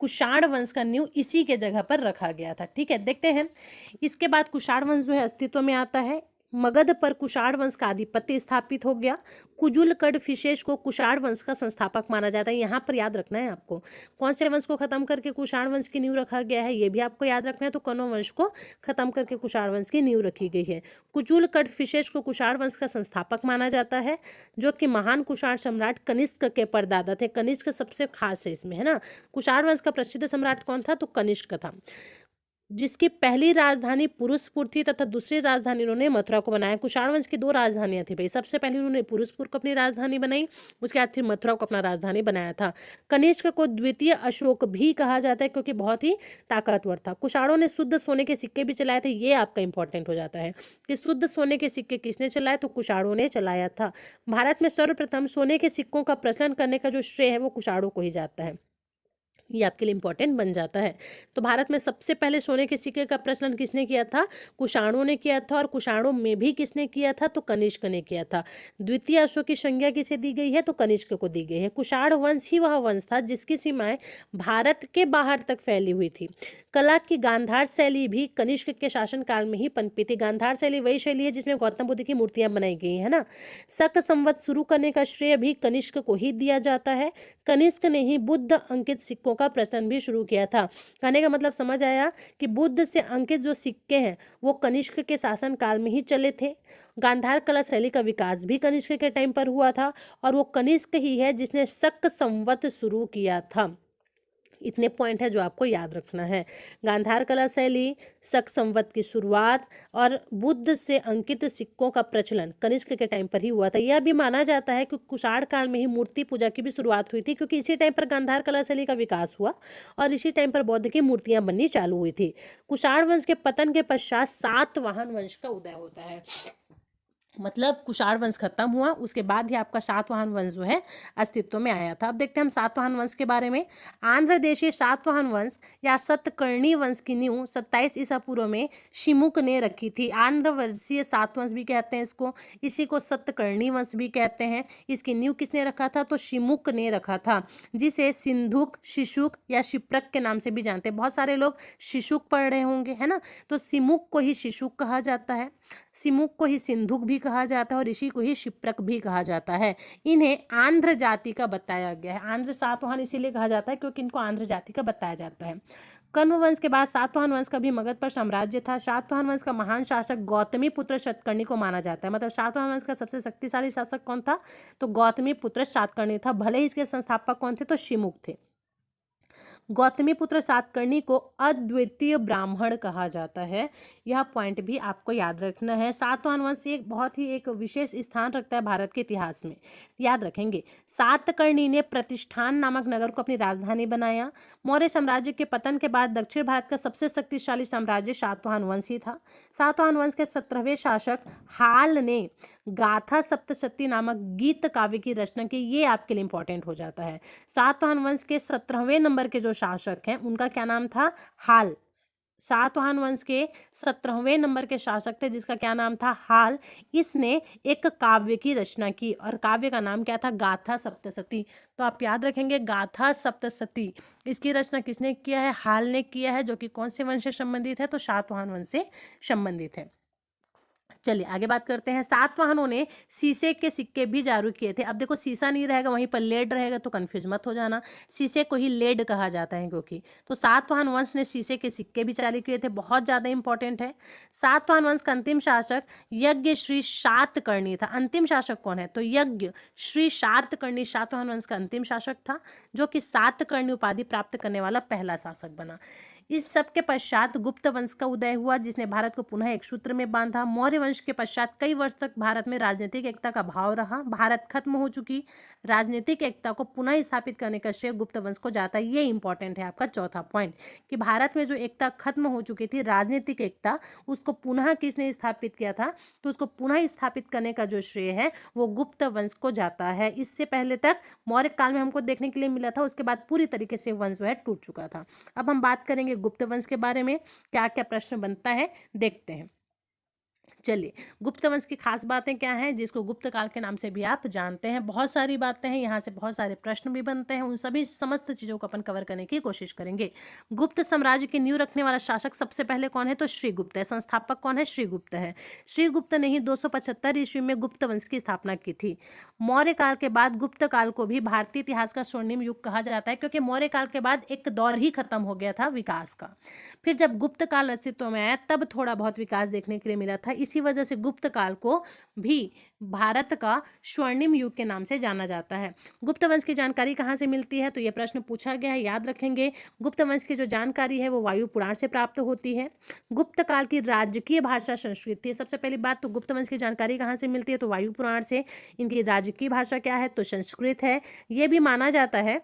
Speaker 1: कुषाण वंश का नींव इसी के जगह पर रखा गया था, ठीक है। देखते हैं, इसके बाद कुषाण वंश जो है अस्तित्व में आता है। मगध पर कुषाण वंश का आधिपत्य स्थापित हो गया। कुजुल कड़फिशेस को कुषाण वंश का संस्थापक माना जाता है। यहाँ पर याद रखना है आपको, कौन से वंश को खत्म करके कुषाण वंश की नींव रखा गया है, ये भी आपको याद रखना है। तो कण्व वंश को खत्म करके कुषाण वंश की नींव रखी गई है। कुजुल कड़फिशेस को कुषाण वंश का संस्थापक माना जाता है, जो कि महान कुषाण सम्राट कनिष्क के परदादा थे। कनिष्क सबसे खास है इसमें, है ना। कुषाण वंश का प्रसिद्ध सम्राट कौन था? तो कनिष्क था, जिसकी पहली राजधानी पुरुषपुर थी तथा दूसरी राजधानी उन्होंने मथुरा को बनाया। कुषाण वंश की 2 राजधानियां थी भाई। सबसे पहले उन्होंने पुरुषपुर को अपनी राजधानी बनाई, उसके बाद फिर मथुरा को अपना राजधानी बनाया था। कनिष्क को द्वितीय अशोक भी कहा जाता है, क्योंकि बहुत ही ताकतवर था। कुषाणों ने शुद्ध सोने के सिक्के भी चलाए थे। ये आपका इंपॉर्टेंट हो जाता है कि शुद्ध सोने के सिक्के किसने चलाए? तो कुषाणों ने चलाया था। भारत में सर्वप्रथम सोने के सिक्कों का प्रचलन करने का जो श्रेय है वो कुषाणों को ही जाता है। ये आपके लिए इंपॉर्टेंट बन जाता है। तो भारत में सबसे पहले सोने के सिक्के का प्रचलन किसने किया था? कुषाणों ने किया था। और कुषाणों में भी किसने किया था? तो कनिष्क ने किया था। द्वितीय अशोक की संज्ञा किसे दी गई है? तो कनिष्क को दी गई है। कुषाण वंश ही वह वंश था जिसकी सीमाएं भारत के बाहर तक फैली हुई थी। कला की गांधार शैली भी कनिष्क के शासनकाल में ही पनपी थी। गांधार शैली वही शैली है जिसमें गौतम बुद्ध की मूर्तियां बनाई गई है ना। शक संवत शुरू करने का श्रेय भी कनिष्क को ही दिया जाता है। कनिष्क ने ही बुद्ध अंकित सिक्कों का प्रचलन भी शुरू किया था। कहने का मतलब समझ आया कि बुद्ध से अंकित जो सिक्के हैं वो कनिष्क के शासन काल में ही चले थे। गांधार कला शैली का विकास भी कनिष्क के टाइम पर हुआ था, और वो कनिष्क ही है जिसने शक संवत शुरू किया था। इतने पॉइंट है जो आपको याद रखना है। गांधार कला शैली, शक संवत की शुरुआत और बुद्ध से अंकित सिक्कों का प्रचलन कनिष्क के टाइम पर ही हुआ था। यह भी माना जाता है कि कुषाण काल में ही मूर्ति पूजा की भी शुरुआत हुई थी, क्योंकि इसी टाइम पर गांधार कला शैली का विकास हुआ और इसी टाइम पर बौद्ध की मूर्तियां बननी चालू हुई थी। कुषाण वंश के पतन के पश्चात सातवाहन वंश का उदय होता है। मतलब कुषाण वंश खत्म हुआ, उसके बाद ही आपका सातवाहन वंश जो है अस्तित्व में आया था। अब देखते हैं हम सातवाहन वंश के बारे में। आंध्र देशीय सातवाहन वंश या सतकर्णी वंश की नींव 27 ईसा पूर्व में शिमुक ने रखी थी। आंध्र वंशीय सातवंश भी कहते हैं इसको, इसी को सतकर्णी वंश भी कहते हैं। इसकी नींव किसने रखा था? तो शिमुक ने रखा था, जिसे सिंधुक, शिशुक या शिप्रक के नाम से भी जानते हैं। बहुत सारे लोग शिशुक पढ़ रहे होंगे, है ना। तो सिमुक को ही शिशुक कहा जाता है, सिमुक को ही सिंधुक भी कहा जाता है, और इसी को ही शिप्रक भी कहा जाता है। इन्हें आंध्र जाति का बताया गया है। आंध्र सातवाहन इसीलिए कहा जाता है क्योंकि इनको आंध्र जाति का बताया जाता है। कण्व वंश के बाद सातवाहन वंश का भी मगध पर साम्राज्य था। सातवाहन वंश का महान शासक गौतमी पुत्र सातकर्णी को माना जाता है। मतलब सातवाहन वंश का सबसे शक्तिशाली शासक कौन था? तो गौतमी पुत्र सातकर्णी था। भले ही इसके संस्थापक कौन थे? तो शिमुक थे। गौतमी पुत्र सातकर्णी को अद्वितीय ब्राह्मण कहा जाता है। यह पॉइंट भी आपको याद रखना है। सातवाहन वंश एक बहुत ही एक विशेष स्थान रखता है भारत के इतिहास में, याद रखेंगे। सातकर्णी ने प्रतिष्ठान नामक नगर को अपनी राजधानी बनाया। मौर्य साम्राज्य के पतन के बाद दक्षिण भारत का सबसे शक्तिशाली साम्राज्य सातवाहन वंश ही था। सातवाहन वंश के 17वें शासक हाल ने गाथा सप्तशती नामक गीत काव्य की रचना की। ये आपके लिए इंपॉर्टेंट हो जाता है। सातवाहन वंश के 17वें नंबर के जो शासक हैं उनका क्या नाम था? हाल। सातवाहन वंश के 17वें नंबर के शासक थे जिसका क्या नाम था, हाल। इसने एक काव्य की रचना की और काव्य का नाम क्या था, गाथा सप्तशती। तो आप याद रखेंगे गाथा सप्तशती, इसकी रचना किसने किया है, हाल ने किया है, जो कि कौन से वंश से संबंधित है, तो सातवाहन वंश से संबंधित है। चलिए आगे बात करते हैं। सातवाहनों ने शीशे के सिक्के भी जारी किए थे। अब देखो शीशा नहीं रहेगा, वहीं पर लेड रहेगा, तो कंफ्यूज मत हो जाना, शीशे को ही लेड कहा जाता है क्योंकि। तो सातवाहन वंश ने शीशे के सिक्के भी जारी किए थे, बहुत ज़्यादा इंपॉर्टेंट है। सातवाहन वंश का अंतिम शासक यज्ञ श्री सातकर्णी था। अंतिम शासक कौन है, तो यज्ञ श्री सातकर्णी सातवाहन वंश का अंतिम शासक था, जो कि सातकर्णी उपाधि प्राप्त करने वाला पहला शासक बना। इस सब के पश्चात गुप्त वंश का उदय हुआ, जिसने भारत को पुनः एक सूत्र में बांधा। मौर्य वंश के पश्चात कई वर्ष तक भारत में राजनीतिक एकता का भाव रहा। भारत खत्म हो चुकी राजनीतिक एकता को पुनः स्थापित करने का श्रेय गुप्त वंश को जाता है। ये इंपॉर्टेंट है आपका चौथा पॉइंट, कि भारत में जो एकता खत्म हो चुकी थी, राजनीतिक एकता, उसको पुनः किसने स्थापित किया था, तो उसको पुनः स्थापित करने का जो श्रेय है वो गुप्त वंश को जाता है। इससे पहले तक मौर्य काल में हमको देखने के लिए मिला था, उसके बाद पूरी तरीके से वंश जो है टूट चुका था। अब हम बात करेंगे गुप्त वंश के बारे में, क्या क्या प्रश्न बनता है देखते हैं। चलिए, गुप्त वंश की खास बातें क्या हैं, जिसको गुप्त काल के नाम से भी आप जानते हैं। बहुत सारी बातें हैं, यहाँ से बहुत सारे प्रश्न भी बनते हैं, उन सभी समस्त चीज़ों को अपन कवर करने की कोशिश करेंगे। गुप्त साम्राज्य की नींव रखने वाला शासक सबसे पहले कौन है, तो श्रीगुप्त है। संस्थापक कौन है, श्रीगुप्त है। श्रीगुप्त ने ही 275 ईस्वी में गुप्त वंश की स्थापना की थी। मौर्य काल के बाद गुप्त काल को भी भारतीय इतिहास का स्वर्णिम युग कहा जाता है, क्योंकि मौर्य काल के बाद एक दौर ही खत्म हो गया था विकास का। फिर जब गुप्त काल अस्तित्व में आया, तब थोड़ा बहुत विकास देखने के लिए मिला था। इसी वजह से गुप्त काल को भी भारत का स्वर्णिम युग के नाम से जाना जाता है। गुप्त वंश की जानकारी कहाँ से मिलती है, तो यह प्रश्न पूछा गया है, याद रखेंगे। गुप्त वंश की जो जानकारी है वो वायु पुराण से प्राप्त होती है। गुप्त काल की राजकीय भाषा संस्कृत थी। सबसे पहली बात तो गुप्त वंश की जानकारी कहाँ से मिलती है, तो वायु पुराण से। इनकी राजकीय भाषा क्या है, तो संस्कृत है। ये भी माना जाता है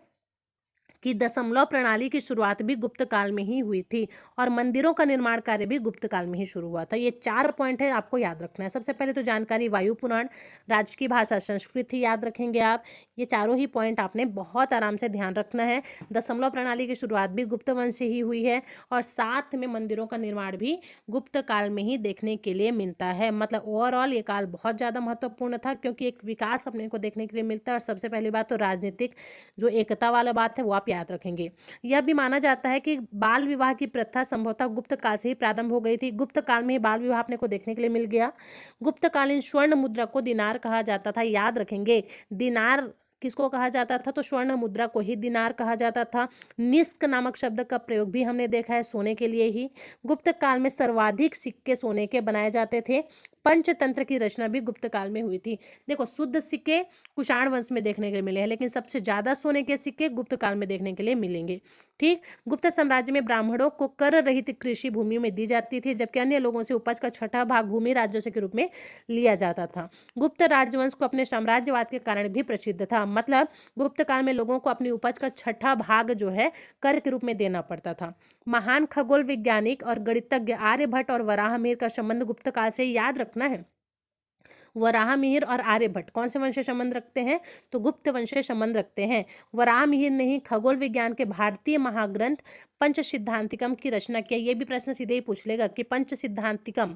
Speaker 1: कि दशमलव प्रणाली की शुरुआत भी गुप्त काल में ही हुई थी, और मंदिरों का निर्माण कार्य भी गुप्त काल में ही शुरू हुआ था। ये 4 पॉइंट है, आपको याद रखना है। सबसे पहले तो जानकारी वायु पुराण, राजकीय भाषा संस्कृत ही याद रखेंगे आप। ये चारों ही पॉइंट आपने बहुत आराम से ध्यान रखना है। दशमलव प्रणाली की शुरुआत भी गुप्त वंश से ही हुई है, और साथ में मंदिरों का निर्माण भी गुप्त काल में ही देखने के लिए मिलता है। मतलब ओवरऑल ये काल बहुत ज़्यादा महत्वपूर्ण था, क्योंकि एक विकास अपने को देखने के लिए मिलता है। और सबसे पहली बात तो राजनीतिक जो एकता वाला बात है वो आप याद रखेंगे। यह भी माना जाता है कि बाल विवाह की प्रथा संभवतः गुप्त काल से ही प्रारंभ हो गई थी। गुप्त काल में ही बाल विवाह अपने को देखने के लिए मिल गया। गुप्तकालीन स्वर्ण मुद्रा को दिनार कहा जाता था, याद रखेंगे। दिनार किसको कहा जाता था, तो स्वर्ण मुद्रा को ही दिनार कहा जाता था। निष्क नामक शब्द का प्रयोग भी हमने देखा है सोने के लिए ही। गुप्त काल में सर्वाधिक सिक्के सोने के बनाए जाते थे। पंचतंत्र की रचना भी गुप्त काल में हुई थी। देखो, शुद्ध सिक्के कुषाण वंश में देखने के लिए मिले हैं, लेकिन सबसे ज्यादा सोने के सिक्के गुप्त काल में देखने के लिए मिलेंगे। ठीक। गुप्त साम्राज्य में ब्राह्मणों को कर रहित कृषि भूमि में दी जाती थी, जबकि अन्य लोगों से उपज का छठा भाग भूमि राजस्व के रूप में लिया जाता था। गुप्त राजवंश को अपने साम्राज्यवाद के कारण भी प्रसिद्ध था। मतलब गुप्त काल में लोगों को अपनी उपज का छठा भाग जो है कर के रूप में देना पड़ता था। महान खगोल वैज्ञानिक और गणितज्ञ आर्यभट्ट और वराहमिहिर का संबंध गुप्त काल से याद रखना है। वराहमिहिर और आर्यभट्ट कौन से वंश से संबंध रखते हैं, तो गुप्त वंश से संबंध रखते हैं। वराहमिहिर ने ही खगोल विज्ञान के भारतीय महाग्रंथ पंच सिद्धांतिकम की रचना किया। ये भी प्रश्न सीधे ही पूछ लेगा कि पंच सिद्धांतिकम,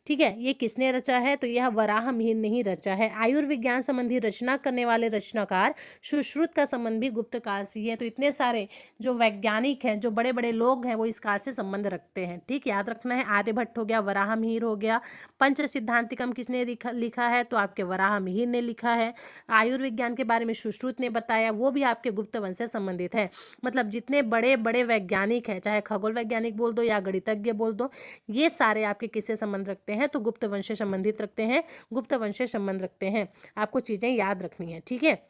Speaker 1: ठीक है, ये किसने रचा है, तो यह वराहमिहिर ने ही रचा है। आयुर्विज्ञान संबंधी रचना करने वाले रचनाकार सुश्रुत का संबंध भी गुप्त काल से ही है। तो इतने सारे जो वैज्ञानिक हैं, जो बड़े बड़े लोग हैं, वो इस काल से संबंध रखते हैं। ठीक, याद रखना है। आर्यभट्ट हो गया, वराहमिहिर हो गया। पंच सिद्धांतिकम किसने लिखा है, तो आपके वराहमिहिर ने लिखा है। आयुर्विज्ञान के बारे में सुश्रुत ने बताया, वो भी आपके गुप्त वंश से संबंधित है। मतलब जितने बड़े बड़े वैज्ञानिक हैं, चाहे खगोल वैज्ञानिक बोल दो या गणितज्ञ बोल दो, ये सारे आपके किससे संबंध रखते हैं, तो गुप्त वंश से संबंधित रखते हैं, गुप्त वंश से संबंध रखते हैं। आपको चीजें याद रखनी है, ठीक है।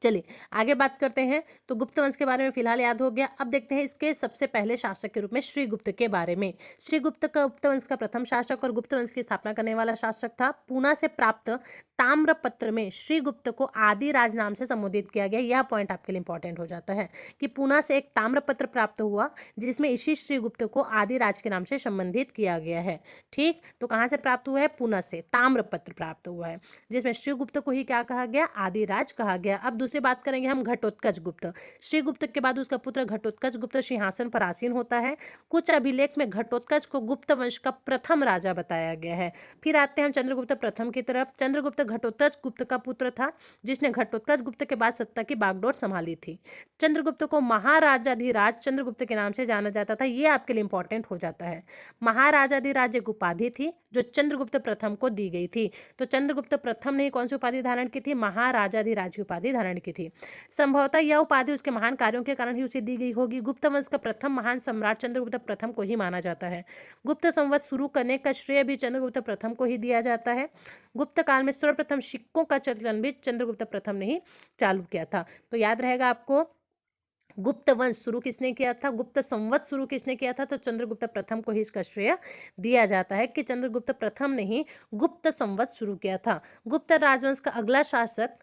Speaker 1: चलिए आगे बात करते हैं। तो गुप्त वंश के बारे में फिलहाल याद हो गया। अब देखते हैं इसके सबसे पहले शासक के रूप में श्रीगुप्त के बारे में। श्रीगुप्त का गुप्त वंश का प्रथम शासक और गुप्त वंश की स्थापना करने वाला शासक था। पूना से प्राप्त ताम्रपत्र में श्रीगुप्त को आदिराज नाम से संबोधित किया गया। यह पॉइंट आपके लिए इंपॉर्टेंट हो जाता है कि पूना से एक ताम्रपत्र प्राप्त हुआ, जिसमें इसी श्रीगुप्त को आदिराज के नाम से संबंधित किया गया है। ठीक, तो कहाँ से प्राप्त हुआ है, पूना से ताम्रपत्र प्राप्त हुआ है, जिसमें श्रीगुप्त को ही क्या कहा गया, आदिराज कहा गया। अब दूसरी दूसरी बात करेंगे हम घटोत्कच गुप्त। श्रीगुप्त के बाद उसका पुत्र घटोत्कच गुप्त सिंहासन पर आसीन होता है। कुछ अभिलेख में घटोत्कच को गुप्त वंश का प्रथम राजा बताया गया है। फिर आते हैं हम चंद्रगुप्त प्रथम की तरफ। चंद्रगुप्त घटोत्कच गुप्त का पुत्र था, जिसने घटोत्कच गुप्त के बाद सत्ता की बागडोर संभाली थी। चंद्रगुप्त को महाराजाधिराज चंद्रगुप्त के नाम से जाना जाता था। ये आपके लिए इंपॉर्टेंट हो जाता है। महाराजाधिराज एक उपाधि थी जो चंद्रगुप्त प्रथम को दी गई थी। तो चंद्रगुप्त प्रथम ने कौन सी उपाधि धारण की थी? महाराजाधिराज की उपाधि धारण की थी। संभवतः यह उपाधि उसके महान कार्यों के कारण ही उसे दी गई होगी। गुप्त वंश का प्रथम महान सम्राट चंद्रगुप्त प्रथम को ही माना जाता है। गुप्त संवत शुरू करने का श्रेय भी चंद्रगुप्त प्रथम को ही दिया जाता है। गुप्त काल में सर्वप्रथम सिक्कों का चलन भी चंद्रगुप्त प्रथम ने ही चालू किया था। तो याद रहेगा आपको, गुप्त वंश शुरू किसने किया था, गुप्त संवत शुरू किसने किया था? तो चंद्रगुप्त प्रथम को ही इसका श्रेय दिया जाता है कि चंद्रगुप्त प्रथम ने ही गुप्त संवत शुरू किया था। गुप्त राजवंश का अगला शासक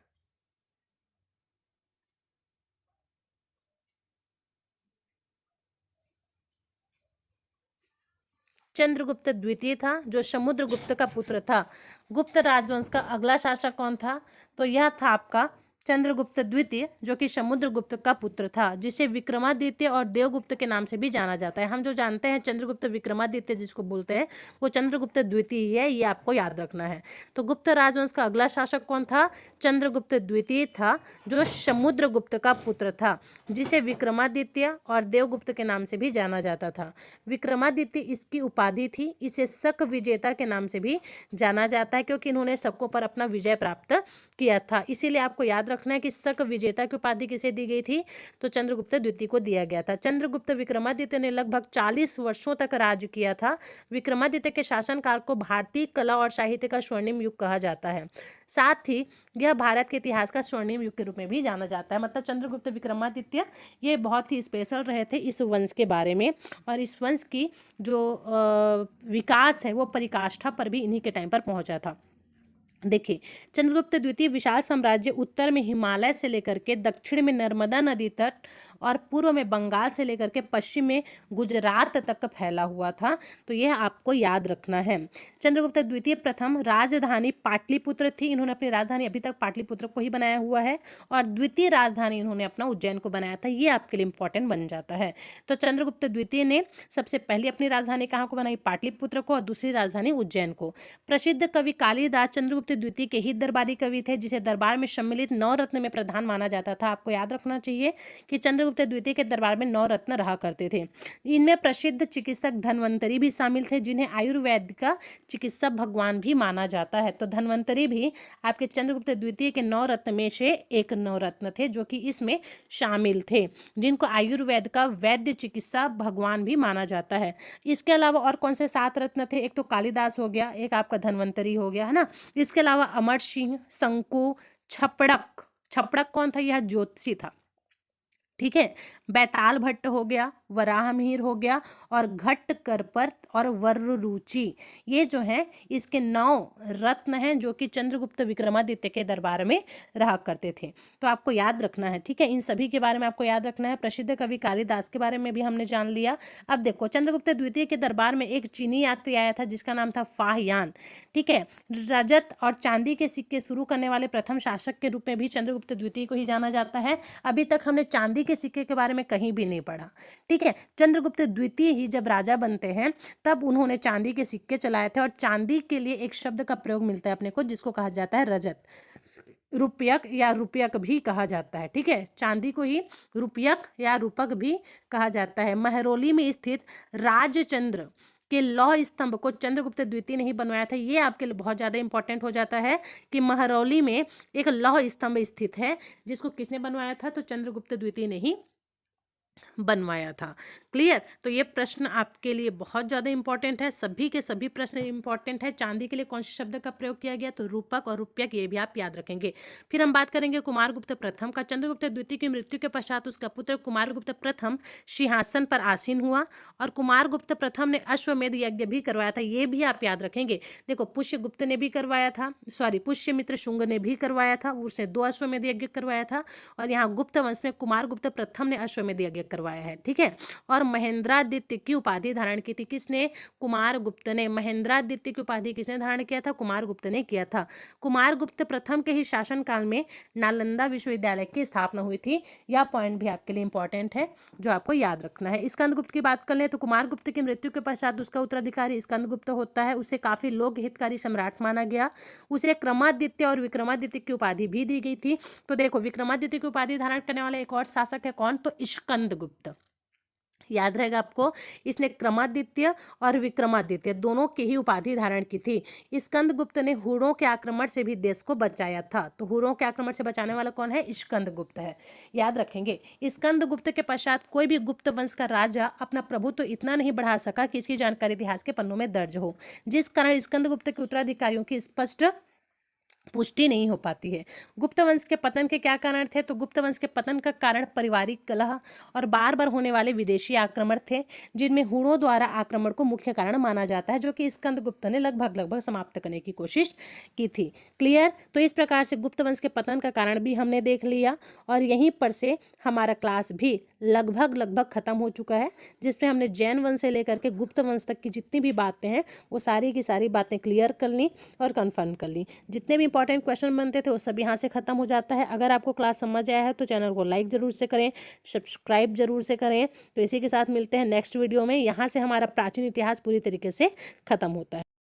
Speaker 1: चंद्रगुप्त द्वितीय था, जो समुद्रगुप्त का पुत्र था। गुप्त राजवंश का अगला शासक कौन था? तो यह था आपका चंद्रगुप्त द्वितीय, जो कि समुद्रगुप्त का पुत्र था, जिसे विक्रमादित्य और देवगुप्त के नाम से भी जाना जाता है। हम जो जानते हैं चंद्रगुप्त विक्रमादित्य जिसको बोलते हैं, वो चंद्रगुप्त द्वितीय है, ये आपको याद रखना है। तो गुप्त राजवंश का अगला शासक कौन था? चंद्रगुप्त द्वितीय था, जो समुद्रगुप्त का पुत्र था, जिसे विक्रमादित्य और देवगुप्त के नाम से भी जाना जाता था। विक्रमादित्य इसकी उपाधि थी। इसे शक विजेता के नाम से भी जाना जाता है, क्योंकि इन्होंने शकों पर अपना विजय प्राप्त किया था। इसीलिए आपको याद रखना है कि शक विजेता की उपाधि किसे दी गई थी? तो चंद्रगुप्त द्वितीय को दिया गया था। चंद्रगुप्त विक्रमादित्य ने लगभग 40 वर्षों तक राज किया था। विक्रमादित्य के शासनकाल को भारतीय कला और साहित्य का स्वर्णिम युग कहा जाता है। साथ ही यह भारत के इतिहास का स्वर्णिम युग के रूप में भी जाना जाता है। मतलब चंद्रगुप्त विक्रमादित्य ये बहुत ही स्पेशल रहे थे इस वंश के बारे में, और इस वंश की जो विकास है वो पराकाष्ठा पर भी इन्हीं के टाइम पर पहुंचा था। देखिए, चंद्रगुप्त द्वितीय विशाल साम्राज्य उत्तर में हिमालय से लेकर के दक्षिण में नर्मदा नदी तट और पूर्व में बंगाल से लेकर के पश्चिम में गुजरात तक फैला हुआ था। तो यह आपको याद रखना है। चंद्रगुप्त द्वितीय प्रथम राजधानी पाटलिपुत्र थी। इन्होंने अपनी राजधानी अभी तक पाटलिपुत्र को ही बनाया हुआ है, और द्वितीय राजधानी इन्होंने अपना उज्जैन को बनाया था। ये आपके लिए इंपॉर्टेंट बन जाता है। तो चंद्रगुप्त द्वितीय ने सबसे पहले अपनी राजधानी कहाँ को बनाई? पाटलिपुत्र को, और दूसरी राजधानी उज्जैन को। प्रसिद्ध कवि कालिदास चंद्रगुप्त द्वितीय के ही दरबारी कवि थे, जिसे दरबार में सम्मिलित 9 रत्न में प्रधान माना जाता था। आपको याद रखना चाहिए कि चंद्रगुप्त द्वितीय के दरबार में 9 रत्न रहा करते थे। इनमें प्रसिद्ध चिकित्सक धन्वंतरी भी शामिल थे, जिन्हें आयुर्वेद का चिकित्सक भगवान भी माना जाता है। तो धन्वंतरी भी आपके चंद्रगुप्त द्वितीय के 9 रत्न में से एक 9 रत्न थे, जो कि इसमें शामिल थे, जिनको आयुर्वेद का वैद्य चिकित्सा भगवान भी माना जाता है। इसके अलावा और कौन से 7 रत्न थे? एक तो कालिदास हो गया, एक आपका धन्वंतरी हो गया, है ना। इसके अलावा अमर सिंह, शंकु, छपड़क, छपड़क कौन था? यह ज्योतिषी था, ठीक है। बैताल भट्ट हो गया, वराहमिहिर हो गया, और घट करपर और वर्रुचि, ये जो हैं इसके 9 रत्न हैं, जो कि चंद्रगुप्त विक्रमादित्य के दरबार में रहा करते थे। तो आपको याद रखना है, ठीक है। इन सभी के बारे में आपको याद रखना है। प्रसिद्ध कवि कालिदास के बारे में भी हमने जान लिया। अब देखो, चंद्रगुप्त द्वितीय के दरबार में एक चीनी यात्री आया था, जिसका नाम था फाहयान, ठीक है। रजत और चांदी के सिक्के शुरू करने वाले प्रथम शासक के रूप में भी चंद्रगुप्त द्वितीय को ही जाना जाता है। अभी तक हमने चांदी के सिक्के के बारे में कहीं भी नहीं पढ़ा, ठीक है। चंद्रगुप्त द्वितीय ही जब राजा बनते हैं तब उन्होंने चांदी के सिक्के चलाए थे, और चांदी के लिए एक शब्द का प्रयोग मिलता है अपने को, जिसको कहा जाता है रजत, रुपयक या रुपयक भी कहा जाता है, ठीक है। चांदी को ही रुपयक या रूपक भी कहा जाता है। महरौली में स्थित राजचंद्र के लौह स्तंभ को चंद्रगुप्त द्वितीय ने ही बनवाया था। ये आपके लिए बहुत ज़्यादा इंपॉर्टेंट हो जाता है कि महरौली में एक लौह स्तंभ स्थित है, जिसको किसने बनवाया था? तो चंद्रगुप्त द्वितीय ने ही बनवाया था। क्लियर? तो ये प्रश्न आपके लिए बहुत ज़्यादा इंपॉर्टेंट है। सभी के सभी प्रश्न इंपॉर्टेंट है। चांदी के लिए कौन से शब्द का प्रयोग किया गया? तो रूपक और रुपयक, ये भी आप याद रखेंगे। फिर हम बात करेंगे कुमारगुप्त प्रथम का। चंद्रगुप्त द्वितीय की मृत्यु के पश्चात उसका पुत्र कुमारगुप्त प्रथम सिंहासन पर आसीन हुआ, और कुमारगुप्त प्रथम ने अश्वमेध यज्ञ भी करवाया था। ये भी आप याद रखेंगे। देखो, पुष्यगुप्त ने भी करवाया था, पुष्यमित्र शुंग ने भी करवाया था, उसने 2 अश्वमेध यज्ञ करवाया था, और यहाँ गुप्त वंश में कुमारगुप्त प्रथम ने अश्वमेध यज्ञ करवाया करवाया है, ठीक है। और महेंद्रादित्य की उपाधि धारण की थी किसने? कुमारगुप्त ने। महेंद्रादित्य की उपाधि किसने धारण किया था? कुमारगुप्त ने किया था। कुमारगुप्त प्रथम के ही शासनकाल में नालंदा विश्वविद्यालय की स्थापना हुई थी। यह पॉइंट भी आपके लिए इंपॉर्टेंट है जो आपको याद रखना है। स्कंदगुप्त की बात कर ले तो कुमारगुप्त की मृत्यु के पश्चात उसका उत्तराधिकारी स्कंदगुप्त होता है। उसे काफी लोक हितकारी सम्राट माना गया। उसे क्रमादित्य और विक्रमादित्य की उपाधि भी दी गई थी। तो देखो, विक्रमादित्य की उपाधि धारण करने वाला एक और शासक है, कौन? तो स्कंदगुप्त। याद रहेगा आपको, इसने क्रमादित्य और विक्रमादित्य दोनों की ही उपाधि धारण की थी। स्कंदगुप्त ने हुरों के आक्रमण से भी देश को बचाया था। तो हुरों के आक्रमण से बचाने वाला कौन है? स्कंदगुप्त है। याद रखेंगे, स्कंदगुप्त के पश्चात कोई भी गुप्त वंश का राजा अपना प्रभुत्व इतना नहीं बढ़ा सका कि इसकी जानकारी इतिहास के पन्नों में दर्ज हो, जिस कारण स्कंदगुप्त के उत्तराधिकारियों की स्पष्ट पुष्टि नहीं हो पाती है। गुप्त वंश के पतन के क्या कारण थे? तो गुप्त वंश के पतन का कारण पारिवारिक कलह और बार बार होने वाले विदेशी आक्रमण थे, जिनमें हुणों द्वारा आक्रमण को मुख्य कारण माना जाता है, जो कि स्कंदगुप्त ने लगभग समाप्त करने की कोशिश की थी। क्लियर? तो इस प्रकार से गुप्त वंश के पतन का कारण भी हमने देख लिया और यहीं पर से हमारा क्लास भी लगभग खत्म हो चुका है, जिसमें हमने जैन वंश से लेकर के गुप्त वंश तक की जितनी भी बातें हैं वो सारी की सारी बातें क्लियर कर ली और कंफर्म कर ली। जितने भी इंपॉर्टेंट क्वेश्चन बनते थे वो सब यहाँ से खत्म हो जाता है। अगर आपको क्लास समझ आया है तो चैनल को लाइक जरूर से करें, सब्सक्राइब जरूर से करें। तो इसी के साथ मिलते हैं नेक्स्ट वीडियो में। यहाँ से हमारा प्राचीन इतिहास पूरी तरीके से खत्म होता है।